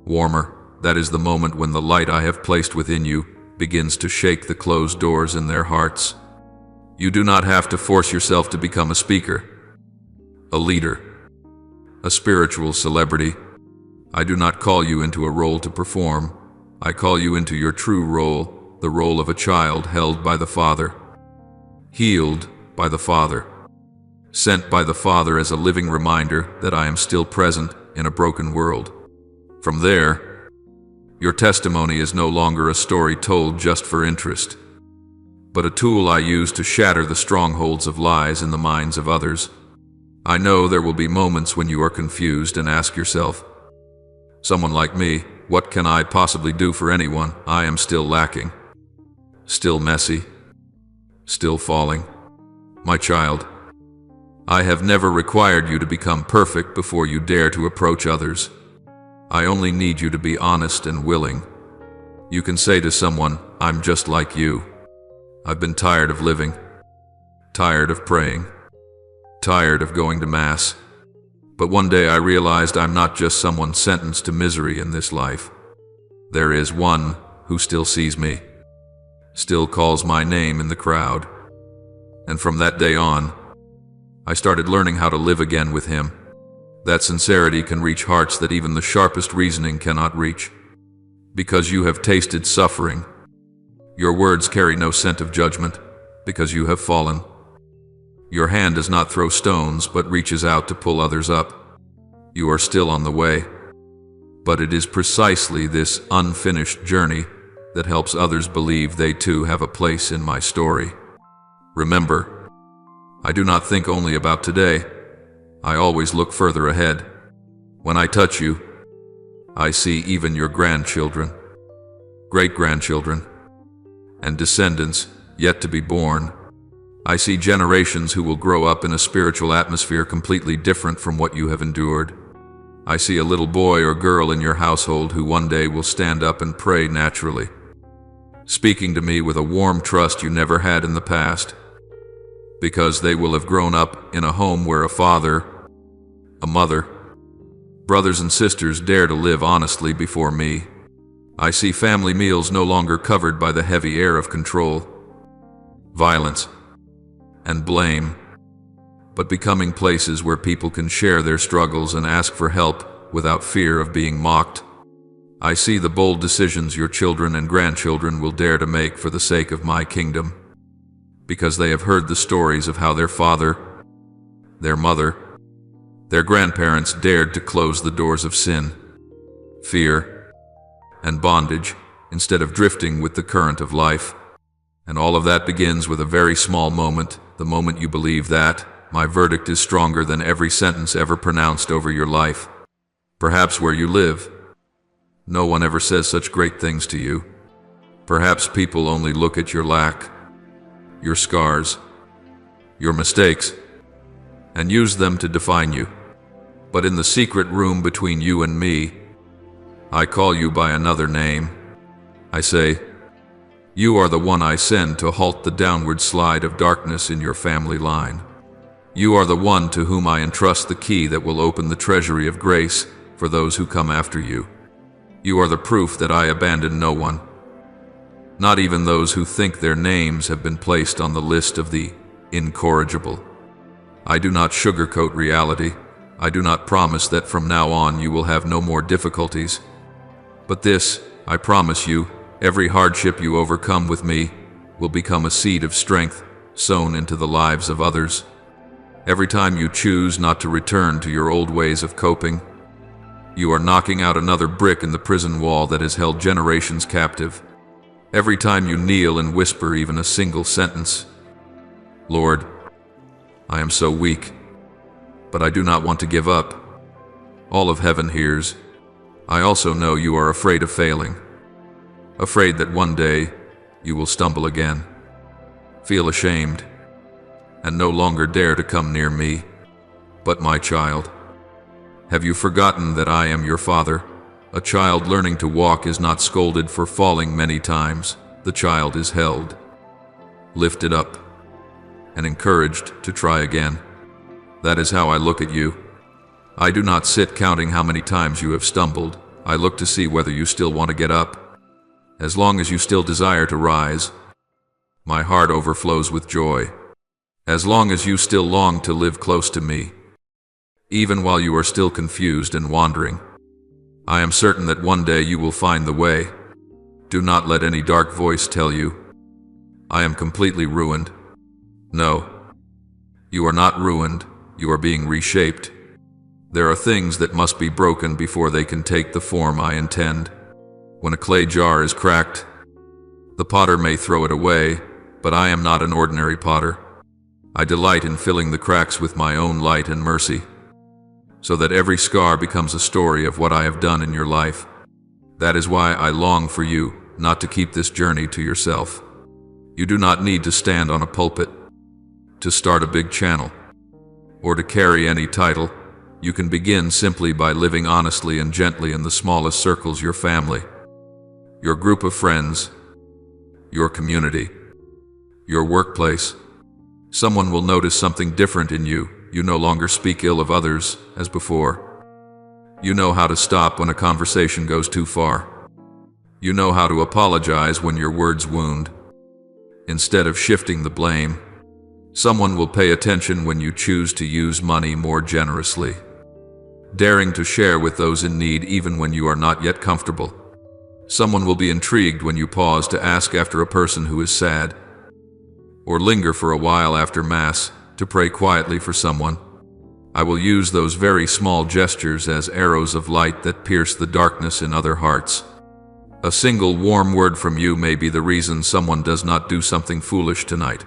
S1: warmer? That is the moment when the light I have placed within you begins to shake the closed doors in their hearts. You do not have to force yourself to become a speaker, a leader, a spiritual celebrity. I do not call you into a role to perform. I call you into your true role, the role of a child held by the Father, healed by the Father, sent by the Father as a living reminder that I am still present in a broken world. From there, your testimony is no longer a story told just for interest, but a tool I use to shatter the strongholds of lies in the minds of others. I know there will be moments when you are confused and ask yourself, someone like me, what can I possibly do for anyone? I am still lacking, still messy, still falling. My child, I have never required you to become perfect before you dare to approach others. I only need you to be honest and willing. You can say to someone, I'm just like you. I've been tired of living, tired of praying, tired of going to Mass. But one day I realized I'm not just someone sentenced to misery in this life. There is one who still sees me, still calls my name in the crowd. And from that day on, I started learning how to live again with him. That sincerity can reach hearts that even the sharpest reasoning cannot reach. Because you have tasted suffering, your words carry no scent of judgment, because you have fallen. Your hand does not throw stones, but reaches out to pull others up. You are still on the way, but it is precisely this unfinished journey that helps others believe they too have a place in my story. Remember, I do not think only about today. I always look further ahead. When I touch you, I see even your grandchildren, great-grandchildren, and descendants yet to be born. I see generations who will grow up in a spiritual atmosphere completely different from what you have endured. I see a little boy or girl in your household who one day will stand up and pray naturally, speaking to me with a warm trust you never had in the past, because they will have grown up in a home where a father, a mother, brothers and sisters dare to live honestly before me. I see family meals no longer covered by the heavy air of control, violence, and blame, but becoming places where people can share their struggles and ask for help without fear of being mocked. I see the bold decisions your children and grandchildren will dare to make for the sake of my kingdom, because they have heard the stories of how their father, their mother, their grandparents dared to close the doors of sin, fear, and bondage instead of drifting with the current of life. And all of that begins with a very small moment, the moment you believe that, my verdict is stronger than every sentence ever pronounced over your life. Perhaps where you live, no one ever says such great things to you. Perhaps people only look at your lack, your scars, your mistakes, and use them to define you. But in the secret room between you and me, I call you by another name. I say, you are the one I send to halt the downward slide of darkness in your family line. You are the one to whom I entrust the key that will open the treasury of grace for those who come after you. You are the proof that I abandon no one, not even those who think their names have been placed on the list of the incorrigible. I do not sugarcoat reality. I do not promise that from now on you will have no more difficulties. But this, I promise you, every hardship you overcome with me will become a seed of strength sown into the lives of others. Every time you choose not to return to your old ways of coping, you are knocking out another brick in the prison wall that has held generations captive. Every time you kneel and whisper even a single sentence, Lord, I am so weak, but I do not want to give up. All of heaven hears. I also know you are afraid of failing, afraid that one day you will stumble again, feel ashamed, and no longer dare to come near me. But my child, have you forgotten that I am your father? A child learning to walk is not scolded for falling many times. The child is held, lifted up, and encouraged to try again. That is how I look at you. I do not sit counting how many times you have stumbled. I look to see whether you still want to get up. As long as you still desire to rise, my heart overflows with joy. As long as you still long to live close to me, even while you are still confused and wandering, I am certain that one day you will find the way. Do not let any dark voice tell you, I am completely ruined. No, you are not ruined. You are being reshaped. There are things that must be broken before they can take the form I intend. When a clay jar is cracked, the potter may throw it away, but I am not an ordinary potter. I delight in filling the cracks with my own light and mercy, so that every scar becomes a story of what I have done in your life. That is why I long for you not to keep this journey to yourself. You do not need to stand on a pulpit, to start a big channel, or to carry any title. You can begin simply by living honestly and gently in the smallest circles: your family, your group of friends, your community, your workplace. Someone will notice something different in you. You no longer speak ill of others as before. You know how to stop when a conversation goes too far. You know how to apologize when your words wound. Instead of shifting the blame, someone will pay attention when you choose to use money more generously, daring to share with those in need even when you are not yet comfortable. Someone will be intrigued when you pause to ask after a person who is sad, or linger for a while after Mass to pray quietly for someone. I will use those very small gestures as arrows of light that pierce the darkness in other hearts. A single warm word from you may be the reason someone does not do something foolish tonight.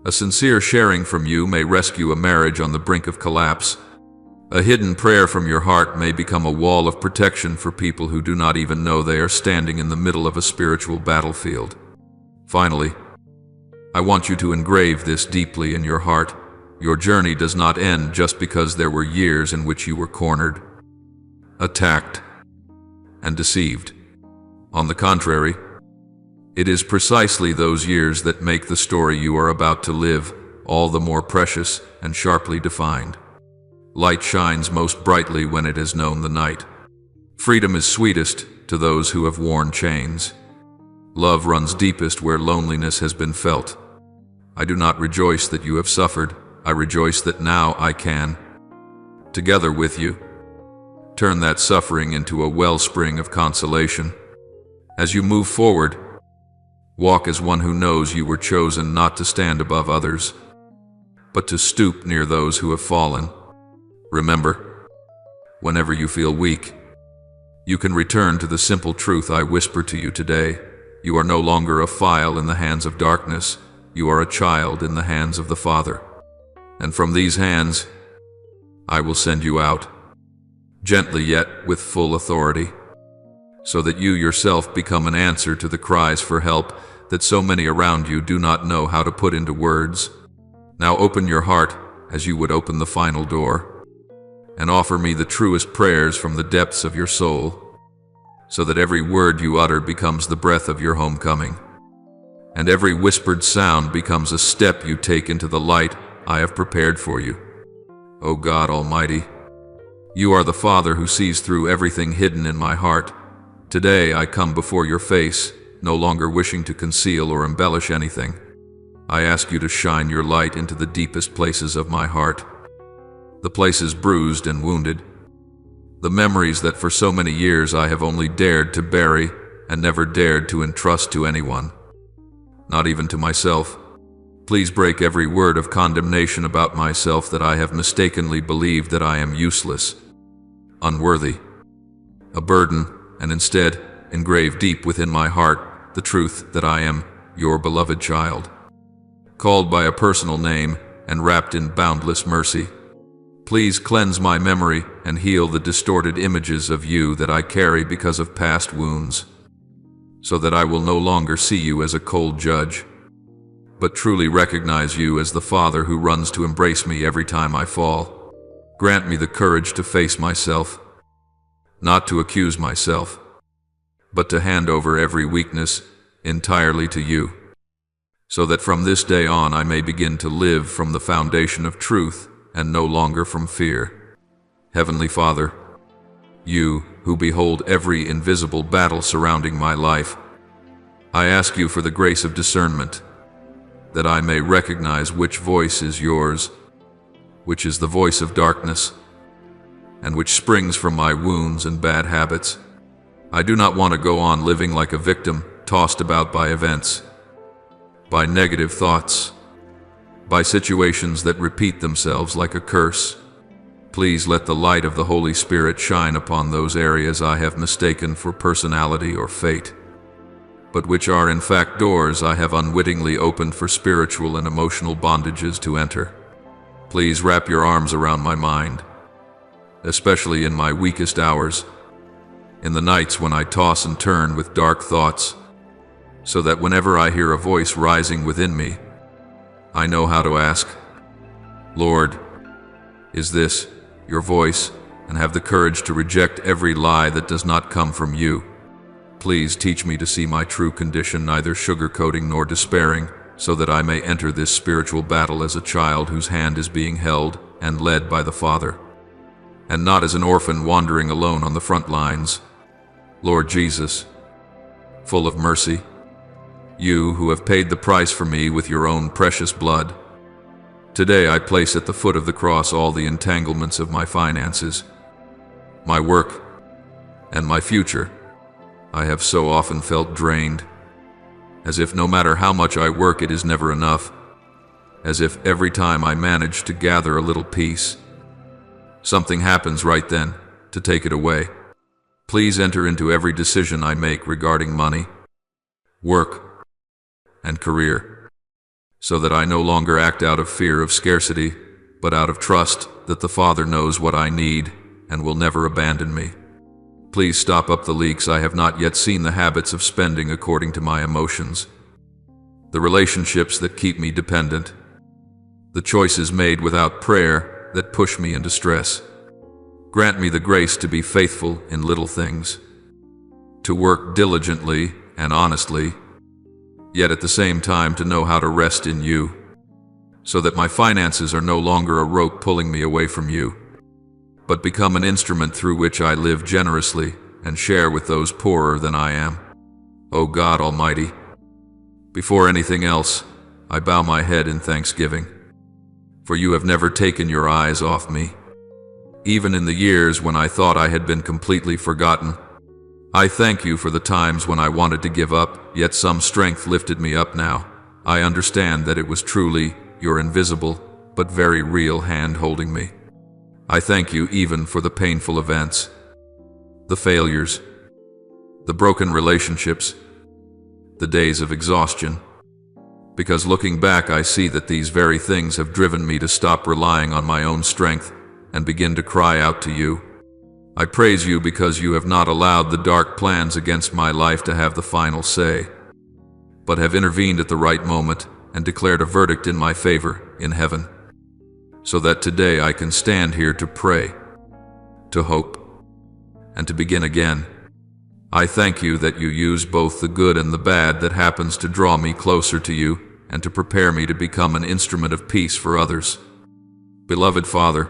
S1: A sincere sharing from you may rescue a marriage on the brink of collapse. A hidden prayer from your heart may become a wall of protection for people who do not even know they are standing in the middle of a spiritual battlefield. Finally, I want you to engrave this deeply in your heart. Your journey does not end just because there were years in which you were cornered, attacked, and deceived. On the contrary, it is precisely those years that make the story you are about to live all the more precious and sharply defined. Light shines most brightly when it has known the night. Freedom is sweetest to those who have worn chains. Love runs deepest where loneliness has been felt. I do not rejoice that you have suffered. I rejoice that now I can, together with you, turn that suffering into a wellspring of consolation. As you move forward, walk as one who knows you were chosen not to stand above others, but to stoop near those who have fallen. Remember, whenever you feel weak, you can return to the simple truth I whisper to you today. You are no longer a file in the hands of darkness. You are a child in the hands of the Father. And from these hands I will send you out, gently yet with full authority, so that you yourself become an answer to the cries for help that so many around you do not know how to put into words. Now open your heart as you would open the final door, and offer me the truest prayers from the depths of your soul, so that every word you utter becomes the breath of your homecoming, and every whispered sound becomes a step you take into the light I have prepared for you. O God Almighty, you are the Father who sees through everything hidden in my heart. Today I come before your face, no longer wishing to conceal or embellish anything. I ask you to shine your light into the deepest places of my heart, the places bruised and wounded, the memories that for so many years I have only dared to bury and never dared to entrust to anyone, not even to myself. Please break every word of condemnation about myself that I have mistakenly believed that I am useless, unworthy, a burden, and instead engrave deep within my heart the truth that I am your beloved child, called by a personal name and wrapped in boundless mercy. Please cleanse my memory and heal the distorted images of you that I carry because of past wounds, so that I will no longer see you as a cold judge, but truly recognize you as the Father who runs to embrace me every time I fall. Grant me the courage to face myself, not to accuse myself, but to hand over every weakness entirely to you, so that from this day on I may begin to live from the foundation of truth and no longer from fear. Heavenly Father, you who behold every invisible battle surrounding my life, I ask you for the grace of discernment, that I may recognize which voice is yours, which is the voice of darkness, and which springs from my wounds and bad habits. I do not want to go on living like a victim, tossed about by events, by negative thoughts, by situations that repeat themselves like a curse. Please let the light of the Holy Spirit shine upon those areas I have mistaken for personality or fate, but which are in fact doors I have unwittingly opened for spiritual and emotional bondages to enter. Please wrap your arms around my mind, especially in my weakest hours, in the nights when I toss and turn with dark thoughts, so that whenever I hear a voice rising within me, I know how to ask, Lord, is this your voice? And have the courage to reject every lie that does not come from you. Please teach me to see my true condition, neither sugarcoating nor despairing, so that I may enter this spiritual battle as a child whose hand is being held and led by the Father, and not as an orphan wandering alone on the front lines. Lord Jesus, full of mercy, you who have paid the price for me with your own precious blood, today I place at the foot of the cross all the entanglements of my finances, my work, and my future. I have so often felt drained, as if no matter how much I work it is never enough, as if every time I manage to gather a little peace, something happens right then to take it away. Please enter into every decision I make regarding money, work, and career, so that I no longer act out of fear of scarcity, but out of trust that the Father knows what I need and will never abandon me. Please stop up the leaks I have not yet seen, the habits of spending according to my emotions, the relationships that keep me dependent, the choices made without prayer that push me into stress. Grant me the grace to be faithful in little things, to work diligently and honestly, yet at the same time to know how to rest in you, so that my finances are no longer a rope pulling me away from you, but become an instrument through which I live generously and share with those poorer than I am. O God Almighty, before anything else, I bow my head in thanksgiving, for you have never taken your eyes off me. Even in the years when I thought I had been completely forgotten, I thank you for the times when I wanted to give up, yet some strength lifted me up. Now I understand that it was truly your invisible but very real hand holding me. I thank you even for the painful events, the failures, the broken relationships, the days of exhaustion, because looking back I see that these very things have driven me to stop relying on my own strength and begin to cry out to you. I praise you because you have not allowed the dark plans against my life to have the final say, but have intervened at the right moment and declared a verdict in my favor in heaven, so that today I can stand here to pray, to hope, and to begin again. I thank you that you use both the good and the bad that happens to draw me closer to you and to prepare me to become an instrument of peace for others. Beloved Father,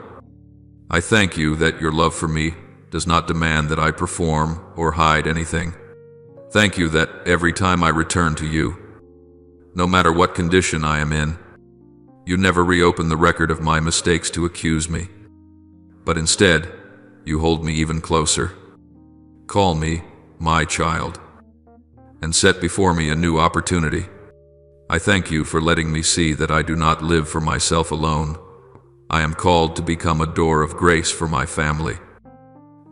S1: I thank you that your love for me does not demand that I perform or hide anything. Thank you that every time I return to you, no matter what condition I am in, you never reopen the record of my mistakes to accuse me, but instead, you hold me even closer. Call me my child, and set before me a new opportunity. I thank you for letting me see that I do not live for myself alone. I am called to become a door of grace for my family,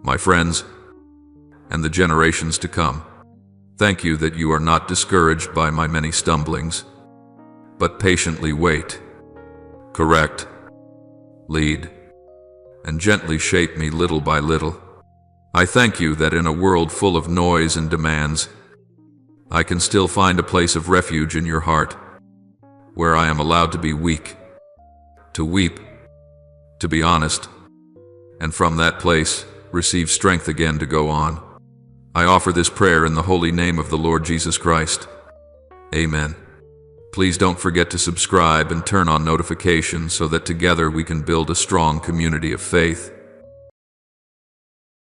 S1: my friends, and the generations to come. Thank you that you are not discouraged by my many stumblings, but patiently wait, correct, lead, and gently shape me little by little. I thank you that in a world full of noise and demands, I can still find a place of refuge in your heart, where I am allowed to be weak, to weep, to be honest, and from that place receive strength again to go on. I offer this prayer in the holy name of the Lord Jesus Christ. Amen. Please don't forget to subscribe and turn on notifications so that together we can build a strong community of faith.